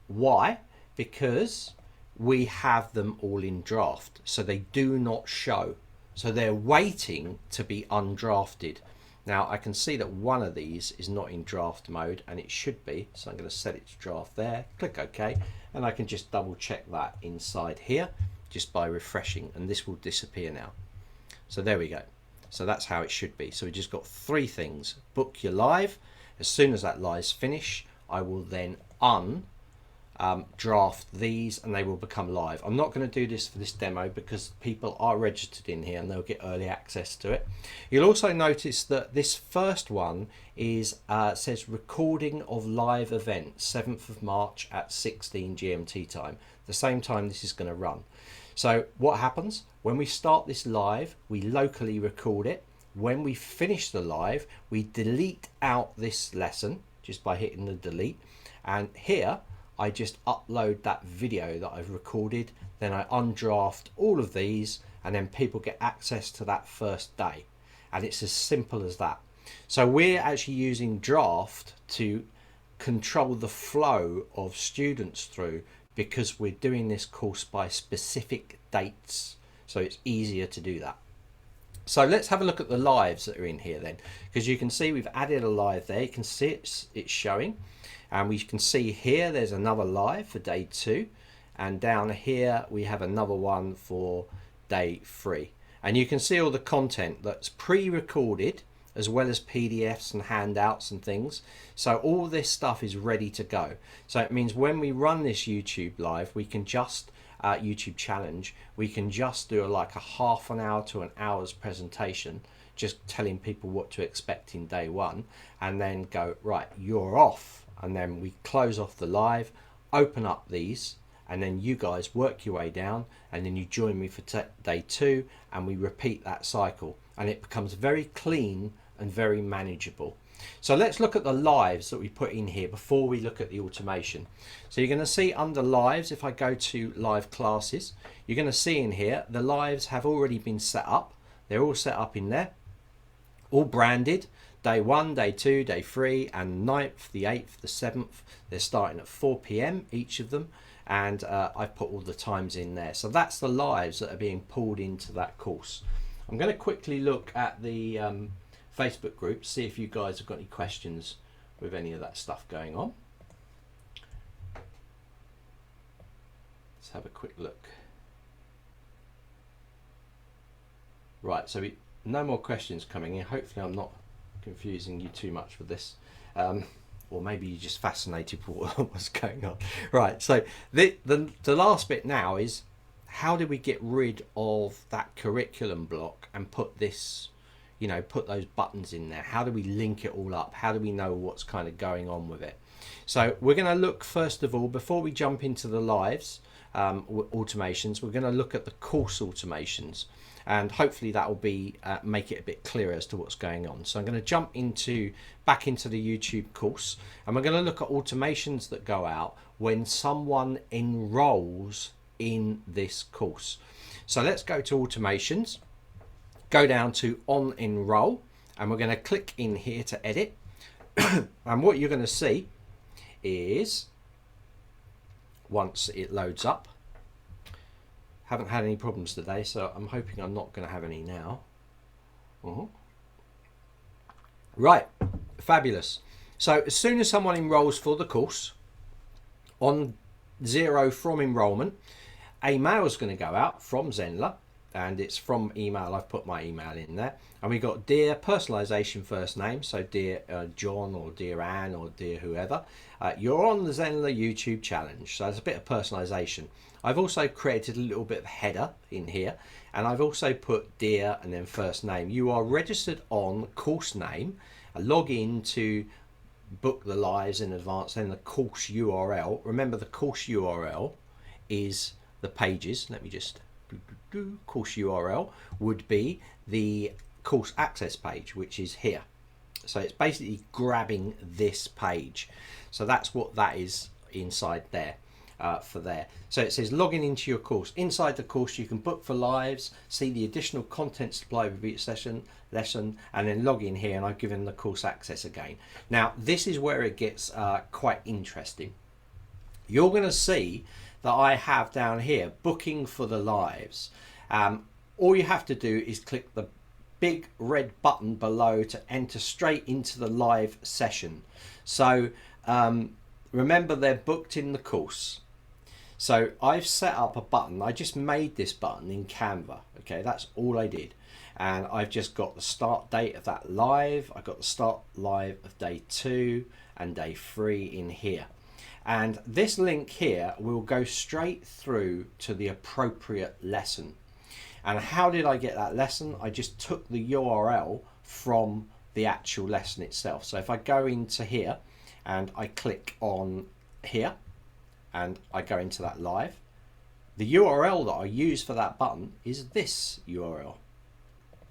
Why? Because we have them all in draft, so they do not show. So they're waiting to be undrafted. Now I can see that one of these is not in draft mode, and it should be, so I'm going to set it to draft there, click OK, and I can just double check that inside here just by refreshing, and this will disappear now. So there we go. So that's how it should be. So we just got 3 things. Book your live. As soon as that live's finish, I will then draft these and they will become live. I'm not going to do this for this demo because people are registered in here and they'll get early access to it. You'll also notice that this first one is says recording of live event 7th of March at 16 GMT time, the same time this is going to run. So what happens when we start this live? We locally record it. When we finish the live, we delete out this lesson just by hitting the delete, and here I just upload that video that I've recorded, then I undraft all of these, and then people get access to that first day, and it's as simple as that. So we're actually using draft to control the flow of students through, because we're doing this course by specific dates, so it's easier to do that. So let's have a look at the lives that are in here then, because you can see we've added a live there. You can see it's showing, and we can see here there's another live for day 2, and down here we have another one for day 3, and you can see all the content that's pre-recorded as well as PDFs and handouts and things. So all this stuff is ready to go. So it means when we run this YouTube live, we can just YouTube challenge, we can just do like a half an hour to an hour's presentation, just telling people what to expect in day 1, and then go, right, you're off, and then we close off the live, open up these, and then you guys work your way down, and then you join me for day 2, and we repeat that cycle, and it becomes very clean and very manageable. So let's look at the lives that we put in here before we look at the automation. So you're going to see under lives, if I go to live classes, you're going to see in here the lives have already been set up. They're all set up in there, all branded. Day 1, day 2, day 3, and 9th, the 8th, the 7th. They're starting at 4 p.m. each of them, and I've put all the times in there. So that's the lives that are being pulled into that course. I'm going to quickly look at the Facebook group, see if you guys have got any questions with any of that stuff going on. Let's have a quick look. Right, so no more questions coming in. Hopefully I'm not confusing you too much with this, or maybe you're just fascinated with what's going on. Right, so the last bit now is, how do we get rid of that curriculum block and put this, you know, put those buttons in there? How do we link it all up? How do we know what's kind of going on with it? So we're going to look, first of all, before we jump into the lives automations, we're going to look at the course automations, and hopefully that will be make it a bit clearer as to what's going on. So I'm going to jump back into the YouTube course, and we're going to look at automations that go out when someone enrolls in this course. So let's go to automations, go down to on enroll, and we're going to click in here to edit. And what you're going to see is, once it loads up, haven't had any problems today, so I'm hoping I'm not going to have any now. Right, fabulous. So as soon as someone enrolls for the course, on 0 from enrollment, a mail is going to go out from Zenler, and it's from email. I've put my email in there, and we got dear personalization first name, so dear John or dear Anne or dear whoever, you're on the Zenler YouTube challenge. So there's a bit of personalization. I've also created a little bit of header in here, and I've also put dear and then first name. You are registered on course name, log in to book the lives in advance, then the course URL. Remember, the course URL is the pages. Let me just course URL would be the course access page, which is here. So it's basically grabbing this page. So that's what that is inside there. For there. So it says logging into your course. Inside the course you can book for lives, see the additional content supply review session, lesson, and then log in here, and I've given the course access again. Now this is where it gets quite interesting. You're going to see that I have down here booking for the lives. All you have to do is click the big red button below to enter straight into the live session. So remember, they're booked in the course. So I've set up a button. I just made this button in Canva. Okay, that's all I did. And I've just got the start date of that live. I've got the start live of day 2 and day 3 in here. And this link here will go straight through to the appropriate lesson. And how did I get that lesson? I just took the URL from the actual lesson itself. So if I go into here and I click on here, and I go into that live, the URL that I use for that button is this URL,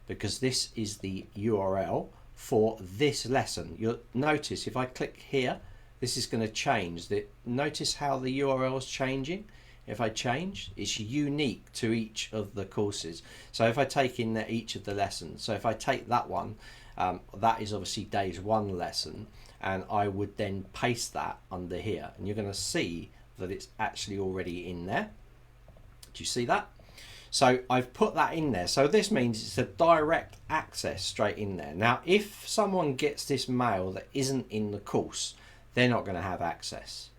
because this is the URL for this lesson. You'll notice if I click here, this is going to change. Notice how the URL is changing. If I change, it's unique to each of the courses. So if I take in each of the lessons, so if I take that one, that is obviously days 1 lesson, and I would then paste that under here, and you're going to see that it's actually already in there. Do you see that? So I've put that in there. So this means it's a direct access straight in there. Now, if someone gets this mail that isn't in the course, they're not going to have access,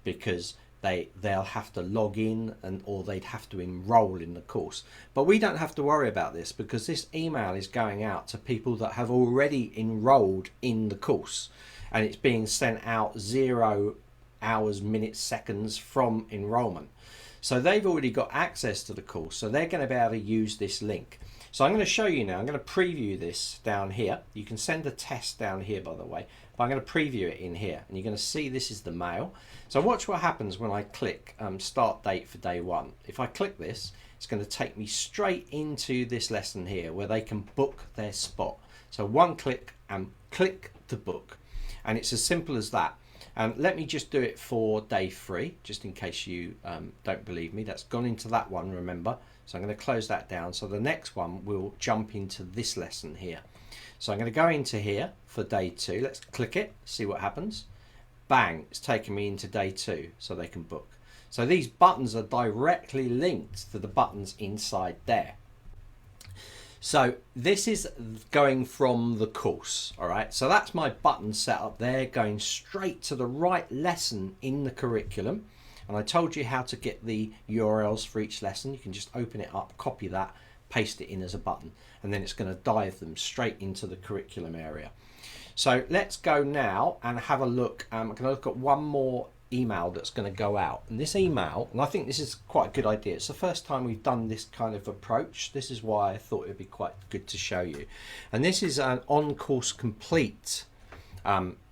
because they'll have to log in or they'd have to enroll in the course. But we don't have to worry about this, because this email is going out to people that have already enrolled in the course, and it's being sent out 0 hours, minutes, seconds from enrollment. So they've already got access to the course, so they're going to be able to use this link. So I'm going to show you now. I'm going to preview this down here. You can send a test down here, by the way, but I'm going to preview it in here, and you're going to see this is the mail. So watch what happens when I click start date for day 1. If I click this, it's going to take me straight into this lesson here where they can book their spot. So one click and click to book, and it's as simple as that. Let me just do it for day 3, just in case you don't believe me. That's gone into that one, remember. So I'm going to close that down. So the next one will jump into this lesson here. So I'm going to go into here for day 2. Let's click it, see what happens. Bang, it's taken me into day 2, so they can book. So these buttons are directly linked to the buttons inside there. So this is going from the course, all right? So that's my button set up there, going straight to the right lesson in the curriculum. And I told you how to get the URLs for each lesson. You can just open it up, copy that, paste it in as a button, and then it's going to dive them straight into the curriculum area. So let's go now and have a look. I'm going to look at one more email that's going to go out, and this email, and I think this is quite a good idea. It's the first time we've done this kind of approach. This is why I thought it would be quite good to show you. And this is an on course complete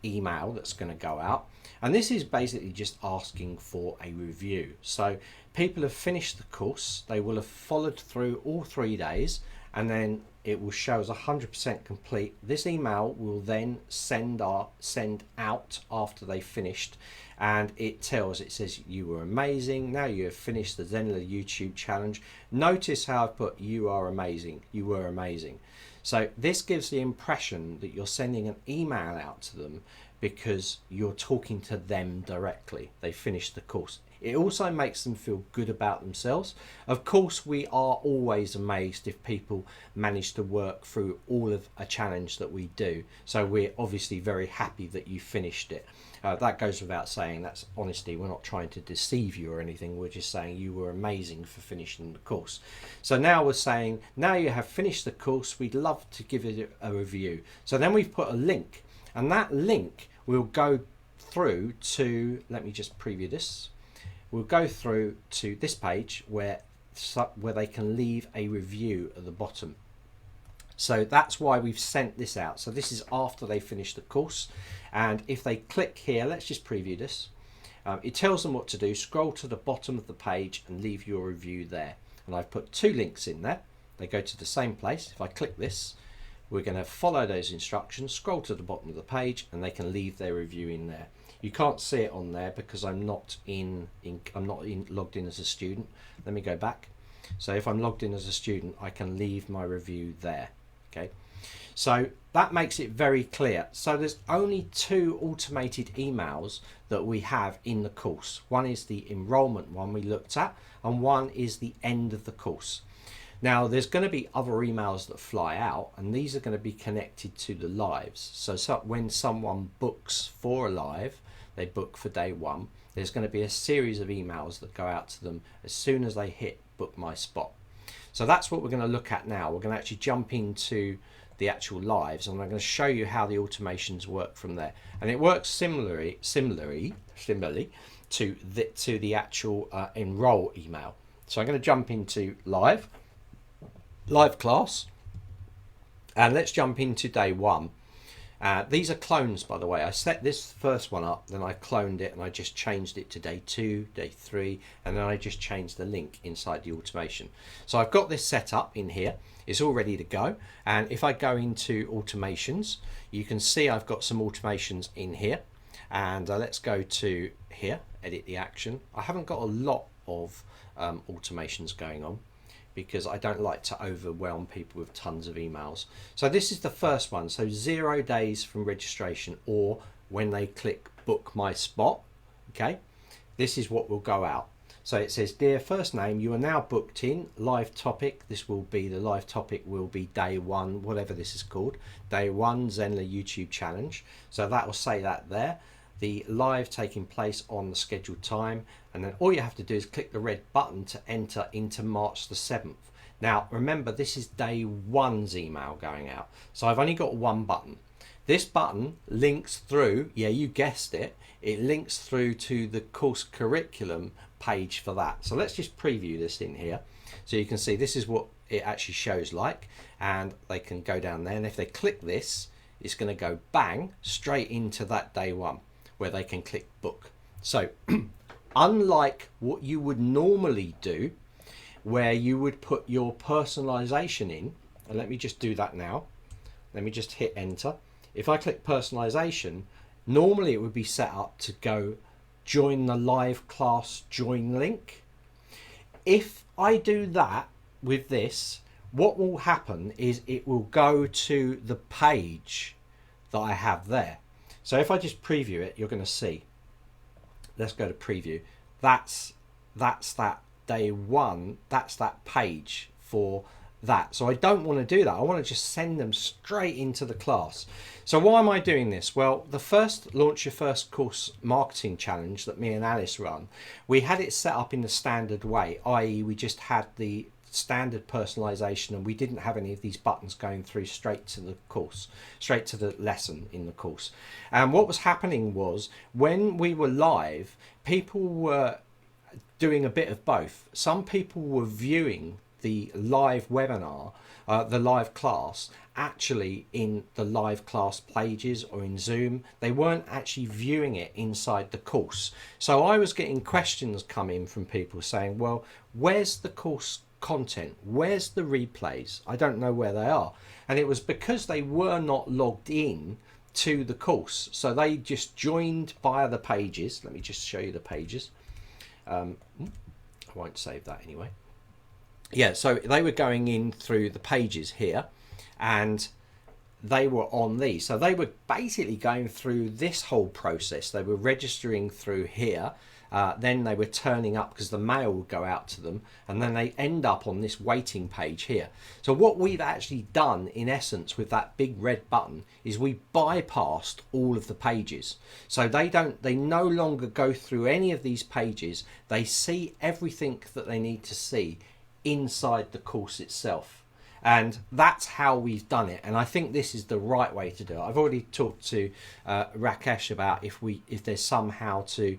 email that's going to go out, and this is basically just asking for a review. So people have finished the course, they will have followed through all 3 days, and then it will show as 100% complete. This email will then send out after they finished, and it says you were amazing, now you have finished the Zenler YouTube challenge. Notice how I've put you are amazing, you were amazing. So this gives the impression that you're sending an email out to them because you're talking to them directly. They finished the course. It also makes them feel good about themselves. Of course, we are always amazed if people manage to work through all of a challenge that we do. So we're obviously very happy that you finished it. That goes without saying. That's honesty. We're not trying to deceive you or anything. We're just saying you were amazing for finishing the course. So now we're saying, now you have finished the course, we'd love to give it a review. So then we've put a link, and that link will go through to, let me just preview this. We'll go through to this page where they can leave a review at the bottom. So that's why we've sent this out. So this is after they finish the course. And if they click here, let's just preview this. It tells them what to do. Scroll to the bottom of the page and leave your review there. And I've put 2 links in there. They go to the same place. If I click this, we're going to follow those instructions, scroll to the bottom of the page, and they can leave their review in there. You can't see it on there because I'm not logged in as a student. Let me go back. So if I'm logged in as a student, I can leave my review there. Okay, so that makes it very clear. So there's only 2 automated emails that we have in the course. One is the enrollment one we looked at, and one is the end of the course. Now there's going to be other emails that fly out, and these are going to be connected to the lives. So when someone books for a live, they book for day 1, there's going to be a series of emails that go out to them as soon as they hit book my spot. So that's what we're going to look at now. We're going to actually jump into the actual lives, and I'm going to show you how the automations work from there. And it works similarly to the actual enroll email. So I'm going to jump into live class, and let's jump into day 1. These are clones, by the way. I set this first one up, then I cloned it, and I just changed it to day 2, day 3, and then I just changed the link inside the automation. So I've got this set up in here. It's all ready to go. And if I go into automations, you can see I've got some automations in here. And let's go to here, edit the action. I haven't got a lot of automations going on, because I don't like to overwhelm people with tons of emails. So this is the first one. So 0 days from registration, or when they click book my spot. Okay, this is what will go out. So it says, dear first name, you are now booked in. Live topic, this will be, the live topic will be day one, whatever this is called. Day one, Zenler YouTube challenge. So that will say that there. The live taking place on the scheduled time. And then all you have to do is click the red button to enter into March the 7th. Now, remember, this is day one's email going out. So I've only got one button. This button links through, yeah, you guessed it, it links through to the course curriculum page for that. So let's just preview this in here. So you can see this is what it actually shows like, and they can go down there. And if they click this, it's going to go bang straight into that day one where they can click book. So unlike what you would normally do, where you would put your personalization in, and let me just do that now. Let me just hit enter. If I click personalization, normally it would be set up to go join the live class join link. If I do that with this, what will happen is it will go to the page that I have there. So if I just preview it, you're going to see. Let's go to preview. That's that day one. That's that page for that. So I don't want to do that. I want to just send them straight into the class. So why am I doing this? Well, the first Launch Your First Course marketing challenge that me and Alice run, we had it set up in the standard way, i.e. we just had the standard personalization and we didn't have any of these buttons going through straight to the course, straight to the lesson in the course. And what was happening was when we were live, people were doing a bit of both. Some people were viewing the live webinar, the live class, actually in the live class pages or in Zoom. They weren't actually viewing it inside the course. So I was getting questions come in from people saying, well, where's the course content? Where's the replays? I don't know where they are. And it was because they were not logged in to the course. So they just joined via the pages. Let me just show you the pages. I won't save that anyway. Yeah, so they were going in through the pages here and they were on these. So they were basically going through this whole process. They were registering through here. Then they were turning up because the mail would go out to them, and then they end up on this waiting page here. So what we've actually done in essence with that big red button is we bypassed all of the pages. So they no longer go through any of these pages. They see everything that they need to see inside the course itself. And that's how we've done it, and I think this is the right way to do it. I've already talked to Rakesh about if there's somehow to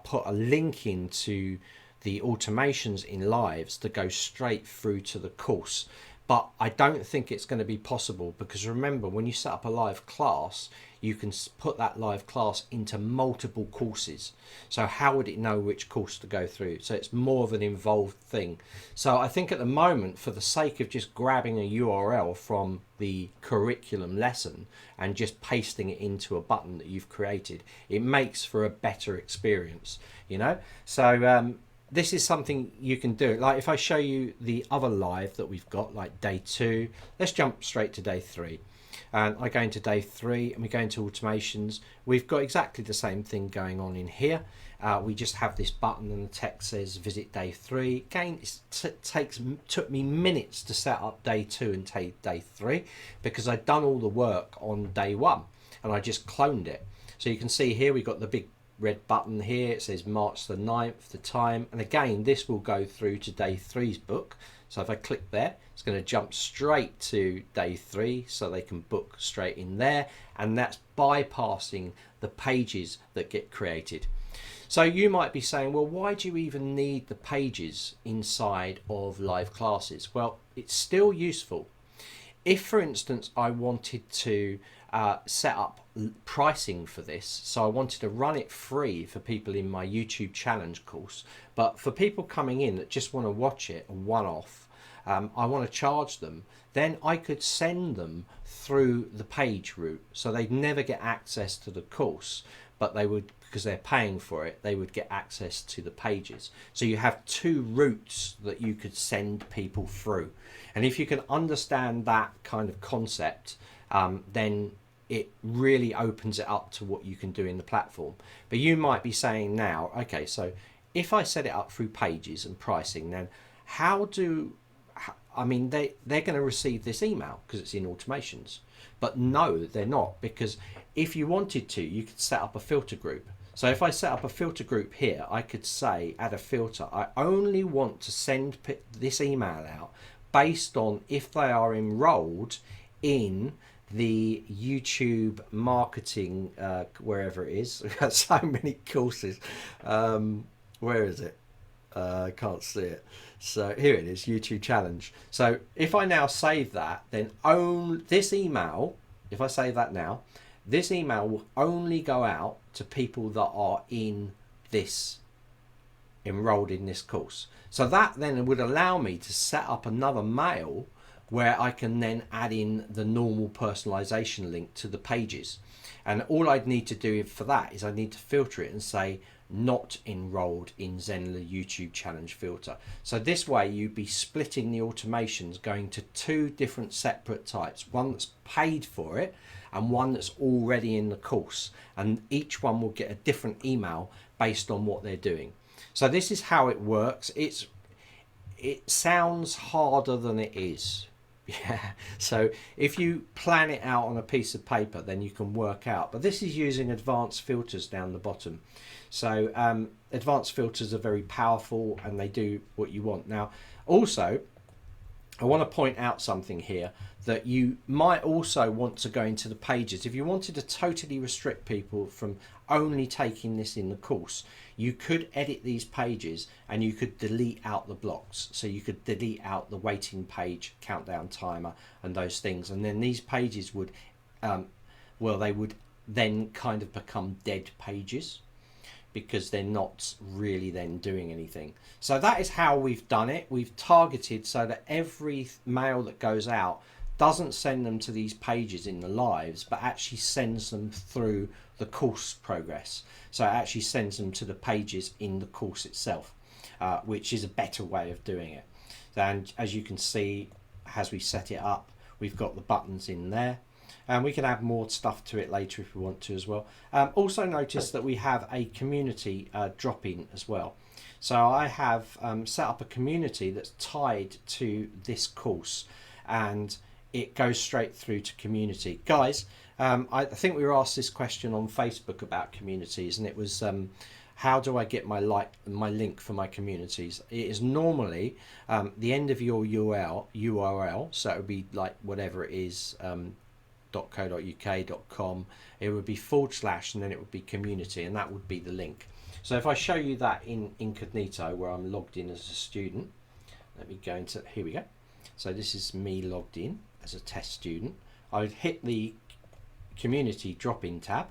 put a link into the automations in lives to go straight through to the course, but I don't think it's going to be possible, because remember, when you set up a live class, you can put that live class into multiple courses. So how would it know which course to go through? So it's more of an involved thing. So I think at the moment, for the sake of just grabbing a URL from the curriculum lesson and just pasting it into a button that you've created, it makes for a better experience, you know? So this is something you can do. Like if I show you the other live that we've got, like day 2, let's jump straight to day 3. And I go into day 3 and we go into automations. We've got exactly the same thing going on in here. We just have this button and the text says visit day 3. Again, it took me minutes to set up day 2 and day 3 because I'd done all the work on day 1 and I just cloned it. So you can see here we've got the big red button here. It says March the 9th, the time. And again, this will go through to day 3's book. So if I click there, it's going to jump straight to day 3 so they can book straight in there. And that's bypassing the pages that get created. So you might be saying, well, why do you even need the pages inside of live classes? Well, it's still useful. If, for instance, I wanted to set up pricing for this, so I wanted to run it free for people in my YouTube challenge course, but for people coming in that just want to watch it a one-off, I want to charge them, then I could send them through the page route, so they'd never get access to the course, but they would, because they're paying for it, they would get access to the pages. So you have 2 routes that you could send people through, and if you can understand that kind of concept, then it really opens it up to what you can do in the platform. But you might be saying now, okay, so if I set it up through pages and pricing, then how do, I mean, they're going to receive this email because it's in automations. But no, they're not, because if you wanted to, you could set up a filter group. So if I set up a filter group here, I could say, add a filter. I only want to send this email out based on if they are enrolled in the YouTube marketing, wherever it is. We've got so many courses. Where is it? I can't see it. So here it is, YouTube challenge. So if I now save that, then this email, if I save that now, this email will only go out to people that are enrolled in this course. So that then would allow me to set up another mail where I can then add in the normal personalization link to the pages. And all I'd need to do for that is I need to filter it and say not enrolled in Zenler YouTube challenge filter. So this way you'd be splitting the automations, going to two different separate types, one that's paid for it and one that's already in the course, and each one will get a different email based on what they're doing. So this is how it works. It sounds harder than it is. Yeah, so if you plan it out on a piece of paper, then you can work out. But this is using advanced filters down the bottom. So advanced filters are very powerful and they do what you want. Now, also, I want to point out something here that you might also want to go into the pages. If you wanted to totally restrict people from only taking this in the course, you could edit these pages and you could delete out the blocks. So you could delete out the waiting page, countdown timer and those things. And then these pages would, they would then kind of become dead pages because they're not really then doing anything. So that is how we've done it. We've targeted so that every mail that goes out doesn't send them to these pages in the lives, but actually sends them through the course progress. So it actually sends them to the pages in the course itself, which is a better way of doing it. And as you can see, as we set it up, we've got the buttons in there. And we can add more stuff to it later if we want to as well. Also notice that we have a community drop-in as well. So I have set up a community that's tied to this course, and it goes straight through to community. Guys, I think we were asked this question on Facebook about communities, and it was how do I get my link for my communities? It is normally the end of your URL, so it would be like whatever it is, .co.uk.com. It would be / and then it would be community, and that would be the link. So if I show you that in incognito where I'm logged in as a student, let me go into, here we go. So this is me logged in as a test student. I would hit the community drop-in tab,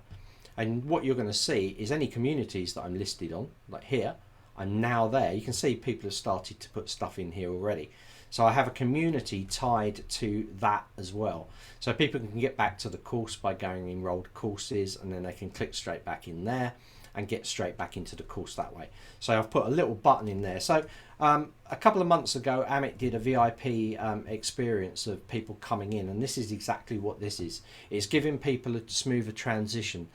and what you're going to see is any communities that I'm listed on, like here, I'm now there. You can see people have started to put stuff in here already. So I have a community tied to that as well. So people can get back to the course by going enrolled courses, and then they can click straight back in there and get straight back into the course that way. So I've put a little button in there. So a couple of months ago, Amit did a VIP experience of people coming in, and this is exactly what this is. It's giving people a smoother transition.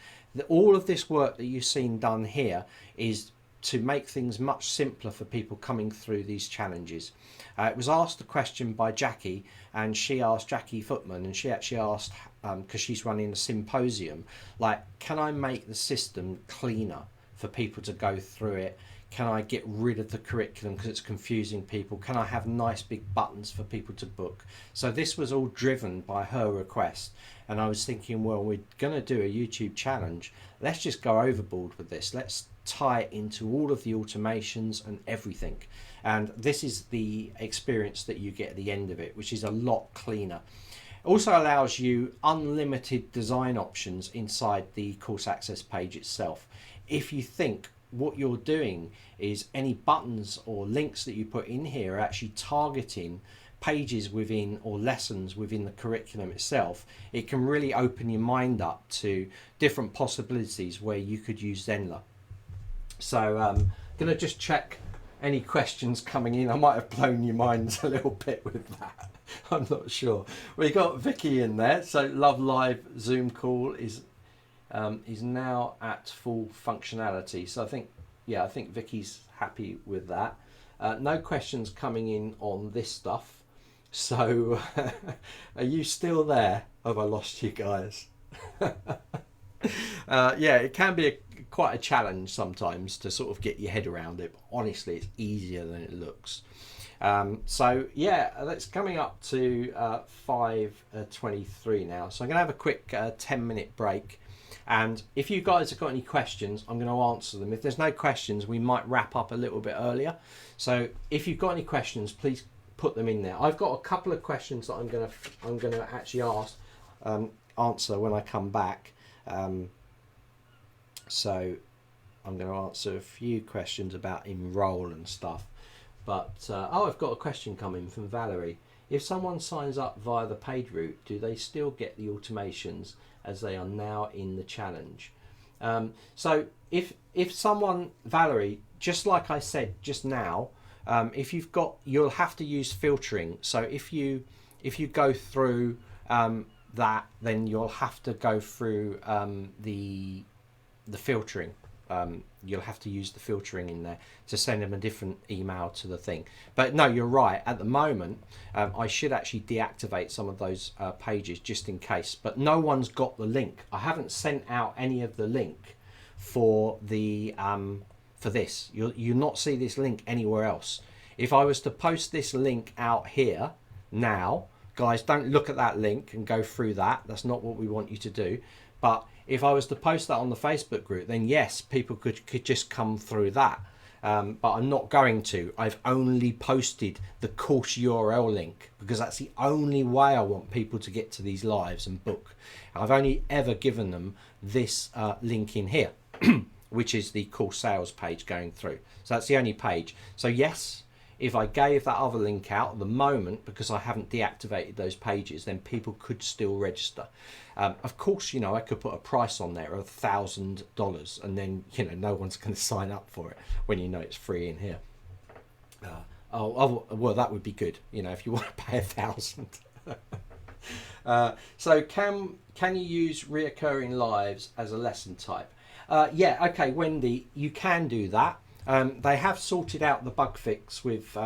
All of this work that you've seen done here is to make things much simpler for people coming through these challenges. It was asked a question by Jackie, and she asked Jackie Footman, and she actually asked, because she's running a symposium, like, can I make the system cleaner for people to go through it? Can I get rid of the curriculum because it's confusing people? Can I have nice big buttons for people to book? So this was all driven by her request. And I was thinking, well, we're going to do a YouTube challenge. Let's just go overboard with this. Let's tie it into all of the automations and everything. And this is the experience that you get at the end of it, which is a lot cleaner. It also allows you unlimited design options inside the course access page itself. If you think what you're doing is any buttons or links that you put in here are actually targeting pages within or lessons within the curriculum itself, it can really open your mind up to different possibilities where you could use Zenler. So I'm going to just check any questions coming in. I might have blown your minds a little bit with that. I'm not sure. We got Vicky in there. So Love Live Zoom call is now at full functionality. So I think Vicky's happy with that. No questions coming in on this stuff. So are you still there? Have I lost you guys? Yeah, it can be quite a challenge sometimes to sort of get your head around it. But honestly, it's easier than it looks. So yeah, that's coming up to 5:23 now. So I'm going to have a quick 10-minute break. And if you guys have got any questions, I'm going to answer them. If there's no questions, we might wrap up a little bit earlier. So if you've got any questions, please put them in there. I've got a couple of questions that I'm going to actually answer when I come back. So I'm going to answer a few questions about enroll and stuff. But I've got a question coming from Valerie. If someone signs up via the paid route, do they still get the automations as they are now in the challenge? So if someone, Valerie, just like I said just now, if you've got, you'll have to use filtering. So if you go through that, then you'll have to go through the filtering. You'll have to use the filtering in there to send them a different email to the thing. But no, you're right. At the moment, I should actually deactivate some of those pages just in case. But no one's got the link. I haven't sent out any of the link for the for this. You'll not see this link anywhere else. If I was to post this link out here now, guys, don't look at that link and go through that. That's not what we want you to do. But if I was to post that on the Facebook group, then yes, people could just come through that. But I'm not going to. I've only posted the course URL link because that's the only way I want people to get to these lives and book. I've only ever given them this link in here, which is the course sales page going through. So that's the only page. So yes, if I gave that other link out at the moment, because I haven't deactivated those pages, then people could still register. Of course, you know, I could put a price on there of $1,000 and then, you know, no one's going to sign up for it when you know it's free in here. Well, that would be good, you know, if you want to pay $1,000. So can you use reoccurring lives as a lesson type? Yeah, okay, Wendy, you can do that. They have sorted out the bug fix with,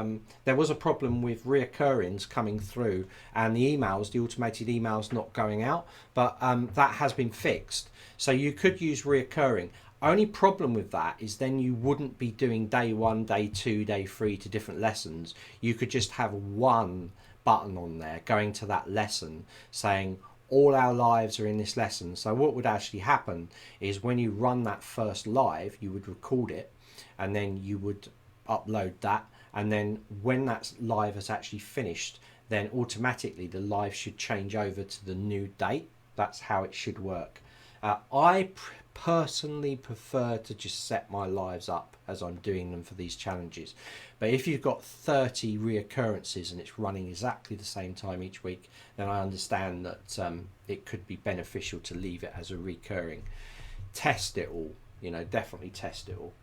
there was a problem with reoccurrings coming through and the emails, the automated emails not going out, but that has been fixed. So you could use reoccurring. Only problem with that is then you wouldn't be doing day 1, day 2, day 3 to different lessons. You could just have one button on there going to that lesson saying all our lives are in this lesson. So what would actually happen is when you run that first live, you would record it, and then you would upload that, and then when that live has actually finished, then automatically the live should change over to the new date. That's how it should work. I personally prefer to just set my lives up as I'm doing them for these challenges, but if you've got 30 reoccurrences and it's running exactly the same time each week, then I understand that it could be beneficial to leave it as a recurring. Test it all, you know, definitely test it all.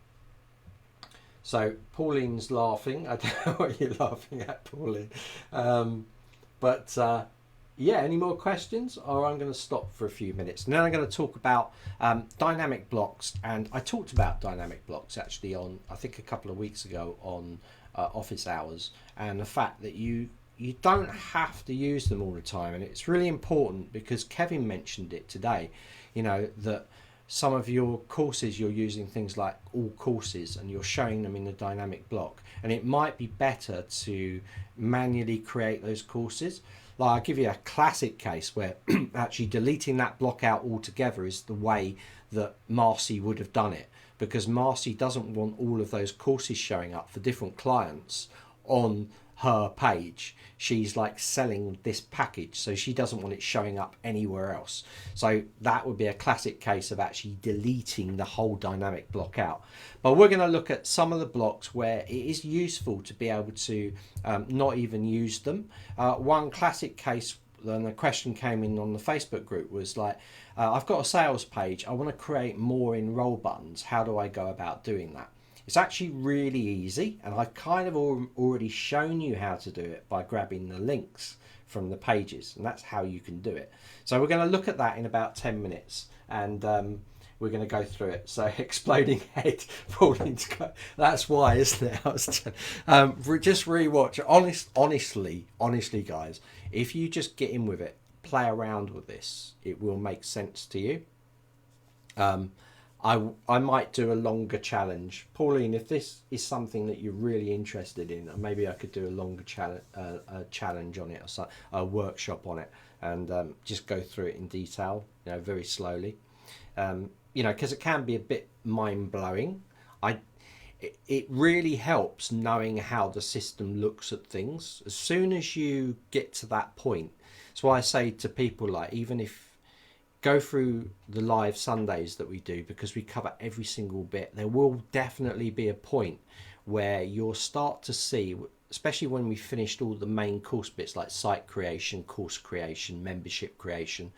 So Pauline's laughing. I don't know what you're laughing at, Pauline. Yeah, any more questions? Or I'm going to stop for a few minutes. And then I'm going to talk about dynamic blocks. And I talked about dynamic blocks actually on, I think, a couple of weeks ago on office hours. And the fact that you don't have to use them all the time. And it's really important because Kevin mentioned it today, you know, that some of your courses you're using things like all courses and you're showing them in the dynamic block, and it might be better to manually create those courses. Like, I'll give you a classic case where actually deleting that block out altogether is the way that Marcy would have done it, because Marcy doesn't want all of those courses showing up for different clients on her page. She's like selling this package, so she doesn't want it showing up anywhere else. So that would be a classic case of actually deleting the whole dynamic block out. But we're going to look at some of the blocks where it is useful to be able to not even use them. One classic case, then a question came in on the Facebook group, was like, I've got a sales page, I want to create more enroll buttons. How do I go about doing that? It's actually really easy, and I've kind of already shown you how to do it by grabbing the links from the pages, and that's how you can do it. So we're going to look at that in about 10 minutes, and we're going to go through it. So exploding head, Pauline's that's why, isn't it? Just rewatch. Honestly, guys, if you just get in with it, play around with this, it will make sense to you. I might do a longer challenge, Pauline, if this is something that you're really interested in. Maybe I could do a longer challenge on it, or a workshop on it, and just go through it in detail, very slowly. Because it can be a bit mind-blowing. It really helps knowing how the system looks at things. As soon as you get to that point, that's why I say to people, like, even if go through the live Sundays that we do, because we cover every single bit, there will definitely be a point where you'll start to see, especially when we finished all the main course bits like site creation, course creation, membership creation.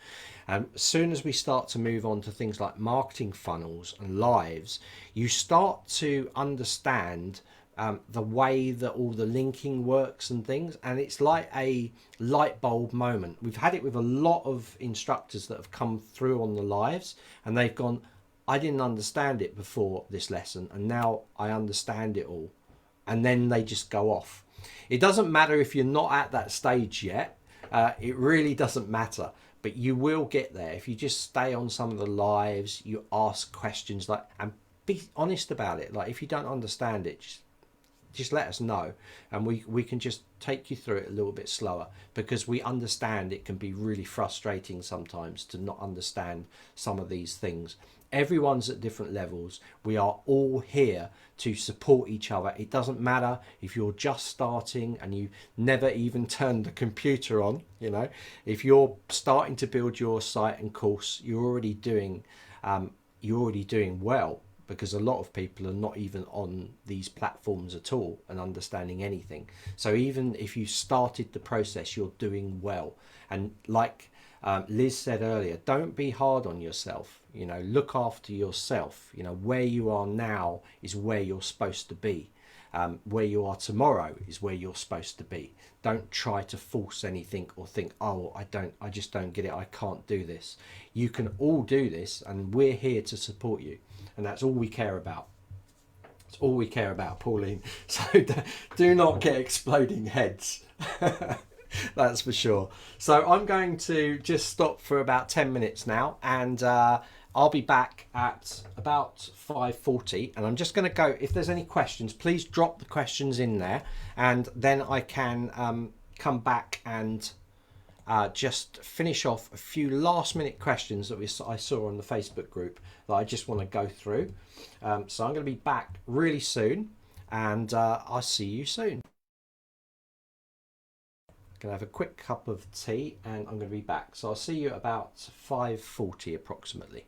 As soon as we start to move on to things like marketing funnels and lives, you start to understand the way that all the linking works and things, and it's like a light bulb moment. We've had it with a lot of instructors that have come through on the lives, and they've gone, I didn't understand it before this lesson, and now I understand it all. And then they just go off. It doesn't matter if you're not at that stage yet. It really doesn't matter, but you will get there if you just stay on some of the lives. You ask questions, like, and be honest about it. Like, if you don't understand it, just let us know, and we can just take you through it a little bit slower, because we understand it can be really frustrating sometimes to not understand some of these things. Everyone's at different levels. We are all here to support each other. It doesn't matter if you're just starting and you never even turned the computer on. If you're starting to build your site and course, you're already doing well, because a lot of people are not even on these platforms at all and understanding anything. So even if you started the process, you're doing well. And like Liz said earlier, don't be hard on yourself. Look after yourself. Where you are now is where you're supposed to be. Where you are tomorrow is where you're supposed to be. Don't try to force anything or think, oh, I just don't get it, I can't do this. You can all do this, and we're here to support you, and that's all we care about. It's all we care about, Pauline. So do not get exploding heads. That's for sure. So I'm going to just stop for about 10 minutes now, and I'll be back at about 5:40, and I'm just going to go, if there's any questions, please drop the questions in there, and then I can come back and just finish off a few last minute questions that I saw on the Facebook group that I just want to go through. So I'm going to be back really soon, and I'll see you soon. Gonna have a quick cup of tea, and I'm going to be back. So I'll see you at about 5:40 approximately.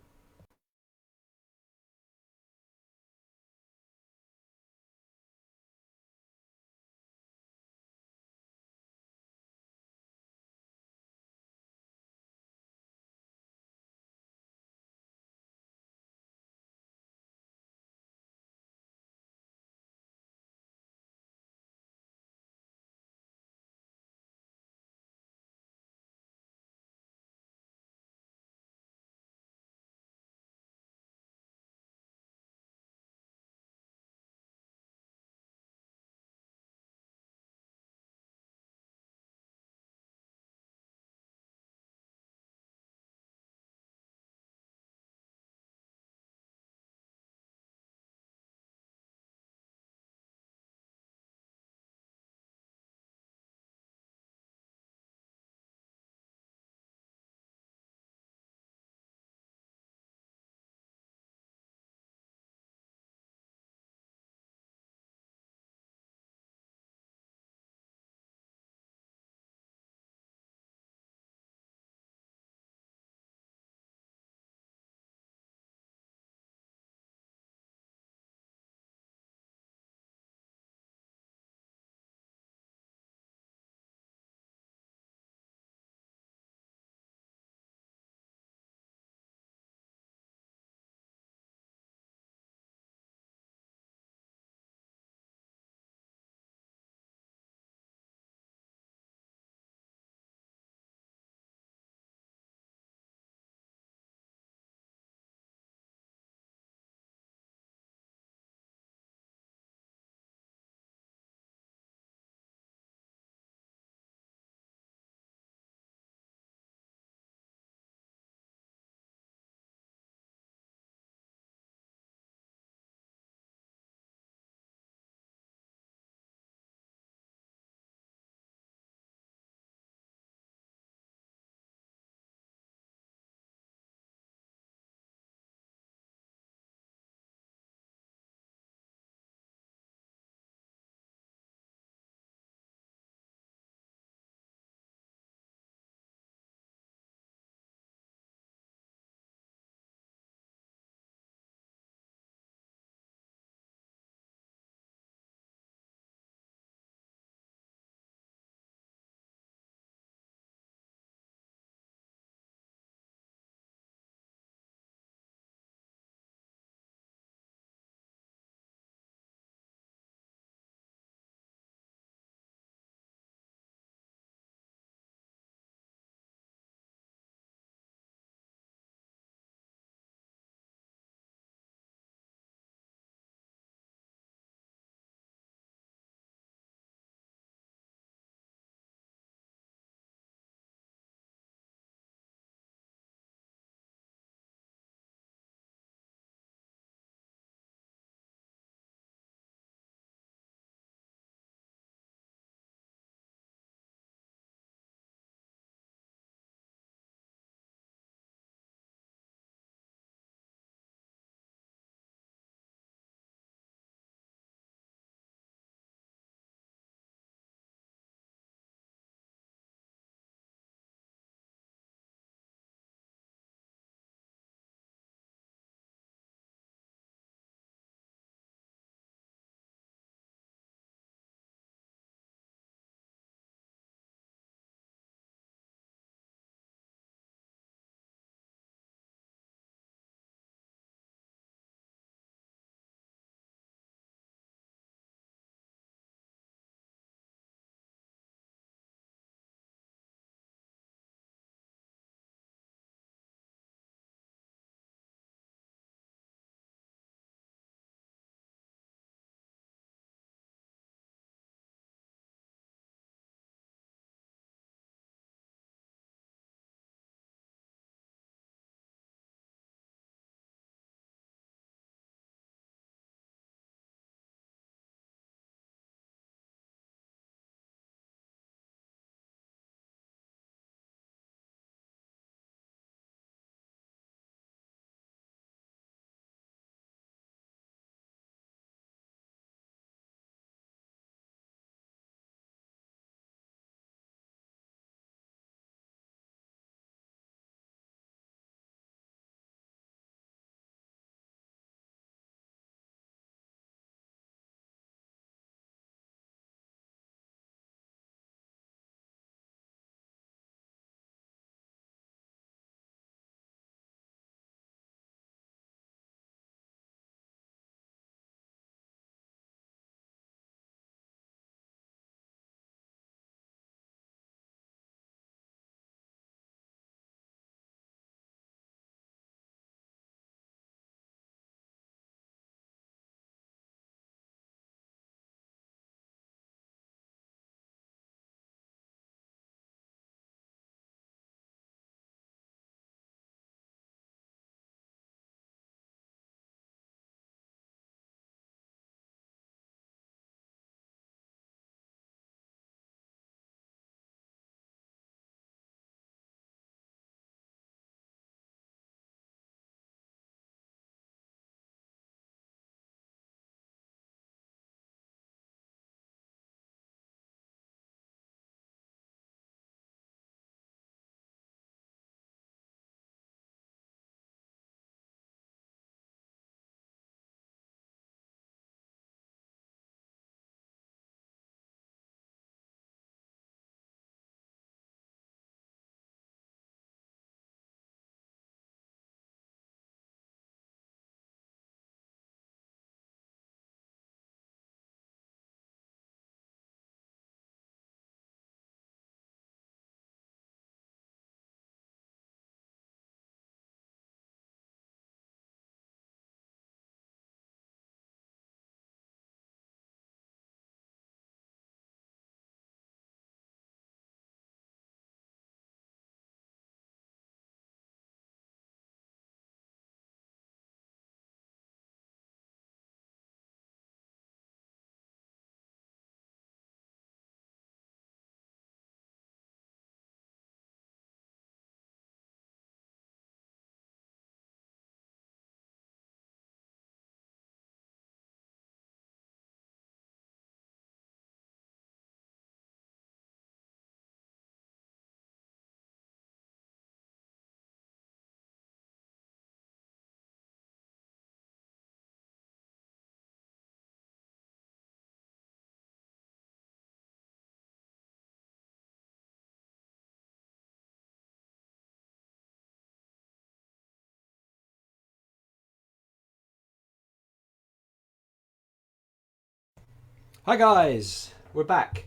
Hi guys, we're back.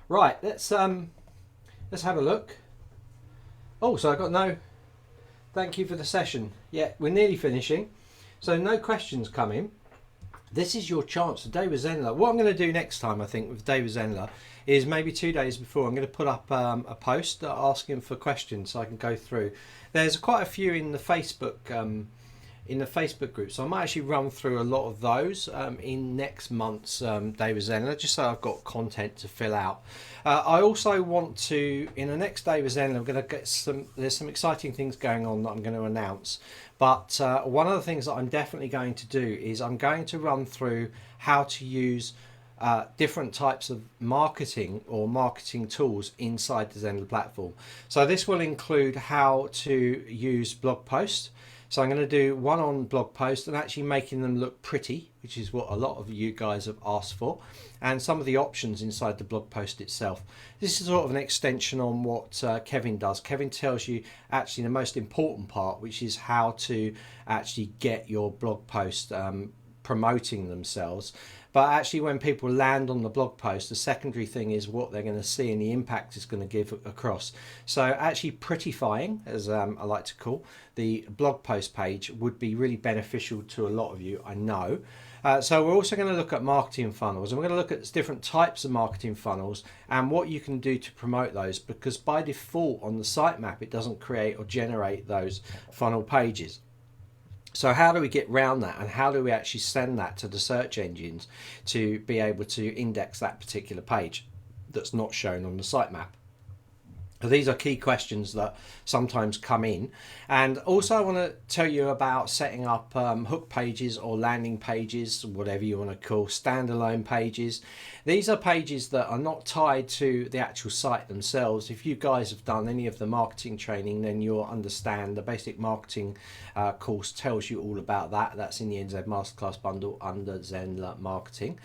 Right, let's have a look. Oh, so I got no. Thank you for the session. Yeah, we're nearly finishing, so no questions coming. This is your chance today with Zenler. What I'm going to do next time, I think, with David Zenler, is maybe 2 days before I'm going to put up a post asking for questions so I can go through. There's quite a few in the Facebook group, so I might actually run through a lot of those in next month's David Zenler, just so I've got content to fill out. I also want to, in the next David Zenler, I'm going to get there's some exciting things going on that I'm going to announce. But one of the things that I'm definitely going to do is I'm going to run through how to use different types of marketing or marketing tools inside the Zenler platform. So this will include how to use blog posts. So I'm going to do one on blog posts and actually making them look pretty, which is what a lot of you guys have asked for, and some of the options inside the blog post itself. This is sort of an extension on what Kevin does. Kevin tells you actually the most important part, which is how to actually get your blog post promoting themselves. But actually when people land on the blog post, the secondary thing is what they're going to see and the impact it's going to give across. So actually prettifying, as I like to call the blog post page, would be really beneficial to a lot of you, I know. So we're also going to look at marketing funnels, and we're going to look at different types of marketing funnels and what you can do to promote those, because by default on the sitemap it doesn't create or generate those funnel pages. So how do we get around that, and how do we actually send that to the search engines to be able to index that particular page that's not shown on the sitemap? These are key questions that sometimes come in. And also I want to tell you about setting up hook pages or landing pages, whatever you want to call standalone pages. These are pages that are not tied to the actual site themselves. If you guys have done any of the marketing training, then you'll understand the basic marketing course tells you all about that. That's in the NZ Masterclass bundle under Zenler Marketing.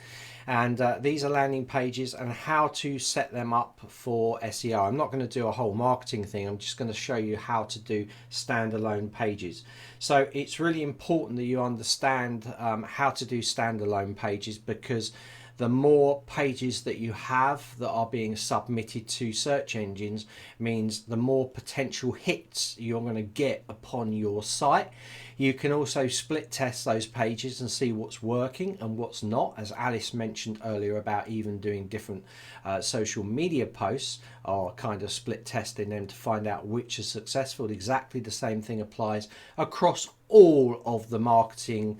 And these are landing pages and how to set them up for SEO. I'm not going to do a whole marketing thing. I'm just going to show you how to do standalone pages. So it's really important that you understand how to do standalone pages, because the more pages that you have that are being submitted to search engines means the more potential hits you're going to get upon your site. You can also split test those pages and see what's working and what's not, as Alice mentioned earlier about even doing different social media posts, or kind of split testing them to find out which is successful. Exactly the same thing applies across all of the marketing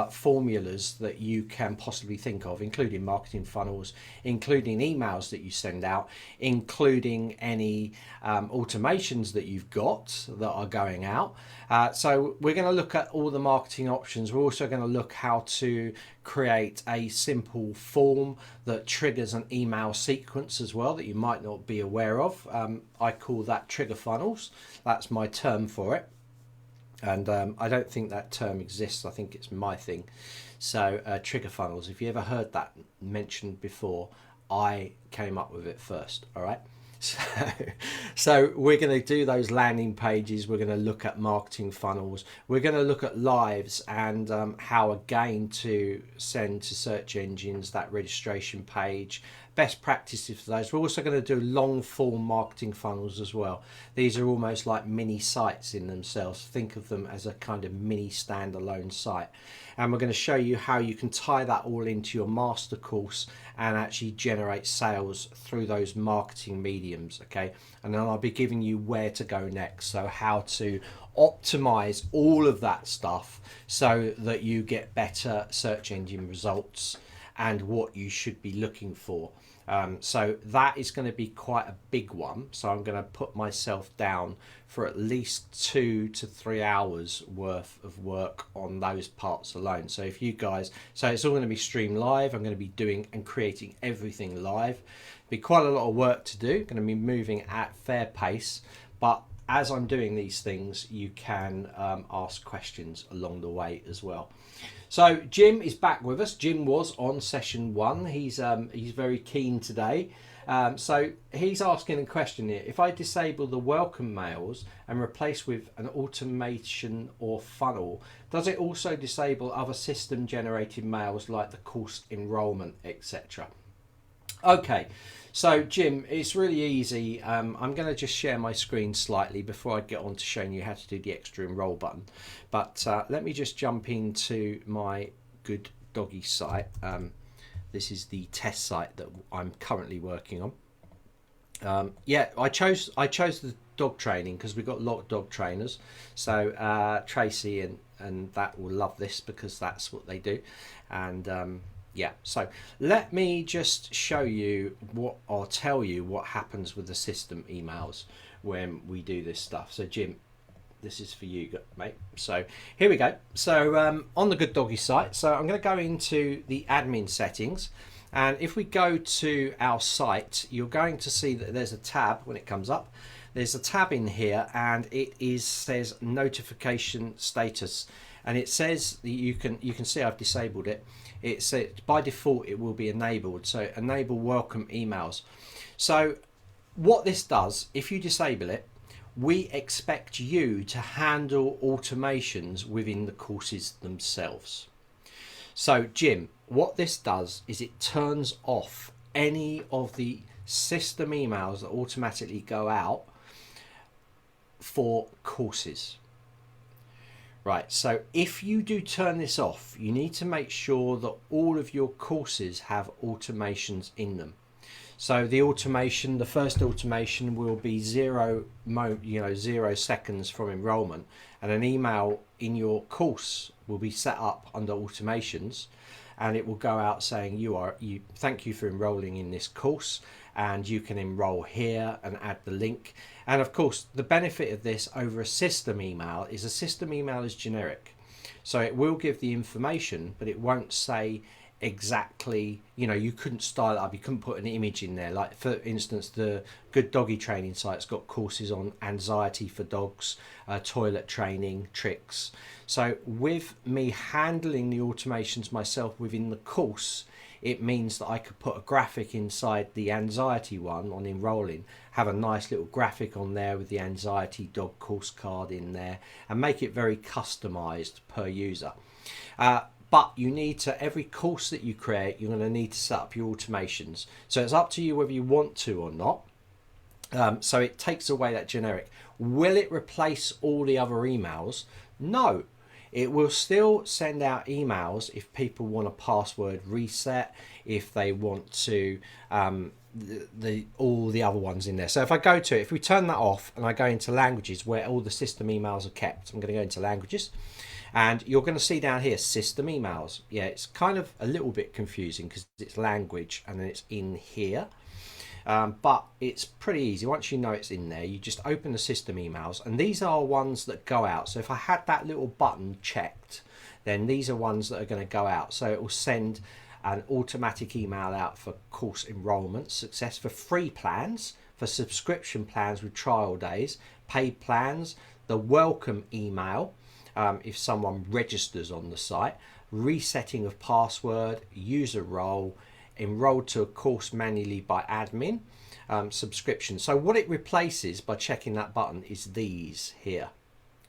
formulas that you can possibly think of, including marketing funnels, including emails that you send out, including any automations that you've got that are going out. So we're going to look at all the marketing options. We're also going to look how to create a simple form that triggers an email sequence as well that you might not be aware of. I call that trigger funnels. That's my term for it. And I don't think that term exists. I think it's my thing. So trigger funnels, if you ever heard that mentioned before, I came up with it first. All right. So we're going to do those landing pages. We're going to look at marketing funnels. We're going to look at lives and how again to send to search engines that registration page, best practices for those. We're also going to do long form marketing funnels as well. These are almost like mini sites in themselves. Think of them as a kind of mini standalone site. And we're going to show you how you can tie that all into your master course and actually generate sales through those marketing mediums. Okay, and then I'll be giving you where to go next, so how to optimize all of that stuff so that you get better search engine results and what you should be looking for. So that is going to be quite a big one. So I'm going to put myself down for at least 2 to 3 hours worth of work on those parts alone. So if you guys, so it's all going to be streamed live. I'm going to be doing and creating everything live. Be quite a lot of work to do. Going to be moving at fair pace, but as I'm doing these things, you can ask questions along the way as well. So Jim is back with us. Jim was on session 1. He's very keen today. So he's asking a question here. If I disable the welcome mails and replace with an automation or funnel, does it also disable other system generated mails like the course enrollment, etc.? Okay, so Jim, it's really easy. I'm going to just share my screen slightly before I get on to showing you how to do the extra enroll button. But let me just jump into my Good Doggy site. This is the test site that I'm currently working on. Yeah, I chose the dog training because we've got a lot of dog trainers. So Tracy and that will love this because that's what they do. And yeah, so let me just show you what, or tell you what happens with the system emails when we do this stuff. So Jim, this is for you, mate. So here we go. So on the Good Doggy site, so I'm going to go into the admin settings. And if we go to our site, you're going to see that there's a tab when it comes up. There's a tab in here, and it says notification status, and it says that you can see I've disabled it. It says by default it will be enabled, so enable welcome emails. So what this does, if you disable it, we expect you to handle automations within the courses themselves. So Jim, what this does is it turns off any of the system emails that automatically go out for courses. Right, so if you do turn this off, you need to make sure that all of your courses have automations in them. So the automation, the first automation will be 0 seconds from enrollment, and an email in your course will be set up under automations, and it will go out saying thank you for enrolling in this course, and you can enroll here and add the link. And of course, the benefit of this over a system email is a system email is generic, so it will give the information, but it won't say exactly, you couldn't style it up, you couldn't put an image in there. Like for instance, the Good Doggy training site's got courses on anxiety for dogs, toilet training, tricks. So with me handling the automations myself within the course, it means that I could put a graphic inside the anxiety one on enrolling, have a nice little graphic on there with the anxiety dog course card in there, and make it very customized per user. But you need to, every course that you create, you're going to need to set up your automations. So it's up to you whether you want to or not. So it takes away that generic. Will it replace all the other emails? No. It will still send out emails if people want a password reset, if they want to all the other ones in there. So if I go to it, if we turn that off and I go into languages where all the system emails are kept, I'm going to go into languages. And you're going to see down here system emails. Yeah, it's kind of a little bit confusing because it's language and then it's in here. But it's pretty easy. Once you know it's in there, you just open the system emails, and these are ones that go out. So if I had that little button checked, then these are ones that are going to go out. So it will send an automatic email out for course enrollment success, for free plans, for subscription plans with trial days, paid plans, the welcome email, if someone registers on the site, resetting of password, user role, enrolled to a course manually by admin, subscription. So what it replaces by checking that button is these here.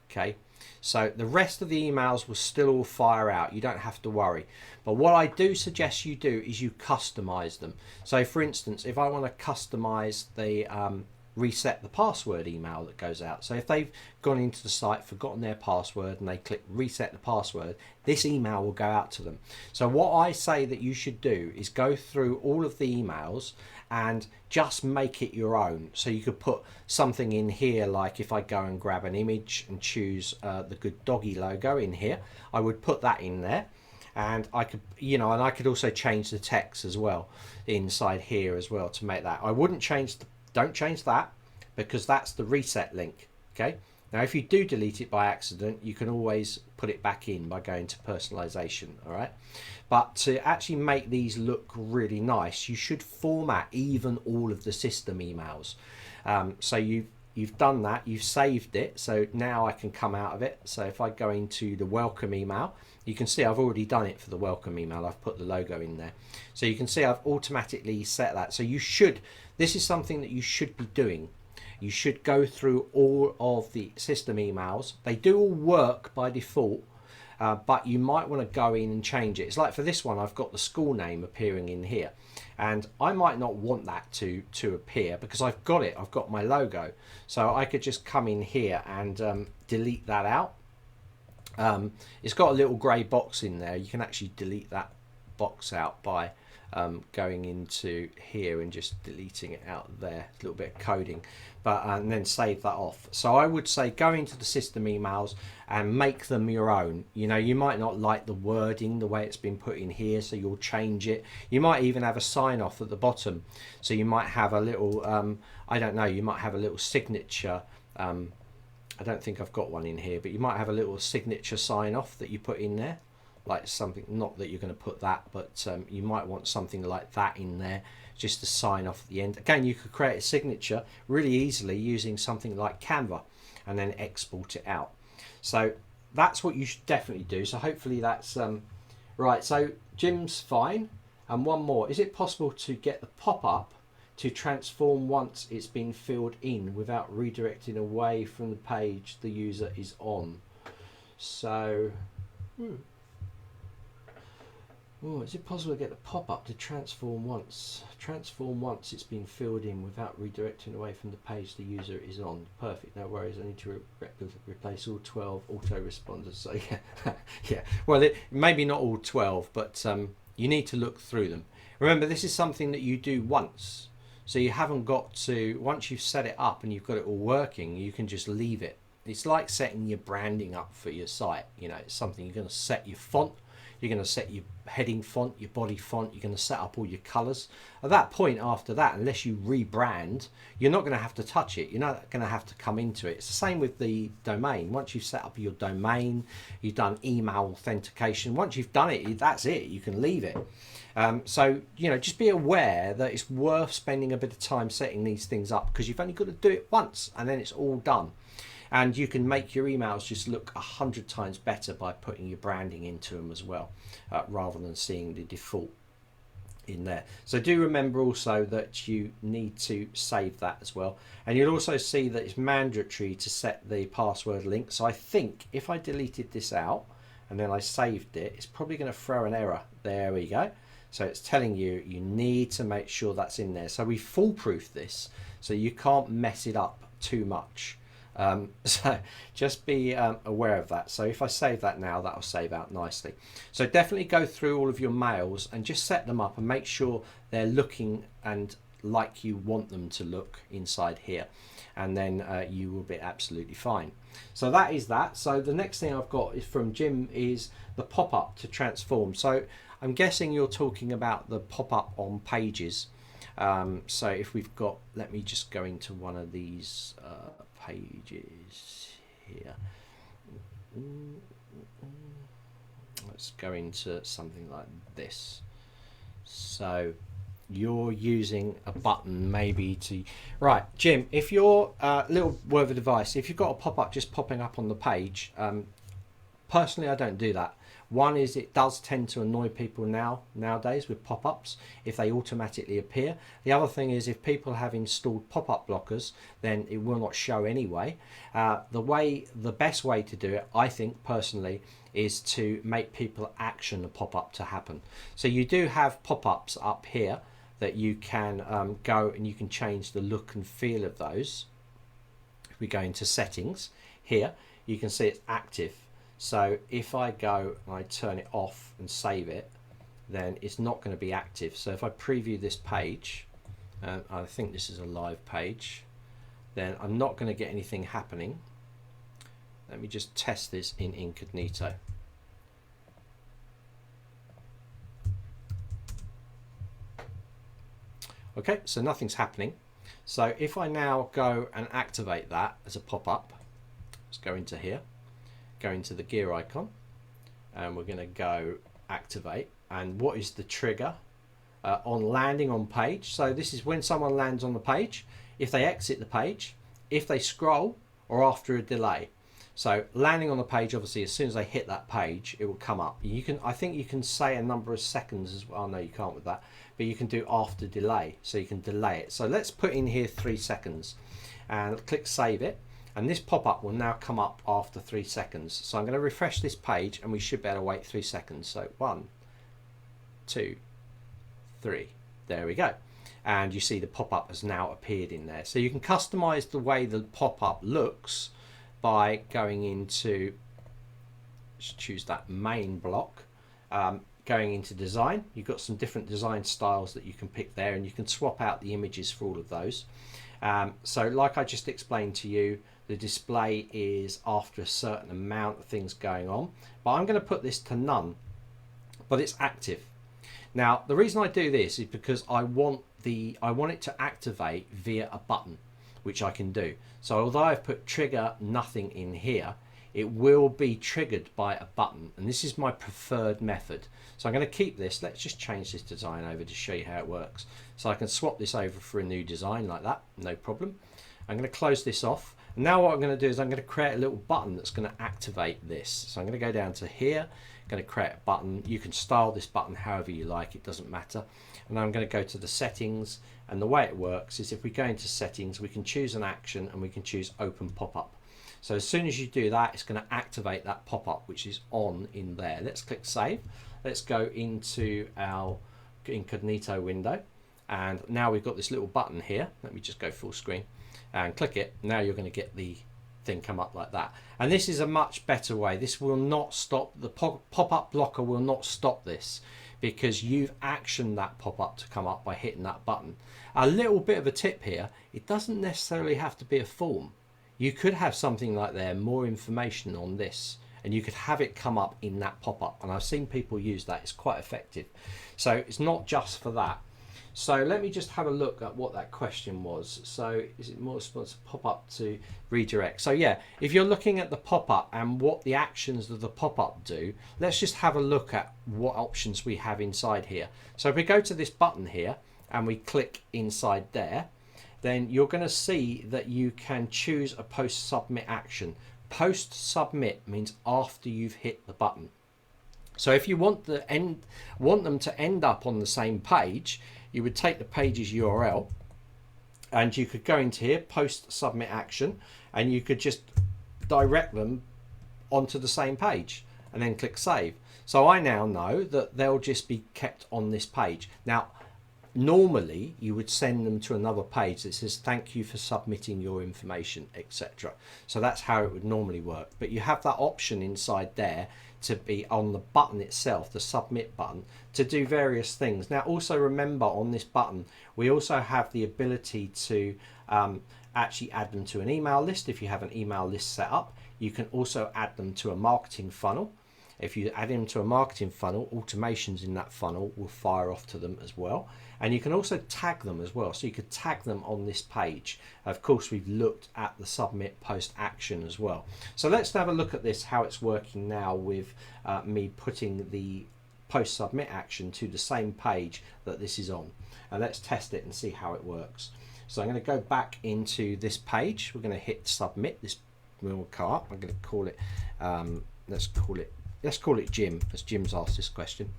Okay, so the rest of the emails will still all fire out. You don't have to worry. But what I do suggest you do is you customize them. So for instance, if I want to customize the reset the password email that goes out. So if they've gone into the site, forgotten their password, and they click reset the password, this email will go out to them. So what I say that you should do is go through all of the emails and just make it your own. So you could put something in here, like if I go and grab an image and choose the Good Doggy logo in here, I would put that in there. And I could, and I could also change the text as well inside here as well to make that. I wouldn't change don't change that, because that's the reset link. Okay, now if you do delete it by accident, you can always put it back in by going to personalization. All right, but to actually make these look really nice, you should format even all of the system emails. So you've done that, you've saved it, so now I can come out of it. So if I go into the welcome email, you can see I've already done it for the welcome email. I've put the logo in there, so you can see I've automatically set that. So this is something that you should be doing. You should go through all of the system emails. They do all work by default, but you might want to go in and change it. It's like for this one, I've got the school name appearing in here, and I might not want that to appear because I've got my logo. So I could just come in here and delete that out. It's got a little grey box in there. You can actually delete that box out by going into here and just deleting it out there. A little bit of coding, but and then save that off. So I would say go into the system emails and make them your own. You know, you might not like the wording the way it's been put in here, so you'll change it. You might even have a sign off at the bottom, so you might have a little I don't know, you might have a little signature. I don't think I've got one in here, but you might have a little signature sign off that you put in there, like something, not that you're going to put that, but you might want something like that in there just to sign off at the end. Again, you could create a signature really easily using something like Canva and then export it out. So that's what you should definitely do. So hopefully that's right. So Jim's fine. And one more, is it possible to get the pop-up to transform once it's been filled in without redirecting away from the page the user is on? So is it possible to get the pop-up to transform once it's been filled in without redirecting away from the page the user is on? Perfect, no worries. I need to replace all 12 autoresponders. So yeah, yeah. Well, maybe not all 12, but you need to look through them. Remember, this is something that you do once. So you haven't got to, once you've set it up and you've got it all working, you can just leave it. It's like setting your branding up for your site. You know, it's something you're going to set your font, you're going to set your heading font, your body font, you're going to set up all your colors. At that point, after that, unless you rebrand, you're not going to have to touch it. You're not going to have to come into it. It's the same with the domain. Once you've set up your domain, you've done email authentication. Once you've done it, that's it. You can leave it. So, you know, just be aware that it's worth spending a bit of time setting these things up because you've only got to do it once and then it's all done. And you can make your emails just look 100 times better by putting your branding into them as well, rather than seeing the default in there. So do remember also that you need to save that as well. And you'll also see that it's mandatory to set the password link. So I think if I deleted this out and then I saved it, it's probably going to throw an error. There we go. So it's telling you need to make sure that's in there. So we foolproof this so you can't mess it up too much. So just be aware of that. So if I save that now, that'll save out nicely. So definitely go through all of your mails and just set them up and make sure they're looking and like you want them to look inside here. And then you will be absolutely fine. So that is that. So the next thing I've got is from Jim is the pop-up to transform. So I'm guessing you're talking about the pop-up on pages. So if we've got, let me just go into one of these pages here. Let's go into something like this. So you're using a button maybe to, right, Jim, if you're little word of advice, if you've got a pop-up just popping up on the page, personally I don't do that. One is it does tend to annoy people nowadays with pop-ups if they automatically appear. The other thing is if people have installed pop-up blockers, then it will not show anyway. The best way to do it, I think personally, is to make people action a pop-up to happen. So you do have pop-ups up here that you can go and you can change the look and feel of those. If we go into settings here, you can see it's active. So if I go and I turn it off and save it, then it's not going to be active. So if I preview this page, and I think this is a live page, then I'm not going to get anything happening. Let me just test this in incognito. Okay, so nothing's happening. So if I now go and activate that as a pop-up, let's go into here. Go into the gear icon and we're going to go activate. And what is the trigger? On landing on page. So this is when someone lands on the page, if they exit the page, if they scroll, or after a delay. So landing on the page, obviously as soon as they hit that page it will come up. You can, I think you can say a number of seconds as well. Oh, no, you can't with that, but you can do after delay, so you can delay it. So let's put in here 3 seconds and click save it. And this pop-up will now come up after 3 seconds. So I'm going to refresh this page and we should be able to wait 3 seconds. So 1, 2, 3. There we go. And you see the pop-up has now appeared in there. So you can customize the way the pop-up looks by going into, just choose that main block, going into design. You've got some different design styles that you can pick there, and you can swap out the images for all of those. So like I just explained to you, the display is after a certain amount of things going on, but I'm going to put this to none, but it's active. Now the reason I do this is because I want it to activate via a button, which I can do. So although I've put trigger nothing in here, it will be triggered by a button, and this is my preferred method. So I'm going to keep this. Let's just change this design over to show you how it works. So I can swap this over for a new design like that, no problem. I'm going to close this off. And now what I'm going to do is I'm going to create a little button that's going to activate this. So I'm going to go down to here, going to create a button. You can style this button however you like, it doesn't matter. And I'm going to go to the settings, and the way it works is if we go into settings, we can choose an action and we can choose open pop-up. So as soon as you do that, it's going to activate that pop-up which is on in there. Let's click save. Let's go into our incognito window, and now we've got this little button here. Let me just go full screen and click it. Now you're going to get the thing come up like that, and this is a much better way. This will not stop, the pop-up blocker will not stop this, because you've actioned that pop-up to come up by hitting that button. A little bit of a tip here, it doesn't necessarily have to be a form. You could have something like there, more information on this, and you could have it come up in that pop-up, and I've seen people use that. It's quite effective. So it's not just for that. So let me just have a look at what that question was. So is it more responsive pop-up to redirect? So yeah, if you're looking at the pop-up and what the actions of the pop-up do, let's just have a look at what options we have inside here. So if we go to this button here and we click inside there, then you're going to see that you can choose a post submit action. Post submit means after you've hit the button. So if you want them to end up on the same page, you would take the page's URL and you could go into here, post submit action, and you could just direct them onto the same page and then click save. So I now know that they'll just be kept on this page. Now, normally you would send them to another page that says thank you for submitting your information, etc. So that's how it would normally work, but you have that option inside there to be on the button itself, the submit button, to do various things. Now also remember, on this button we also have the ability to actually add them to an email list. If you have an email list set up, you can also add them to a marketing funnel. If you add them to a marketing funnel, automations in that funnel will fire off to them as well. And you can also tag them as well. So you could tag them on this page. Of course, we've looked at the submit post action as well. So let's have a look at this, how it's working now with me putting the post submit action to the same page that this is on. And let's test it and see how it works. So I'm going to go back into this page. We're going to hit submit this will come up. I'm going to call it, let's call it Jim, as Jim's asked this question.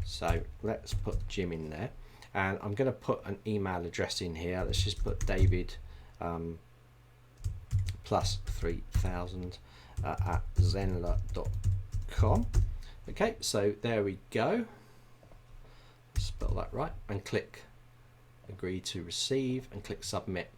So let's put Jim in there, and I'm going to put an email address in here. Let's just put David plus 3000 at zenler.com. Okay, so there we go. Spell that right, and click agree to receive and click submit.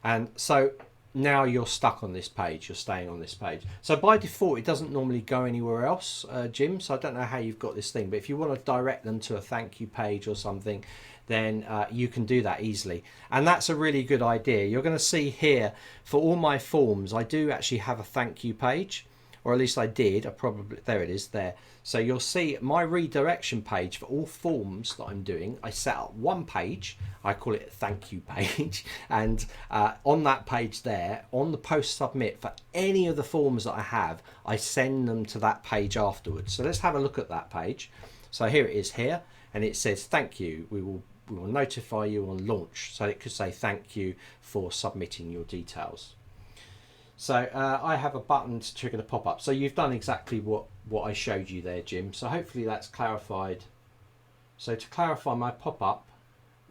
And so now you're stuck on this page, you're staying on this page. So by default it doesn't normally go anywhere else, Jim, so I don't know how you've got this thing, but if you want to direct them to a thank you page or something, then you can do that easily. And that's a really good idea. You're going to see here, for all my forms I do actually have a thank you page, or at least I did. I probably, there it is there. So you'll see my redirection page for all forms that I'm doing. I set up one page, I call it a thank you page, and on that page there, on the post submit, for any of the forms that I have, I send them to that page afterwards. So let's have a look at that page. So here it is here, and it says thank you. We will notify you on launch. So it could say thank you for submitting your details. So I have a button to trigger the pop-up. So you've done exactly what I showed you there, Jim. So hopefully that's clarified. So to clarify my pop-up,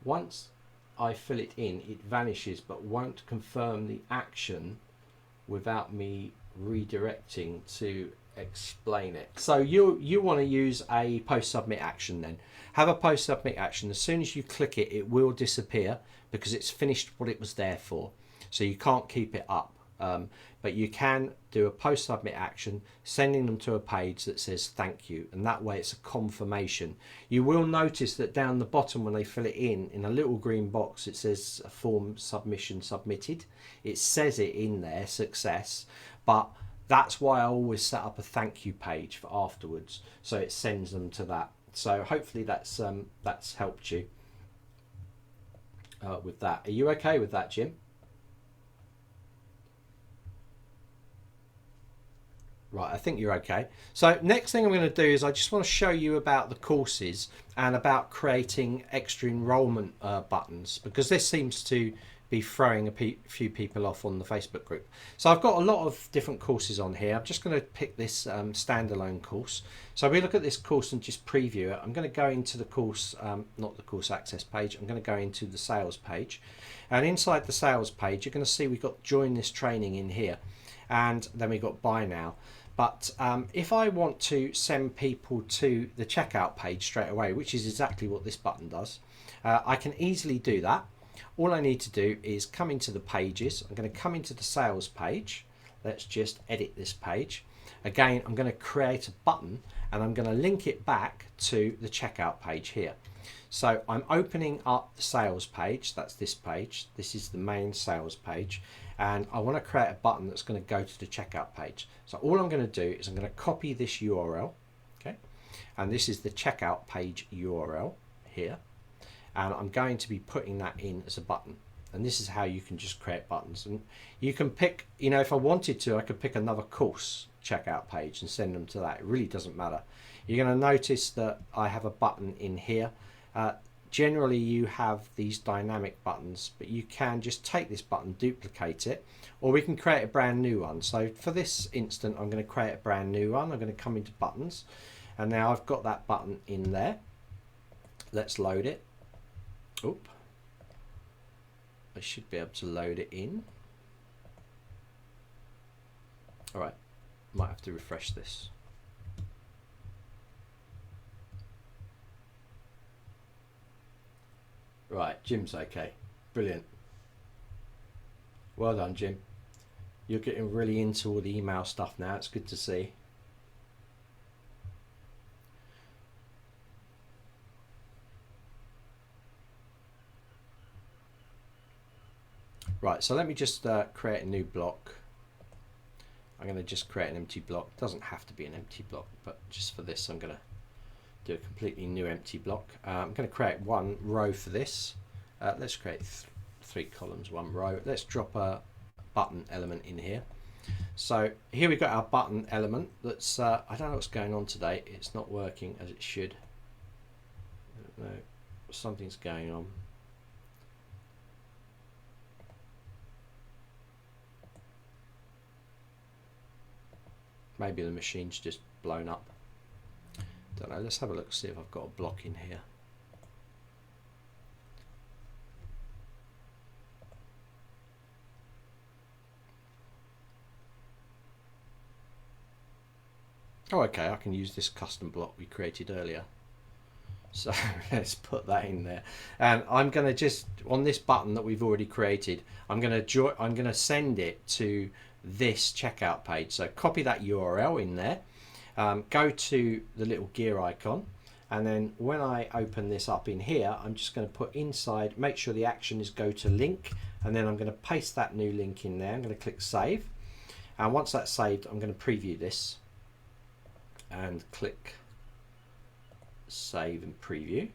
once I fill it in, it vanishes but won't confirm the action without me redirecting to explain it. So you want to use a post submit action. Then have a post submit action. As soon as you click it, it will disappear because it's finished what it was there for, so you can't keep it up. But you can do a post submit action, sending them to a page that says thank you, and that way it's a confirmation. You will notice that down the bottom when they fill it in a little green box, it says a form submission submitted. It says it in there, success, but that's why I always set up a thank you page for afterwards, so it sends them to that. So hopefully that's helped you with that. Are you okay with that, Jim? Right, I think you're okay. So next thing I'm going to do is I just want to show you about the courses and about creating extra enrollment buttons, because this seems to be throwing a few people off on the Facebook group. So I've got a lot of different courses on here. I'm just going to pick this standalone course. So we look at this course and just preview it. I'm going to go into the course, not the course access page. I'm going to go into the sales page, and inside the sales page, you're going to see we've got join this training in here, and then we've got buy now. But if I want to send people to the checkout page straight away, which is exactly what this button does, I can easily do that. All I need to do is come into the pages. I'm going to come into the sales page. Let's just edit this page. Again, I'm going to create a button and I'm going to link it back to the checkout page here. So I'm opening up the sales page. That's this page. This is the main sales page. And I want to create a button that's going to go to the checkout page. So all I'm going to do is I'm going to copy this URL, okay, and this is the checkout page URL here, and I'm going to be putting that in as a button. And this is how you can just create buttons. And you can pick, you know, if I wanted to, I could pick another course checkout page and send them to that. It really doesn't matter. You're going to notice that I have a button in here. Generally you have these dynamic buttons, but you can just take this button, duplicate it, or we can create a brand new one. So for this instant, I'm going to create a brand new one. I'm going to come into buttons, and now I've got that button in there. Let's load it. Oop. I should be able to load it in. All right, might have to refresh this. Right, Jim's okay. Brilliant. Well done, Jim. You're getting really into all the email stuff now. It's good to see. Right, so let me just create a new block. I'm going to just create an empty block. It doesn't have to be an empty block, but just for this, I'm going to do a completely new empty block. I'm going to create one row for this. Let's create 3 columns, 1 row. Let's drop a button element in here. So here we've got our button element. That's I don't know what's going on today. It's not working as it should. I don't know, something's going on. Maybe the machine's just blown up. Don't know. Let's have a look, see if I've got a block in here. Oh, okay, I can use this custom block we created earlier. So let's put that in there. And I'm going to just, on this button that we've already created, I'm going to send it to this checkout page. So copy that URL in there, go to the little gear icon, and then when I open this up in here, I'm just going to put inside, make sure the action is go to link, and then I'm going to paste that new link in there. I'm going to click save, and once that's saved, I'm going to preview this and click save and preview,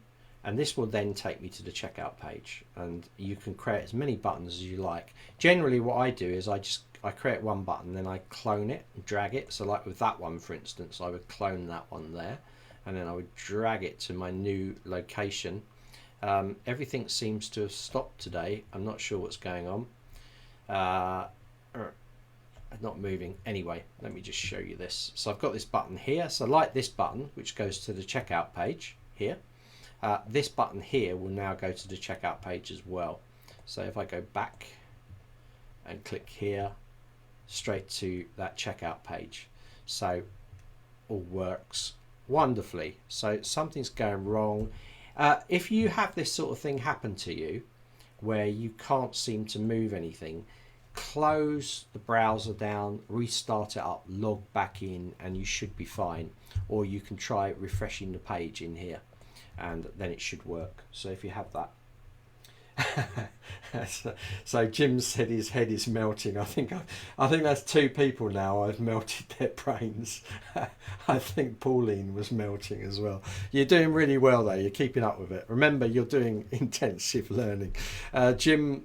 and this will then take me to the checkout page, and you can create as many buttons as you like. Generally what I do is I create one button, then I clone it and drag it. So like with that one, for instance, I would clone that one there, and then I would drag it to my new location. Everything seems to have stopped today. I'm not sure what's going on. Not moving. Anyway, let me just show you this. So I've got this button here. So like this button, which goes to the checkout page here, this button here will now go to the checkout page as well. So if I go back and click here, straight to that checkout page. So all works wonderfully. So something's going wrong. If you have this sort of thing happen to you where you can't seem to move anything, close the browser down, restart it up, log back in, and you should be fine. Or you can try refreshing the page in here, and then it should work. So if you have that. So Jim said his head is melting. I think that's two people now. I've melted their brains. I think Pauline was melting as well. You're doing really well though. You're keeping up with it. Remember, you're doing intensive learning. Jim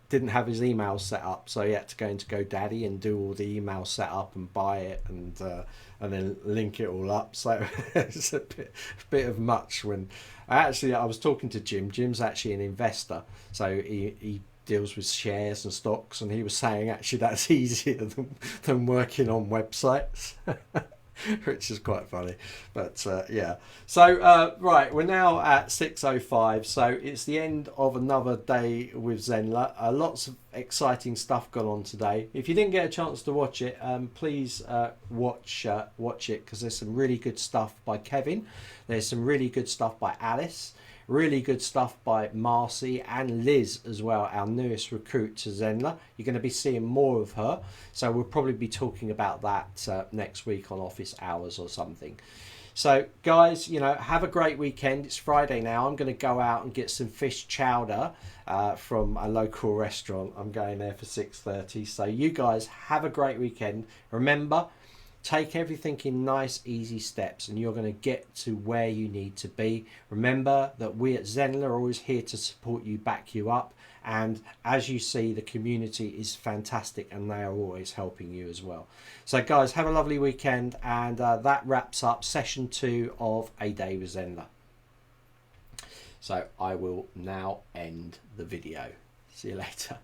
didn't have his email set up, so he had to go into GoDaddy and do all the email setup and buy it and then link it all up. So it's a bit of much when. I was talking to Jim. Jim's actually an investor, so he deals with shares and stocks, and he was saying actually that's easier than working on websites, which is quite funny. But yeah, so right, we're now at 6:05, so it's the end of another day with Zenler. Lots of exciting stuff gone on today. If you didn't get a chance to watch it, please watch it, because there's some really good stuff by Kevin. There's some really good stuff by Alice, really good stuff by Marcy and Liz as well, our newest recruit to Zenler. You're going to be seeing more of her, so we'll probably be talking about that next week on office hours or something. So guys, have a great weekend. It's Friday now. I'm going to go out and get some fish chowder from a local restaurant. I'm going there for 6:30. So you guys have a great weekend. Remember, take everything in nice, easy steps, and you're going to get to where you need to be. Remember that we at Zenler are always here to support you, back you up. And as you see, the community is fantastic, and they are always helping you as well. So guys, have a lovely weekend, and that wraps up session 2 of A Day with Zenler. So I will now end the video. See you later.